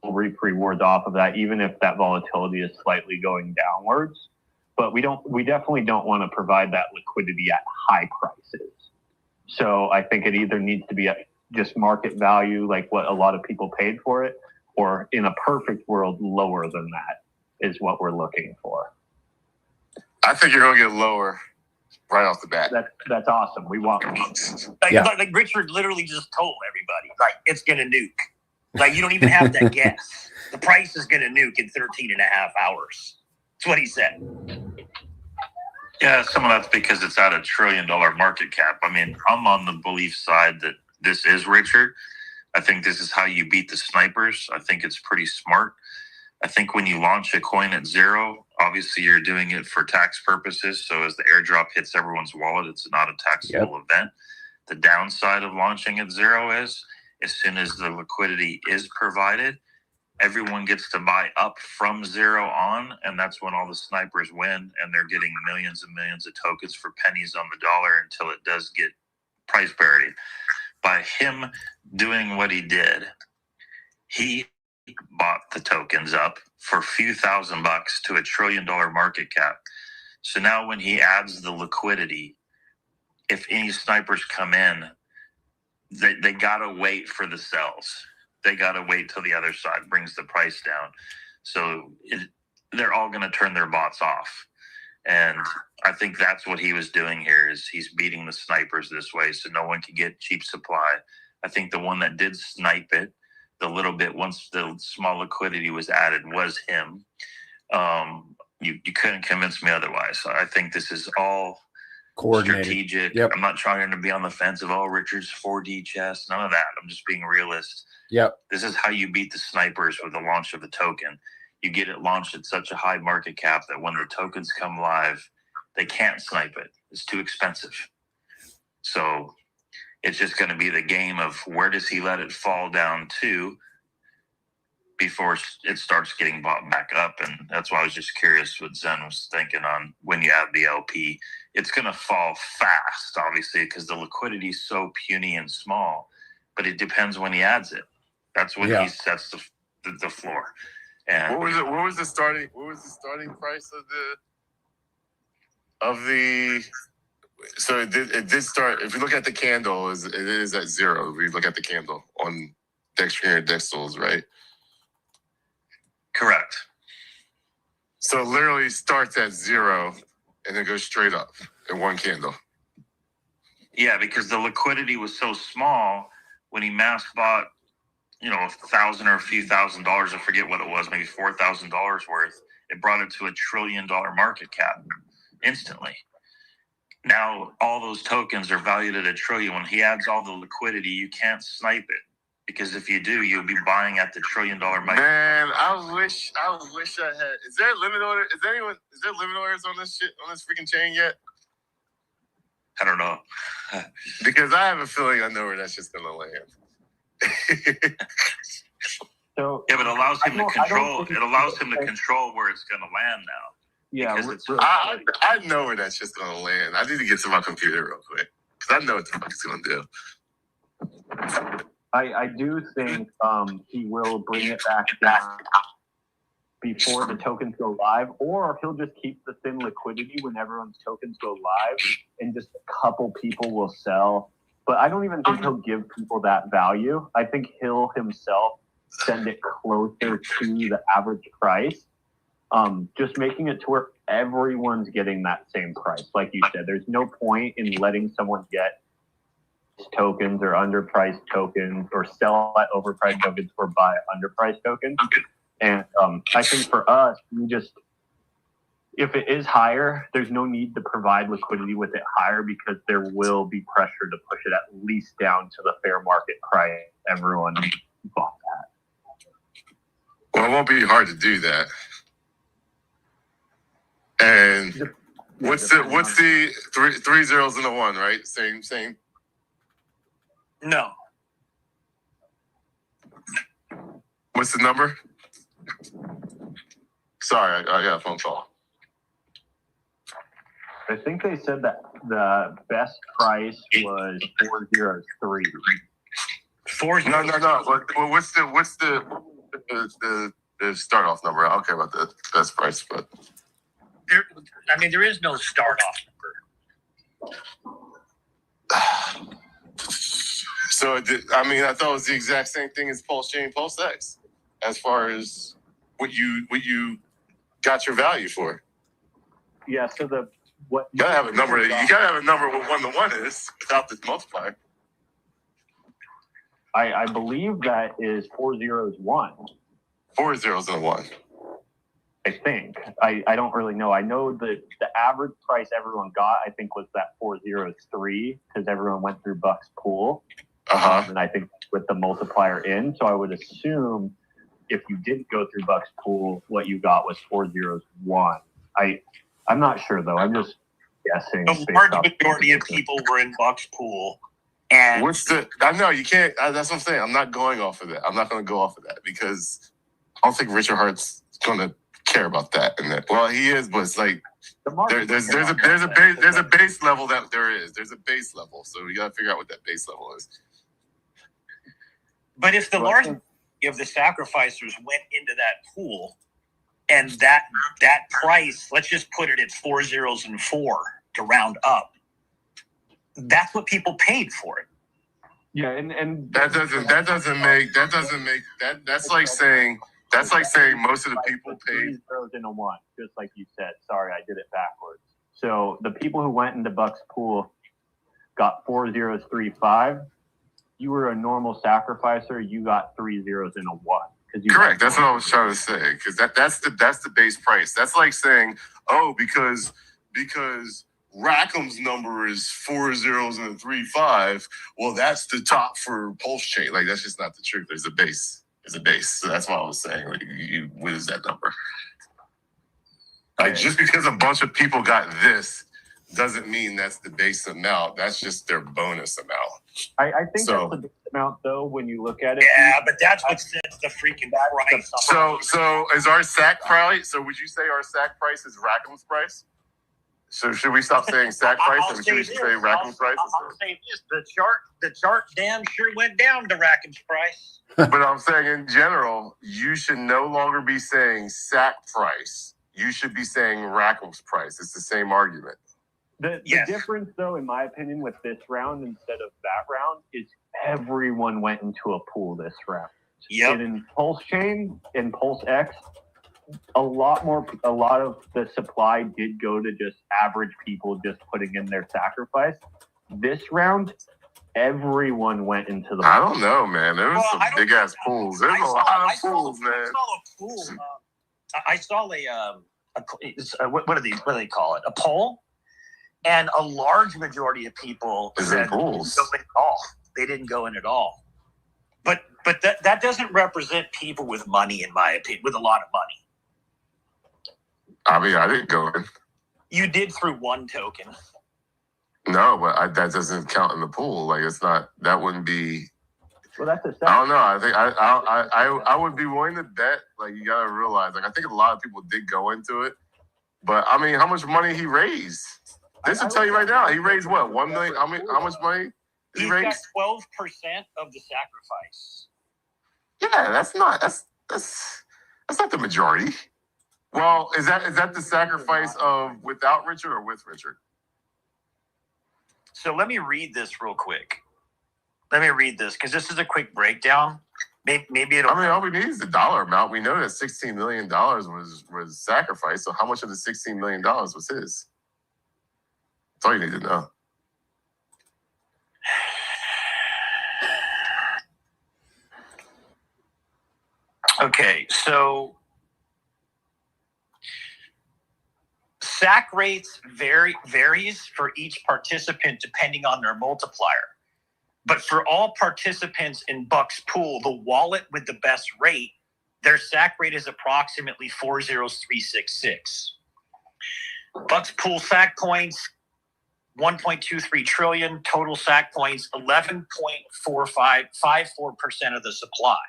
We'll reap rewards off of that, even if that volatility is slightly going downwards. But we definitely don't want to provide that liquidity at high prices. So I think it either needs to be at just market value, like what a lot of people paid for it, or in a perfect world, lower than that is what we're looking for. I think you're going to get lower right off the bat. That's awesome. We want like Richard literally just told everybody, like, it's going to nuke. Like, you don't even have to guess. The price is going to nuke in 13 and a half hours. That's what he said. Yeah, some of that's because it's at $1 trillion market cap. I mean, I'm on the belief side that this is Richard. I think this is how you beat the snipers. I think it's pretty smart. I think when you launch a coin at zero, obviously you're doing it for tax purposes. So as the airdrop hits everyone's wallet, it's not a taxable event. The downside of launching at zero is, as soon as the liquidity is provided, everyone gets to buy up from zero on, and that's when all the snipers win, and they're getting millions and millions of tokens for pennies on the dollar until it does get price parity. By him doing what he did, he bought the tokens up for a few $1,000 to $1 trillion market cap. So now when he adds the liquidity, if any snipers come in, they gotta wait for the sells. They gotta wait till the other side brings the price down. So they're all gonna turn their bots off. And I think that's what he was doing here, is he's beating the snipers this way so no one can get cheap supply. I think the one that did snipe it the little bit once the small liquidity was added was him. You couldn't convince me otherwise. So I think this is all strategic. Yep. I'm not trying to be on the fence of, Richard's 4D chess. None of that. I'm just being realist. Yep. This is how you beat the snipers with the launch of the token. You get it launched at such a high market cap that when the tokens come live, they can't snipe it. It's too expensive. So it's just going to be the game of where does he let it fall down to before it starts getting bought back up. And that's why I was just curious what Zen was thinking on when you add the LP. It's going to fall fast, obviously, because the liquidity is so puny and small. But it depends when he adds it. That's when he sets the floor. And what was the starting price of the So it did start. If you look at the candle, it is at zero. If you look at the candle on Dextrine Dexels, right? Correct. So it literally starts at zero and then goes straight up in one candle. Yeah, because the liquidity was so small when he mass bought, $1,000 or a few $1,000s. I forget what it was, maybe $4,000 worth. It brought it to $1 trillion market cap instantly. Now all those tokens are valued at $1 trillion. When he adds all the liquidity, you can't snipe it, because if you do, you'll be buying at the $1 trillion market. Man, I wish I had. Is there limit order? Is there limit orders on this shit on this freaking chain yet? I don't know. Because I have a feeling I know where that's just gonna land. So Yeah, but it allows him to control. think It allows him to control where it's going to land now. yeah, Because it's I know where that's just gonna land. I need to get to my computer real quick because I know what the fuck it's gonna do. I do think he will bring it back down before the tokens go live, or he'll just keep the thin liquidity when everyone's tokens go live, and just a couple people will sell. But I don't even think he'll give people that value. I think he'll himself send it closer to the average price, just making it to where everyone's getting that same price. Like you said, there's no point in letting someone get tokens or underpriced tokens, or sell at overpriced tokens, or buy underpriced tokens. And I think for us, if it is higher, there's no need to provide liquidity with it higher, because there will be pressure to push it at least down to the fair market price. Everyone bought that. Well, it won't be hard to do that. And what's the three zeros and a one, right? Same. No. What's the number? Sorry, I got a phone call. I think they said that the best price was 403. No. What's the start off number? I don't care about the best price, but There is no start off number. So I thought it was the exact same thing as Pulse Chain, Pulse X, as far as what you got your value for. Yeah. So you gotta have a number. You gotta have a number what 1 to 1 is without the multiplier. I believe that is 401. 4 zeros and a 1. I think. I don't really know. I know that the average price everyone got, I think, was that 403, because everyone went through Buck's pool. And I think with the multiplier in. So I would assume if you didn't go through Buck's pool, what you got was 401. I'm not sure though. I'm just guessing. The large majority of people were in Buck's pool. And I know you can't. That's what I'm saying. I'm not going off of that. I'm not going to go off of that, because I don't think Richard Hart's going to care about that. And well, he is, but it's like there's a base level that there is. There's a base level, so you got to figure out what that base level is. But if the large majority of the sacrificers went into that pool, and that price, let's just put it at 4 zeros and 4 to round up, that's what people paid for it. Yeah, and that's like saying most of the people paid 3 zeros and a 1, just like you said. Sorry, I did it backwards. So the people who went into Buck's pool got 4035. You were a normal sacrificer. You got 3 zeros and a 1. Correct. That's what I was trying to say. Because that's the base price. That's like saying, oh, because Rackham's number is 4 zeros and a 35. Well, that's the top for Pulse Chain. Like, that's just not the truth. There's a base. So that's what I was saying. Like, what is that number? Like, just because a bunch of people got this doesn't mean that's the base amount. That's just their bonus amount. I think that's the base amount, though, when you look at it. Yeah, but that's what sets the freaking price. So is our SAC price? So would you say our SAC price is Rackham's price? So should we stop saying SAC price and should we say Rackham's price? I'll say this: the chart damn sure went down to Rackham's price. But I'm saying in general, you should no longer be saying SAC price. You should be saying Rackham's price. It's the same argument. The Yes. difference, though, in my opinion, with this round instead of that round is everyone went into a pool this round. Yep. And in Pulse Chain, in Pulse X, a lot of the supply did go to just average people just putting in their sacrifice. This round, everyone went into the pool. I don't know, man. There was Well, I some don't- big ass pools. There's a lot of pools, man. I saw a pool. I saw what do they call it? A poll, and a large majority of people Is in said pools. they didn't go in at all. But that doesn't represent people with money, in my opinion, with a lot of money. I mean, I didn't go in. You did through one token. No, but that doesn't count in the pool. Like, it's not. That wouldn't be. Well, that's a I don't know. I think I would be willing to bet. Like, you gotta realize. Like, I think a lot of people did go into it, but I mean, how much money he raised? This will tell you right now. He raised what? 1 million. How much money did he He's got raise? 12% of the sacrifice. Yeah, that's not the majority. Well, is that the sacrifice of without Richard or with Richard? So let me read this real quick. Let me read this because this is a quick breakdown. Maybe it'll. I mean, all we need is the dollar amount. We know that $16 million was sacrificed. So how much of the $16 million was his? That's all you need to know. Okay, so SAC rates varies for each participant depending on their multiplier. But for all participants in Buck's pool, the wallet with the best rate, their SAC rate is approximately 40366. Buck's pool SAC points, 1.23 trillion. Total SAC points, 11.54% of the supply.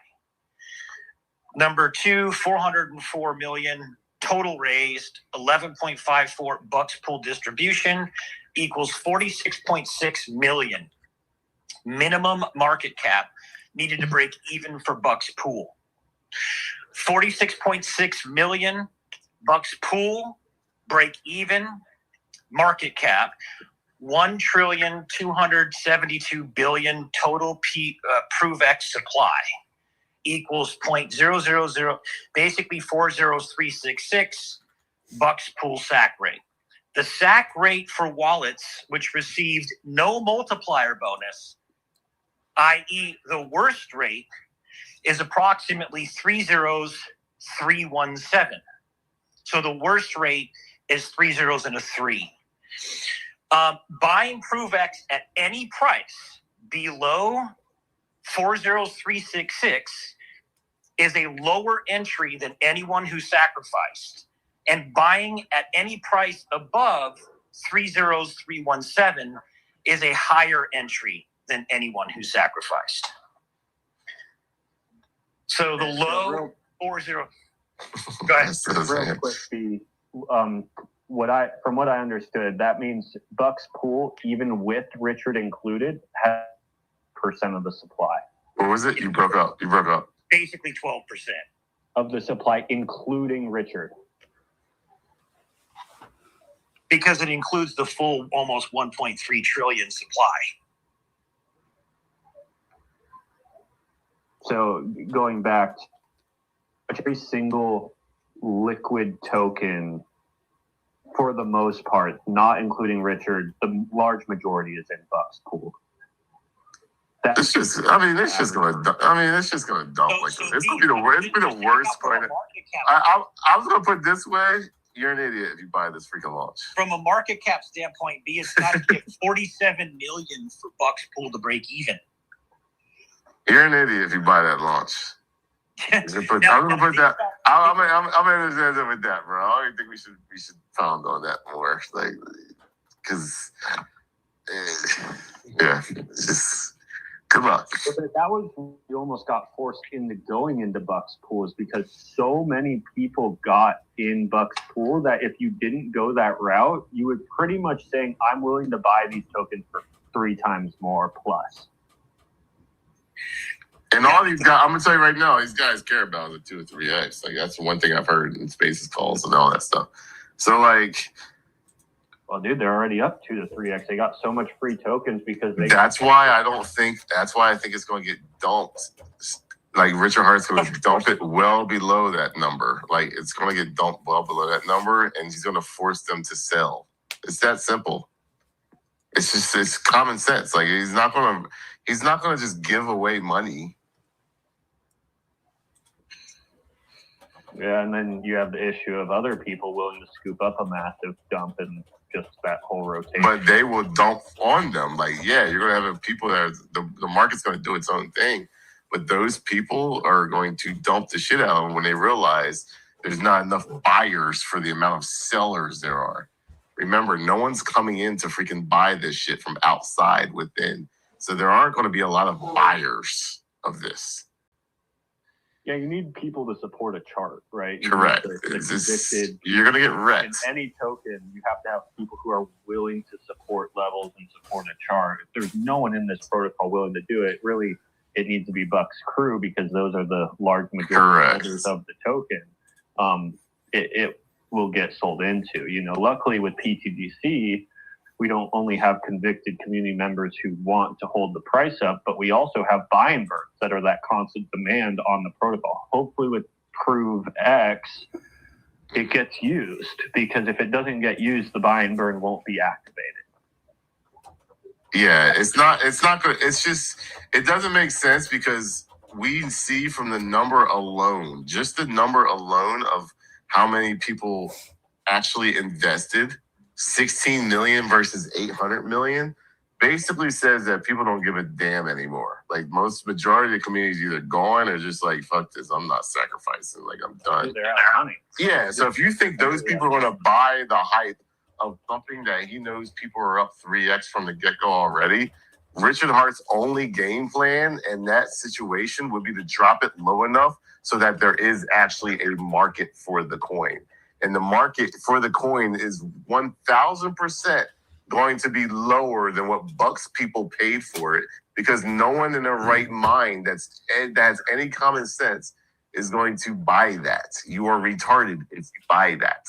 Number two, 404 million. Total raised, 11.54. Buck's pool distribution equals 46.6 million. Minimum market cap needed to break even for Buck's pool. 46.6 million. Buck's pool break even. Market cap 1,272 billion. Total ProveX supply equals 0.000, basically 40366. Buck's pool SAC rate. The SAC rate for wallets which received no multiplier bonus, i.e. the worst rate, is approximately 30317. So the worst rate is 3 zeros and a 3. Buying ProveX at any price below 40366 is a lower entry than anyone who sacrificed. And buying at any price above 30317 is a higher entry than anyone who sacrificed. So the low 40. Go ahead. Real quick, from what I understood, that means Buck's pool, even with Richard included, has % of the supply. What was it? You broke up. Basically 12%. Of the supply, including Richard. Because it includes the full almost 1.3 trillion supply. So going back, every single liquid token, for the most part, not including Richard, the large majority is in Buck's pool. It's just gonna dump. It's gonna dump like this. It's gonna be the worst. It's gonna be the worst point. I was gonna put it this way. You're an idiot if you buy this freaking launch. From a market cap standpoint, B has got to get 47 million for Buck's pool to break even. You're an idiot if you buy that launch. I'm gonna put that. I'm gonna with that, bro. I don't think we should pound on that more, like, because yeah, it's just good luck. But that was you almost got forced into going into Buck's pools because so many people got in Buck's pool that if you didn't go that route, you would pretty much saying, "I'm willing to buy these tokens for 3 times more plus." And all these guys, I'm gonna tell you right now, these guys care about the 2 or 3x. Like, that's one thing I've heard in Spaces calls and all that stuff. So, like, Well, dude, they're already up 2 to 3x. They got so much free tokens because they. That's why I think it's going to get dumped. Like Richard Hart's going to dump it well below that number. Like it's going to get dumped well below that number, and he's going to force them to sell. It's that simple. It's common sense. Like he's not going to just give away money. Yeah, and then you have the issue of other people willing to scoop up a massive dump and just that whole rotation. But they will dump on them. Like, yeah, you're going to have people that the market's going to do its own thing. But those people are going to dump the shit out of them when they realize there's not enough buyers for the amount of sellers there are. Remember, no one's coming in to freaking buy this shit from outside within. So there aren't going to be a lot of buyers of this. Yeah, you need people to support a chart, right? Correct. You're going to get wrecked. In any token, you have to have people who are willing to support levels and support a chart. If there's no one in this protocol willing to do it, really, it needs to be Buck's crew because those are the large majority holders of the token. It will get sold into. Luckily with PTGC, we don't only have convicted community members who want to hold the price up, but we also have buy and burns that are that constant demand on the protocol. Hopefully with Prove X, it gets used because if it doesn't get used, the buy and burn won't be activated. Yeah, it's not good. It's just, it doesn't make sense because we see from the number alone, just the number alone of how many people actually invested, 16 million versus 800 million, basically says that people don't give a damn anymore. Like majority of the community is either gone or just like, fuck this, I'm not sacrificing, like I'm done. They're out of money. Yeah, so if you think those people are going to buy the hype of something that he knows people are up 3x from the get-go already, Richard Hart's only game plan in that situation would be to drop it low enough so that there is actually a market for the coin. And the market for the coin is 1,000% going to be lower than what Buck's people paid for it because no one in their right mind that's any common sense is going to buy that. You are retarded if you buy that.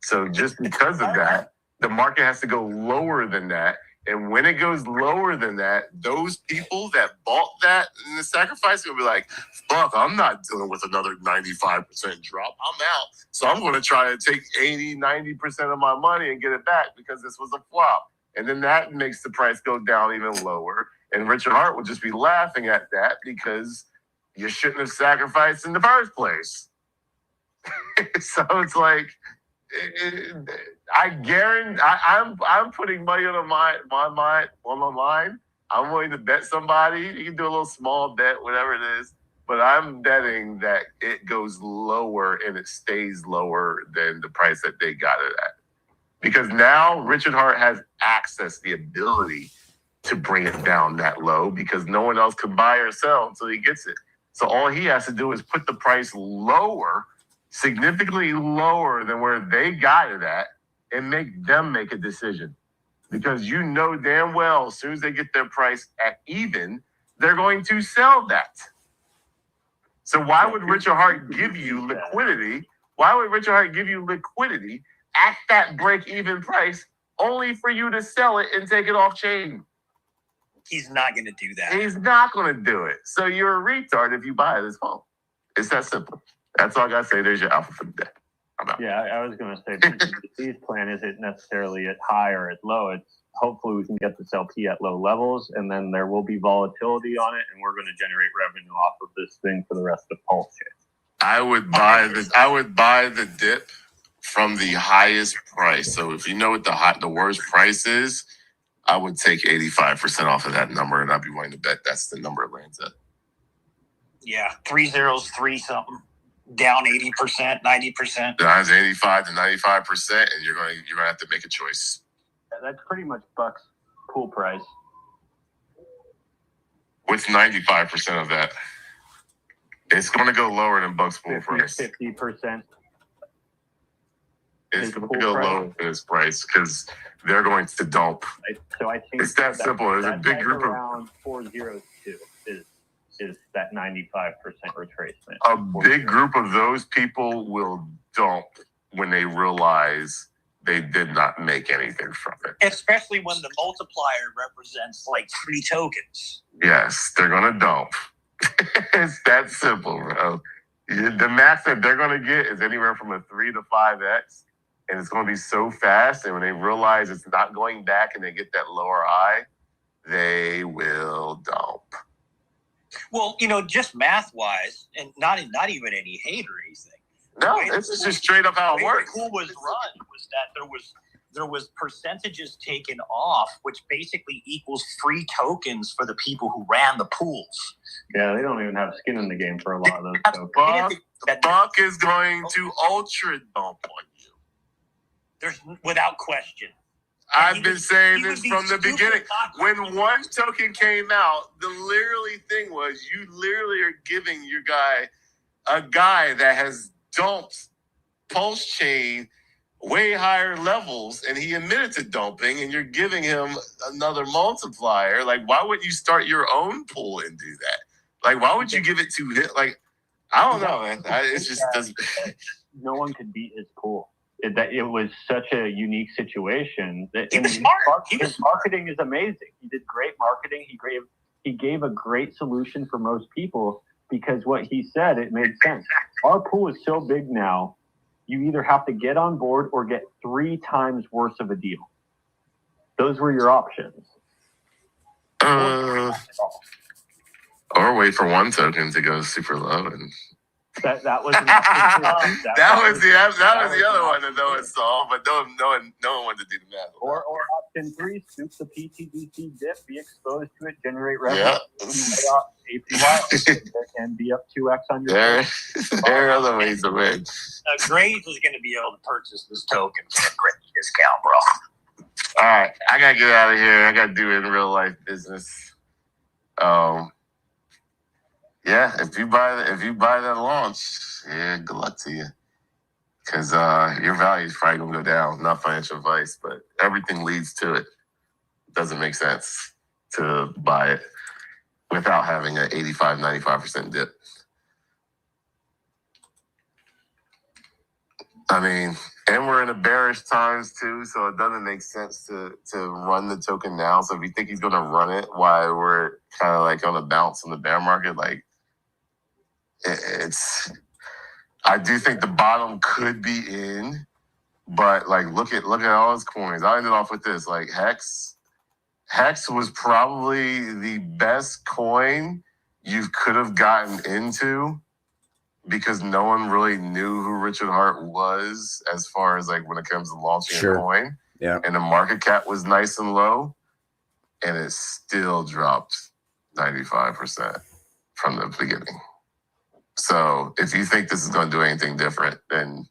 So just because of that, the market has to go lower than that. And when it goes lower than that, those people that bought that in the sacrifice will be like, fuck, I'm not dealing with another 95% drop. I'm out. So I'm going to try to take 80, 90% of my money and get it back because this was a flop. And then that makes the price go down even lower. And Richard Hart will just be laughing at that because you shouldn't have sacrificed in the first place. So it's like, I guarantee I'm putting money on my line. I'm willing to bet somebody. You can do a little small bet, whatever it is, but I'm betting that it goes lower and it stays lower than the price that they got it at. Because now Richard Hart has access, the ability to bring it down that low because no one else can buy or sell until he gets it. So all he has to do is put the price lower, significantly lower than where they got it at, and make them make a decision. Because you know damn well, as soon as they get their price at even, they're going to sell that. So why would Richard Hart give you liquidity? Why would Richard Hart give you liquidity at that break-even price only for you to sell it and take it off chain? He's not going to do that. He's not going to do it. So you're a retard if you buy this phone. It's that simple. That's all I got to say. There's your alpha for the day. I'm out. Yeah, I was going to say PTGC's plan isn't necessarily at high or at low. It's hopefully we can get this LP at low levels, and then there will be volatility on it, and we're going to generate revenue off of this thing for the rest of Pulse Chain. I would buy the dip from the highest price. So if you know what the worst price is, I would take 85% off of that number, and I'd be willing to bet that's the number it lands at. Yeah, 3 zeros, 3 something, down 80%, 90%. Down 85 to 95%, and you're gonna have to make a choice. Yeah, that's pretty much Buck's pool price. What's 95% of that? It's going to go lower than Buck's pool price. 50%. It's going to go lower than his price because they're going to dump. So I think it's that simple. There's a big group around 402 is that 95% retracement. A big group of those people will dump when they realize they did not make anything from it. Especially when the multiplier represents like 3 tokens. Yes, they're gonna dump. It's that simple, bro. The max that they're gonna get is anywhere from a 3 to 5x, and it's gonna be so fast. And when they realize it's not going back, and they get that lower high, they will dump. Well, just math-wise, and not even any hate or anything. No, this is just straight up how it works. The pool was run was that there was percentages taken off, which basically equals free tokens for the people who ran the pools. Yeah, they don't even have skin in the game for a lot of those tokens. Buck is going to ultra dump on you. There's without question. I've been saying this from the beginning. When one token came out, the literally thing was you literally are giving your guy a guy that has dumped Pulse Chain way higher levels, and he admitted to dumping, and you're giving him another multiplier. Like, why wouldn't you start your own pool and do that? Like, why would you give it to him? Like, I don't know, man. It's just doesn't. No one could beat his pool. It was such a unique situation. He was smart. His marketing is amazing. He did great marketing. He gave a great solution for most people because what he said, it made sense. Our pool is so big now, you either have to get on board or get 3 times worse of a deal. Those were your options. Or wait for one token to go super low and. That was an option. that was the other one that no one saw, but no one wanted to do the math. Or option 3, scoop the PTDC dip, be exposed to it, generate revenue, APY, and be up 2x on your. There are other ways to win. Graves is going to be able to purchase this token for a great discount, bro. All right, I gotta get out of here. I gotta do it in real life business. Yeah, if you buy that launch, yeah, good luck to you. Because your value is probably gonna go down. Not financial advice, but everything leads to it. Doesn't make sense to buy it without having an 85, 95% dip. I mean, and we're in a bearish times too, so it doesn't make sense to run the token now. So if you think he's gonna run it while we're kind of like on a bounce in the bear market, like I do think the bottom could be in, but like look at all his coins. I ended off with this, like Hex was probably the best coin you could have gotten into because no one really knew who Richard Hart was as far as like when it comes to launching a coin. Yeah. And the market cap was nice and low, and it still dropped 95% from the beginning. So if you think this is going to do anything different, then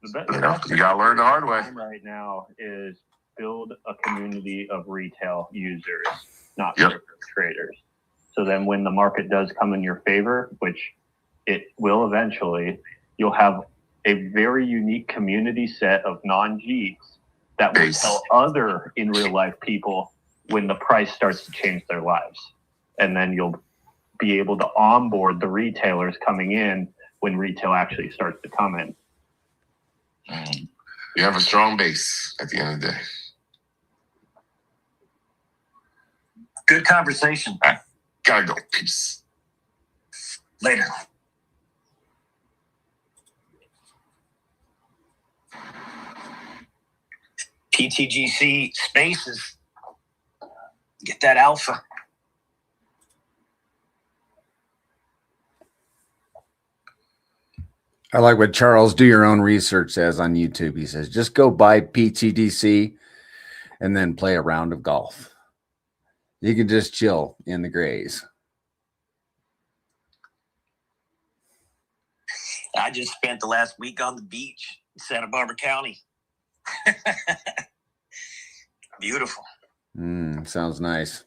you got to learn the hard way. Right now is build a community of retail users, not traders. So then when the market does come in your favor, which it will eventually, you'll have a very unique community set of non-Gs that will tell other in real life people when the price starts to change their lives. And then you'll be able to onboard the retailers coming in when retail actually starts to come in. You have a strong base at the end of the day. Good conversation. I gotta go. Peace. Later. PTGC spaces. Get that alpha. I like what Charles Do Your Own Research says on YouTube. He says, just go buy PTDC and then play a round of golf. You can just chill in the grays. I just spent the last week on the beach in Santa Barbara County. Beautiful. Sounds nice.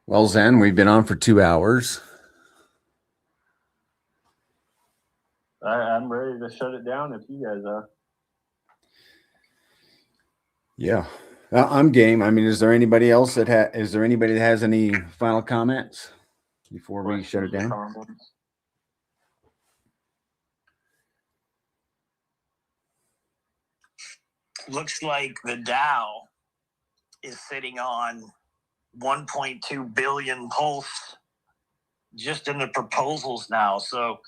Well, Zen, we've been on for 2 hours. I'm ready to shut it down if you guys are. Yeah. I'm game. I mean, is there anybody else that is there anybody that has any final comments before we shut it down? Looks like the Dow is sitting on 1.2 billion pulse just in the proposals now. So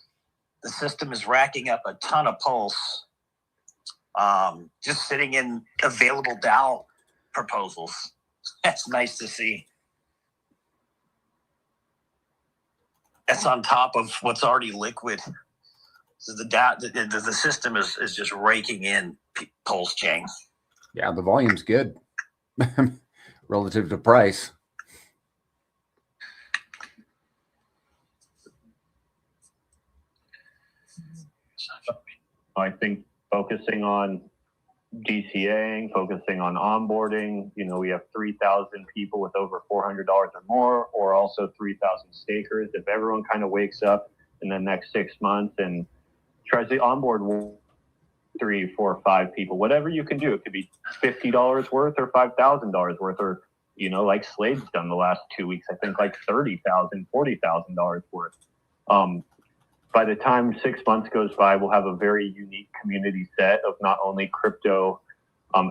the system is racking up a ton of pulse, just sitting in available Dow proposals. That's nice to see. That's on top of what's already liquid. So the Dow, the system is just raking in pulse chain. Yeah, the volume's good relative to price. I think focusing on DCAing, focusing on onboarding, we have 3,000 people with over $400 or more, or also 3,000 stakers. If everyone kind of wakes up in the next 6 months and tries to onboard 3, 4, 5 people, whatever you can do, it could be $50 worth or $5,000 worth, or, like Slade's done the last 2 weeks, I think like $30,000, $40,000 worth. By the time 6 months goes by, we'll have a very unique community set of not only crypto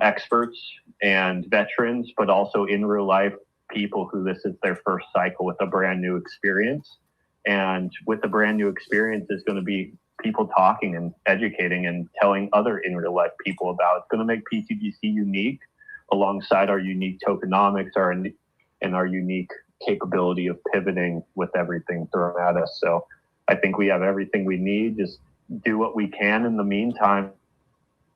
experts and veterans, but also in real life people who this is their first cycle with a brand new experience. And with the brand new experience is going to be people talking and educating and telling other in real life people about. It's going to make PTGC unique alongside our unique tokenomics and our unique capability of pivoting with everything thrown at us. So I think we have everything we need. Just do what we can in the meantime.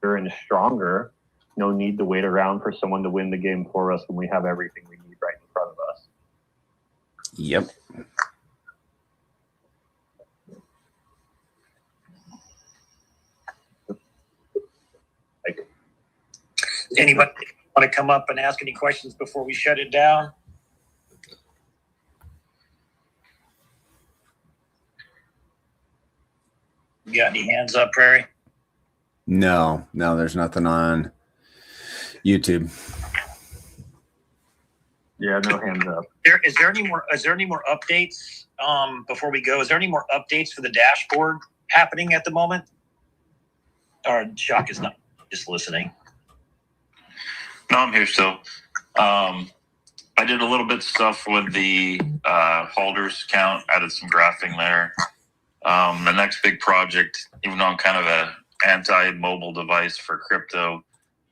We're and stronger. No need to wait around for someone to win the game for us when we have everything we need right in front of us. Yep. Anybody want to come up and ask any questions before we shut it down? You got any hands up, Prairie? No, there's nothing on YouTube. Yeah, no hands up. Is there any more updates before we go? Is there any more updates for the dashboard happening at the moment? Or Chuck is not just listening. No, I'm here still. I did a little bit of stuff with the holders count, added some graphing there. The next big project, even though I'm kind of a anti-mobile device for crypto,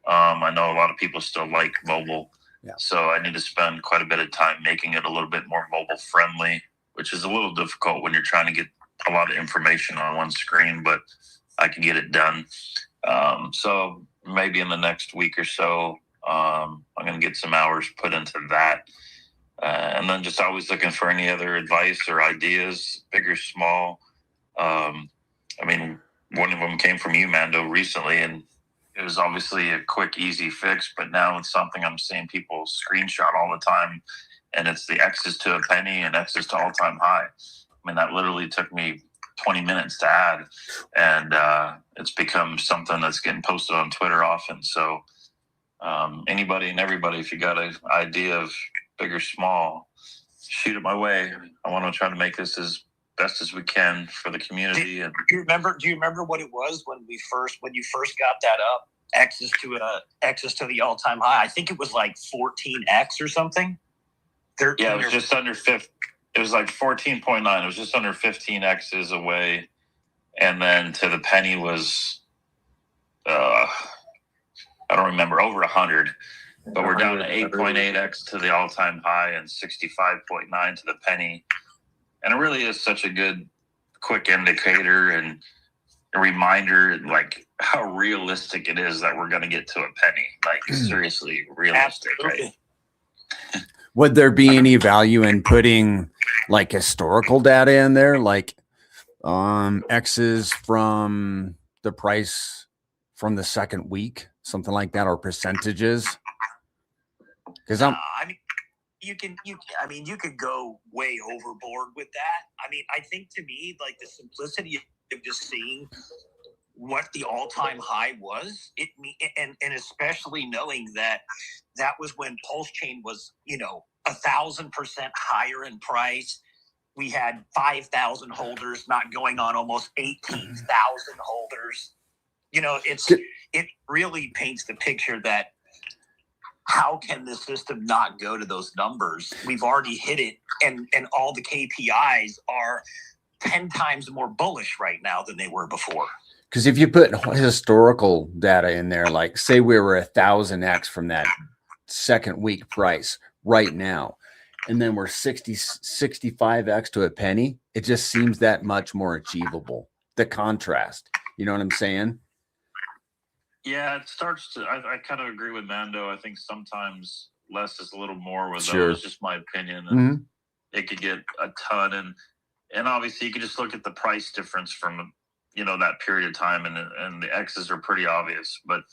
I know a lot of people still like mobile. Yeah. So I need to spend quite a bit of time making it a little bit more mobile friendly, which is a little difficult when you're trying to get a lot of information on one screen, but I can get it done. So maybe in the next week or so, I'm going to get some hours put into that. And then just always looking for any other advice or ideas, big or small. I mean, one of them came from you, Mando, recently, and it was obviously a quick, easy fix, but now it's something I'm seeing people screenshot all the time, and it's the X's to a penny and X's to all-time high. I mean, that literally took me 20 minutes to add, and it's become something that's getting posted on Twitter often. So anybody and everybody, if you got an idea of big or small, shoot it my way. I want to try to make this as best as we can for the community. And do you remember what it was when you first got that up? X's to the all-time high. I think it was like 14x or something. 13. Yeah, it was just under 50. It was like 14.9. It was just under 15 X's away. And then to the penny was, I don't remember, over 100. But we're down to 8.8x to the all-time high and 65.9 to the penny. And it really is such a good, quick indicator and a reminder, like, how realistic it is that we're going to get to a penny. Like, seriously realistic, Absolutely. right? Would there be any value in putting like historical data in there, like X's from the price from the second week, something like that, or percentages? Because I mean, you could go way overboard with that. I mean, I think to me, like, the simplicity of just seeing what the all-time high was, and especially knowing that that was when Pulse Chain was, 1,000% higher in price. We had 5,000 holders, not going on almost 18,000 holders. It really paints the picture that how can the system not go to those numbers? We've already hit it, and all the KPIs are 10 times more bullish right now than they were before. Because if you put historical data in there, like say we were 1,000x from that second week price right now, and then we're 65x to a penny, it just seems that much more achievable. The contrast, you know what I'm saying? Yeah, it starts to. I kind of agree with Mando. I think sometimes less is a little more with Sure. those. Just my opinion. And it could get a ton, and obviously you could just look at the price difference from that period of time, and the X's are pretty obvious. But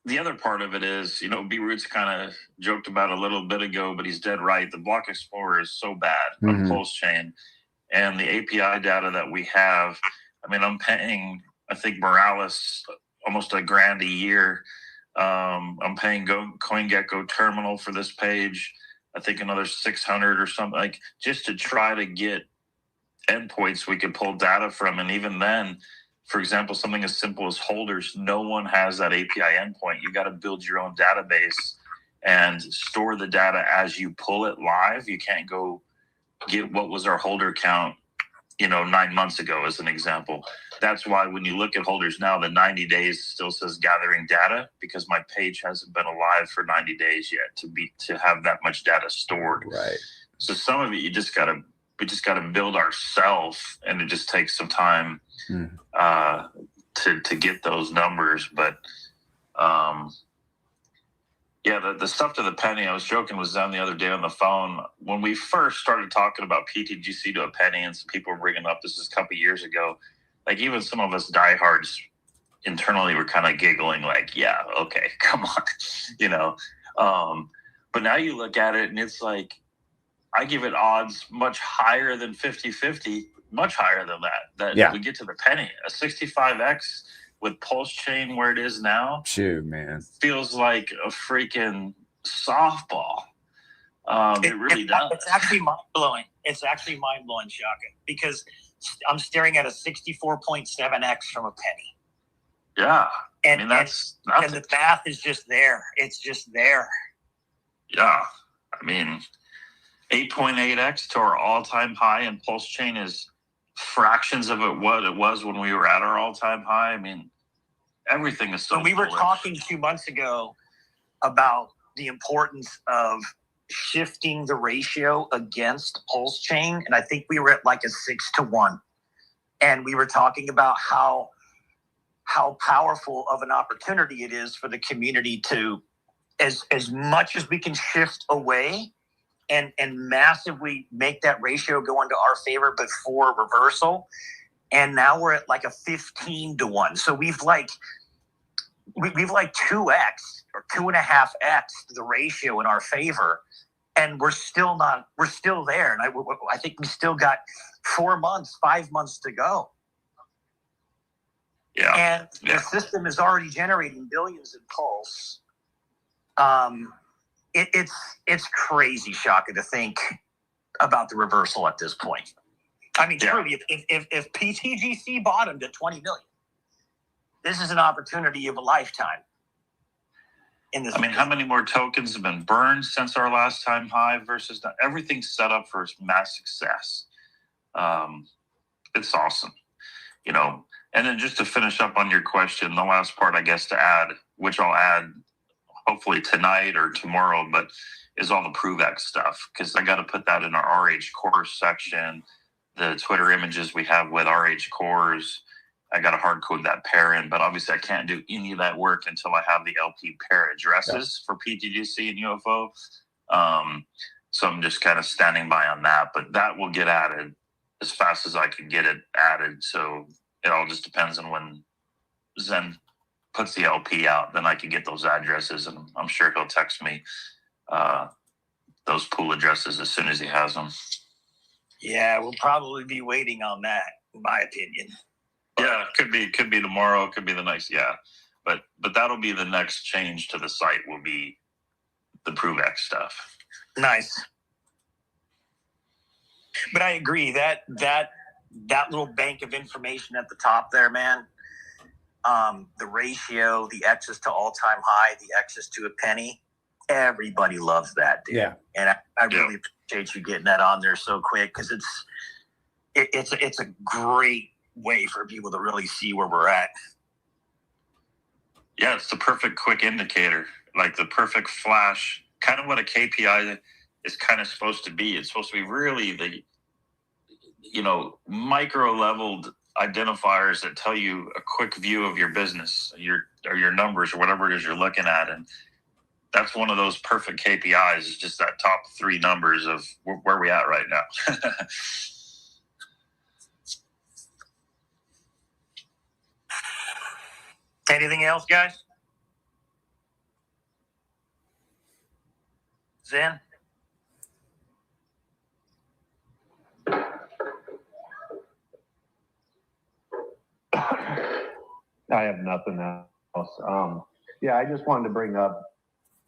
the other part of it is, B Roots kind of joked about a little bit ago, but he's dead right. The Block Explorer is so bad on Pulse Chain, and the API data that we have. I mean, I'm paying, I think, Morales almost $1,000 a year. I'm paying CoinGecko Terminal for this page. I think another 600 or something, like just to try to get endpoints we could pull data from. And even then, for example, something as simple as holders, no one has that API endpoint. You got to build your own database and store the data as you pull it live. You can't go get what was our holder count 9 months ago, as an example. That's why when you look at holders now, the 90 days still says gathering data, because my page hasn't been alive for 90 days yet to have that much data stored. Right. So some of it we just gotta build ourselves, and it just takes some time to get those numbers. But the stuff to the penny, I was joking with Zen the other day on the phone. When we first started talking about PTGC to a penny, and some people were bringing up, this is a couple of years ago, like even some of us diehards internally were kind of giggling, like, yeah, okay, come on, but now you look at it and it's like, I give it odds much higher than 50-50, much higher than that we get to the penny. A 65x with Pulse Chain where it is now, shoot, man, feels like a freaking softball. It really does. It's actually mind-blowing. It's actually mind-blowing, Shaka, because I'm staring at a 64.7x from a penny. Yeah. And, I mean, that's and the math is just there. It's just there. Yeah. I mean, 8.8x to our all-time high in Pulse Chain is fractions of what it was when we were at our all-time high. I mean, everything is so When we were bullish. talking 2 months ago about the importance of shifting the ratio against Pulse Chain, and I think we were at like a 6-to-1, and we were talking about how powerful of an opportunity it is for the community to, as much as we can shift away and massively make that ratio go into our favor before reversal. And now we're at like a 15-to-1. So we've like 2x or 2.5x the ratio in our favor. And we're still there. And I think we still got 5 months to go. Yeah. And the system is already generating billions in Pulse. It's crazy, Shaka, to think about the reversal at this point. I mean, truly, if PTGC bottomed at 20 million, this is an opportunity of a lifetime. I mean, how many more tokens have been burned since our last time high versus now? Everything's set up for mass success. It's awesome, And then just to finish up on your question, the last part, I guess, to add, which I'll add hopefully tonight or tomorrow, but is all the ProveX stuff, because I got to put that in our RH Cores section. The Twitter images we have with RH Cores, I got to hard code that pair in, but obviously I can't do any of that work until I have the LP pair addresses for PTGC and UFO. So I'm just kind of standing by on that, but that will get added as fast as I can get it added. So it all just depends on when Zen puts the LP out, then I can get those addresses, and I'm sure he'll text me those pool addresses as soon as he has them. Yeah, we'll probably be waiting on that, in my opinion. Yeah, could be tomorrow, could be the next. Yeah, But that'll be the next change to the site, will be the ProveX stuff. Nice. But I agree that little bank of information at the top there, man, the ratio, the X's to all-time high, the X's to a penny, everybody loves that, dude. Yeah. And I really appreciate you getting that on there so quick, because it's a great way for people to really see where we're at. Yeah, it's the perfect quick indicator, like the perfect flash, kind of what a KPI is kind of supposed to be. It's supposed to be really the, micro leveled identifiers that tell you a quick view of your business, your numbers, or whatever it is you're looking at. And that's one of those perfect KPIs, is just that top 3 numbers of where we at right now. Anything else, guys? Zen? I have nothing else. I just wanted to bring up,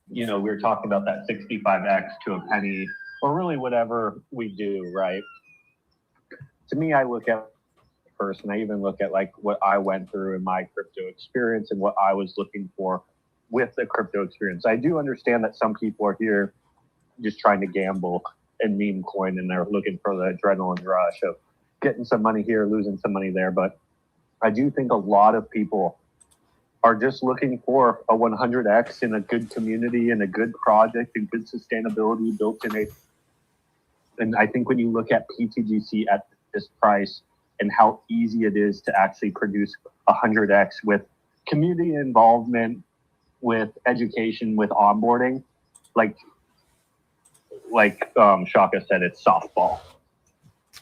we were talking about that 65X to a penny, or really whatever we do, right? To me, I look at first, and I even look at like what I went through in my crypto experience and what I was looking for with the crypto experience. I do understand that some people are here just trying to gamble and meme coin, and they're looking for the adrenaline rush of getting some money here, losing some money there. But I do think a lot of people are just looking for a 100X in a good community and a good project and good sustainability built in it. And I think when you look at PTGC at this price and how easy it is to actually produce 100X with community involvement, with education, with onboarding, like Shaka said, it's softball.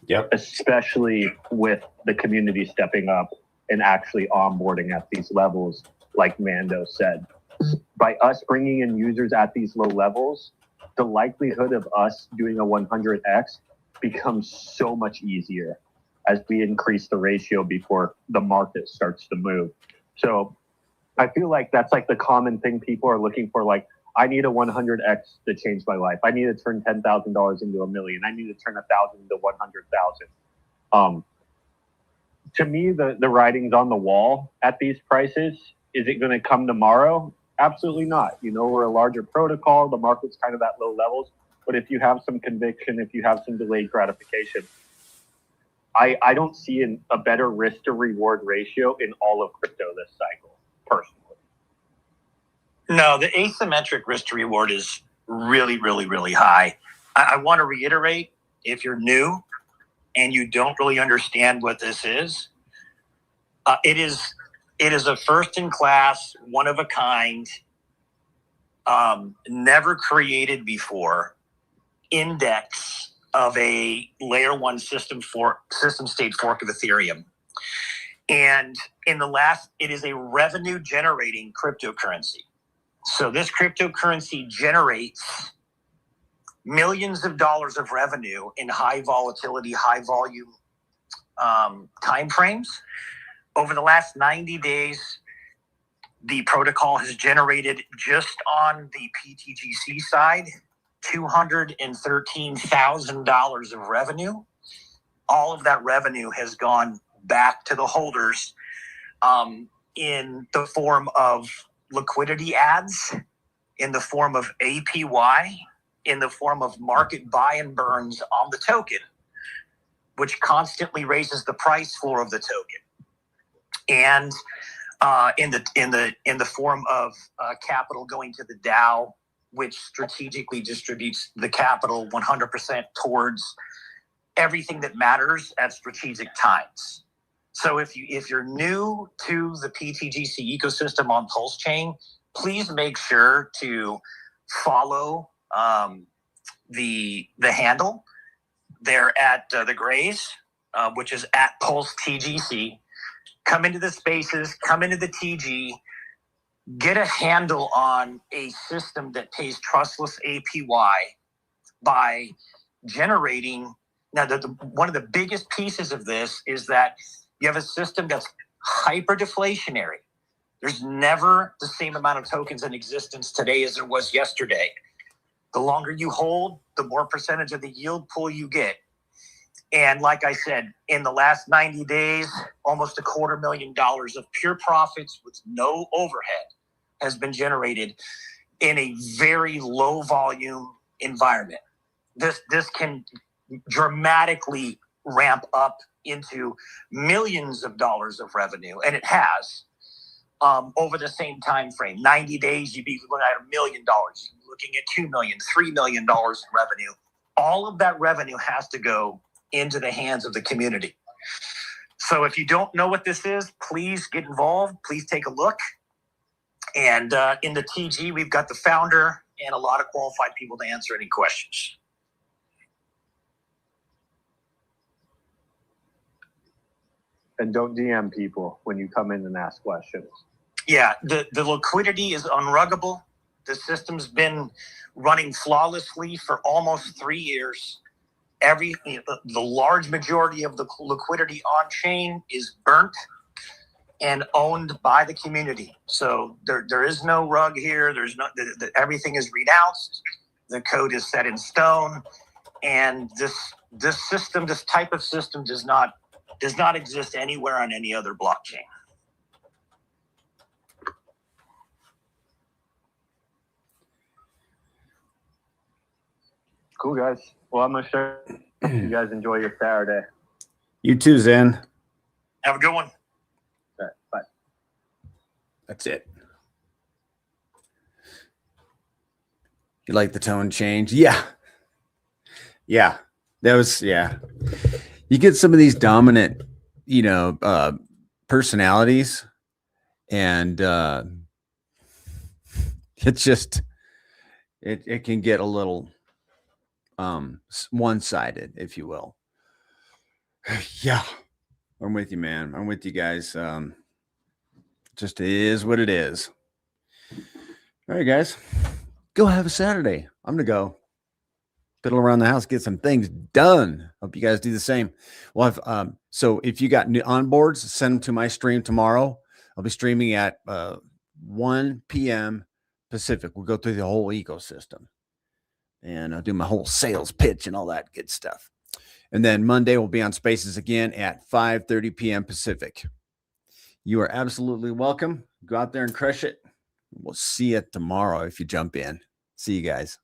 Yep. Especially with the community stepping up and actually onboarding at these levels, like Mando said. By us bringing in users at these low levels, the likelihood of us doing a 100X becomes so much easier as we increase the ratio before the market starts to move. So I feel like that's like the common thing people are looking for. Like, I need a 100X to change my life. I need to turn $10,000 into $1 million. I need to turn 1,000 into 100,000. To me, the writing's on the wall at these prices. Is it going to come tomorrow? Absolutely not. We're a larger protocol. The market's kind of at low levels. But if you have some conviction, if you have some delayed gratification, I don't see a better risk to reward ratio in all of crypto this cycle, personally. No, the asymmetric risk to reward is really, really, really high. I want to reiterate, if you're new and you don't really understand what this is, it is a first-in-class, one-of-a-kind, never created before index of a layer 1 system state fork of Ethereum. And it is a revenue-generating cryptocurrency. So this cryptocurrency generates millions of dollars of revenue in high volatility, high volume timeframes. Over the last 90 days, the protocol has generated, just on the PTGC side, $213,000 of revenue. All of that revenue has gone back to the holders in the form of liquidity ads, in the form of APY, in the form of market buy and burns on the token, which constantly raises the price floor of the token, and in the form of capital going to the DAO, which strategically distributes the capital 100% towards everything that matters at strategic times. So if you're new to the PTGC ecosystem on Pulse Chain, please make sure to follow the handle there at the Grays, which is at Pulse TGC. Come into the spaces, come into the TG, get a handle on a system that pays trustless APY by generating. Now, one of the biggest pieces of this is that you have a system that's hyper deflationary. There's never the same amount of tokens in existence today as there was yesterday. The longer you hold, the more percentage of the yield pool you get. And like I said, in the last 90 days, almost $250,000 of pure profits with no overhead has been generated in a very low volume environment. This can dramatically ramp up into millions of dollars of revenue, and it has over the same time frame. 90 days, you'd be looking at $1 million. You'd be looking at $2 million, $3 million in revenue. All of that revenue has to go into the hands of the community. So if you don't know what this is, please get involved. Please take a look. And in the TG, we've got the founder and a lot of qualified people to answer any questions. And don't DM people when you come in and ask questions. Yeah, the liquidity is unruggable. The system's been running flawlessly for almost 3 years. The large majority of the liquidity on chain is burnt and owned by the community. So there is no rug here. There's no everything is renounced. The code is set in stone, and this system, this type of system, does not exist anywhere on any other blockchain. Cool, guys. Well, I'm going to share. You guys enjoy your Saturday. You too, Zen. Have a good one. Okay, bye. That's it. You like the tone change? Yeah. Yeah. That was, yeah. You get some of these dominant, personalities, and it's just, it can get a little one-sided, if you will. Yeah. I'm with you, man. I'm with you guys. Just is what it is. All right, guys, go have a Saturday. I'm gonna go fiddle around the house, get some things done. Hope you guys do the same. Well, so if you got new onboards, send them to my stream tomorrow. I'll be streaming at 1 p.m. Pacific. We'll go through the whole ecosystem, and I'll do my whole sales pitch and all that good stuff. And then Monday we'll be on Spaces again at 5:30 p.m. Pacific. You are absolutely welcome. Go out there and crush it. We'll see you tomorrow if you jump in. See you guys.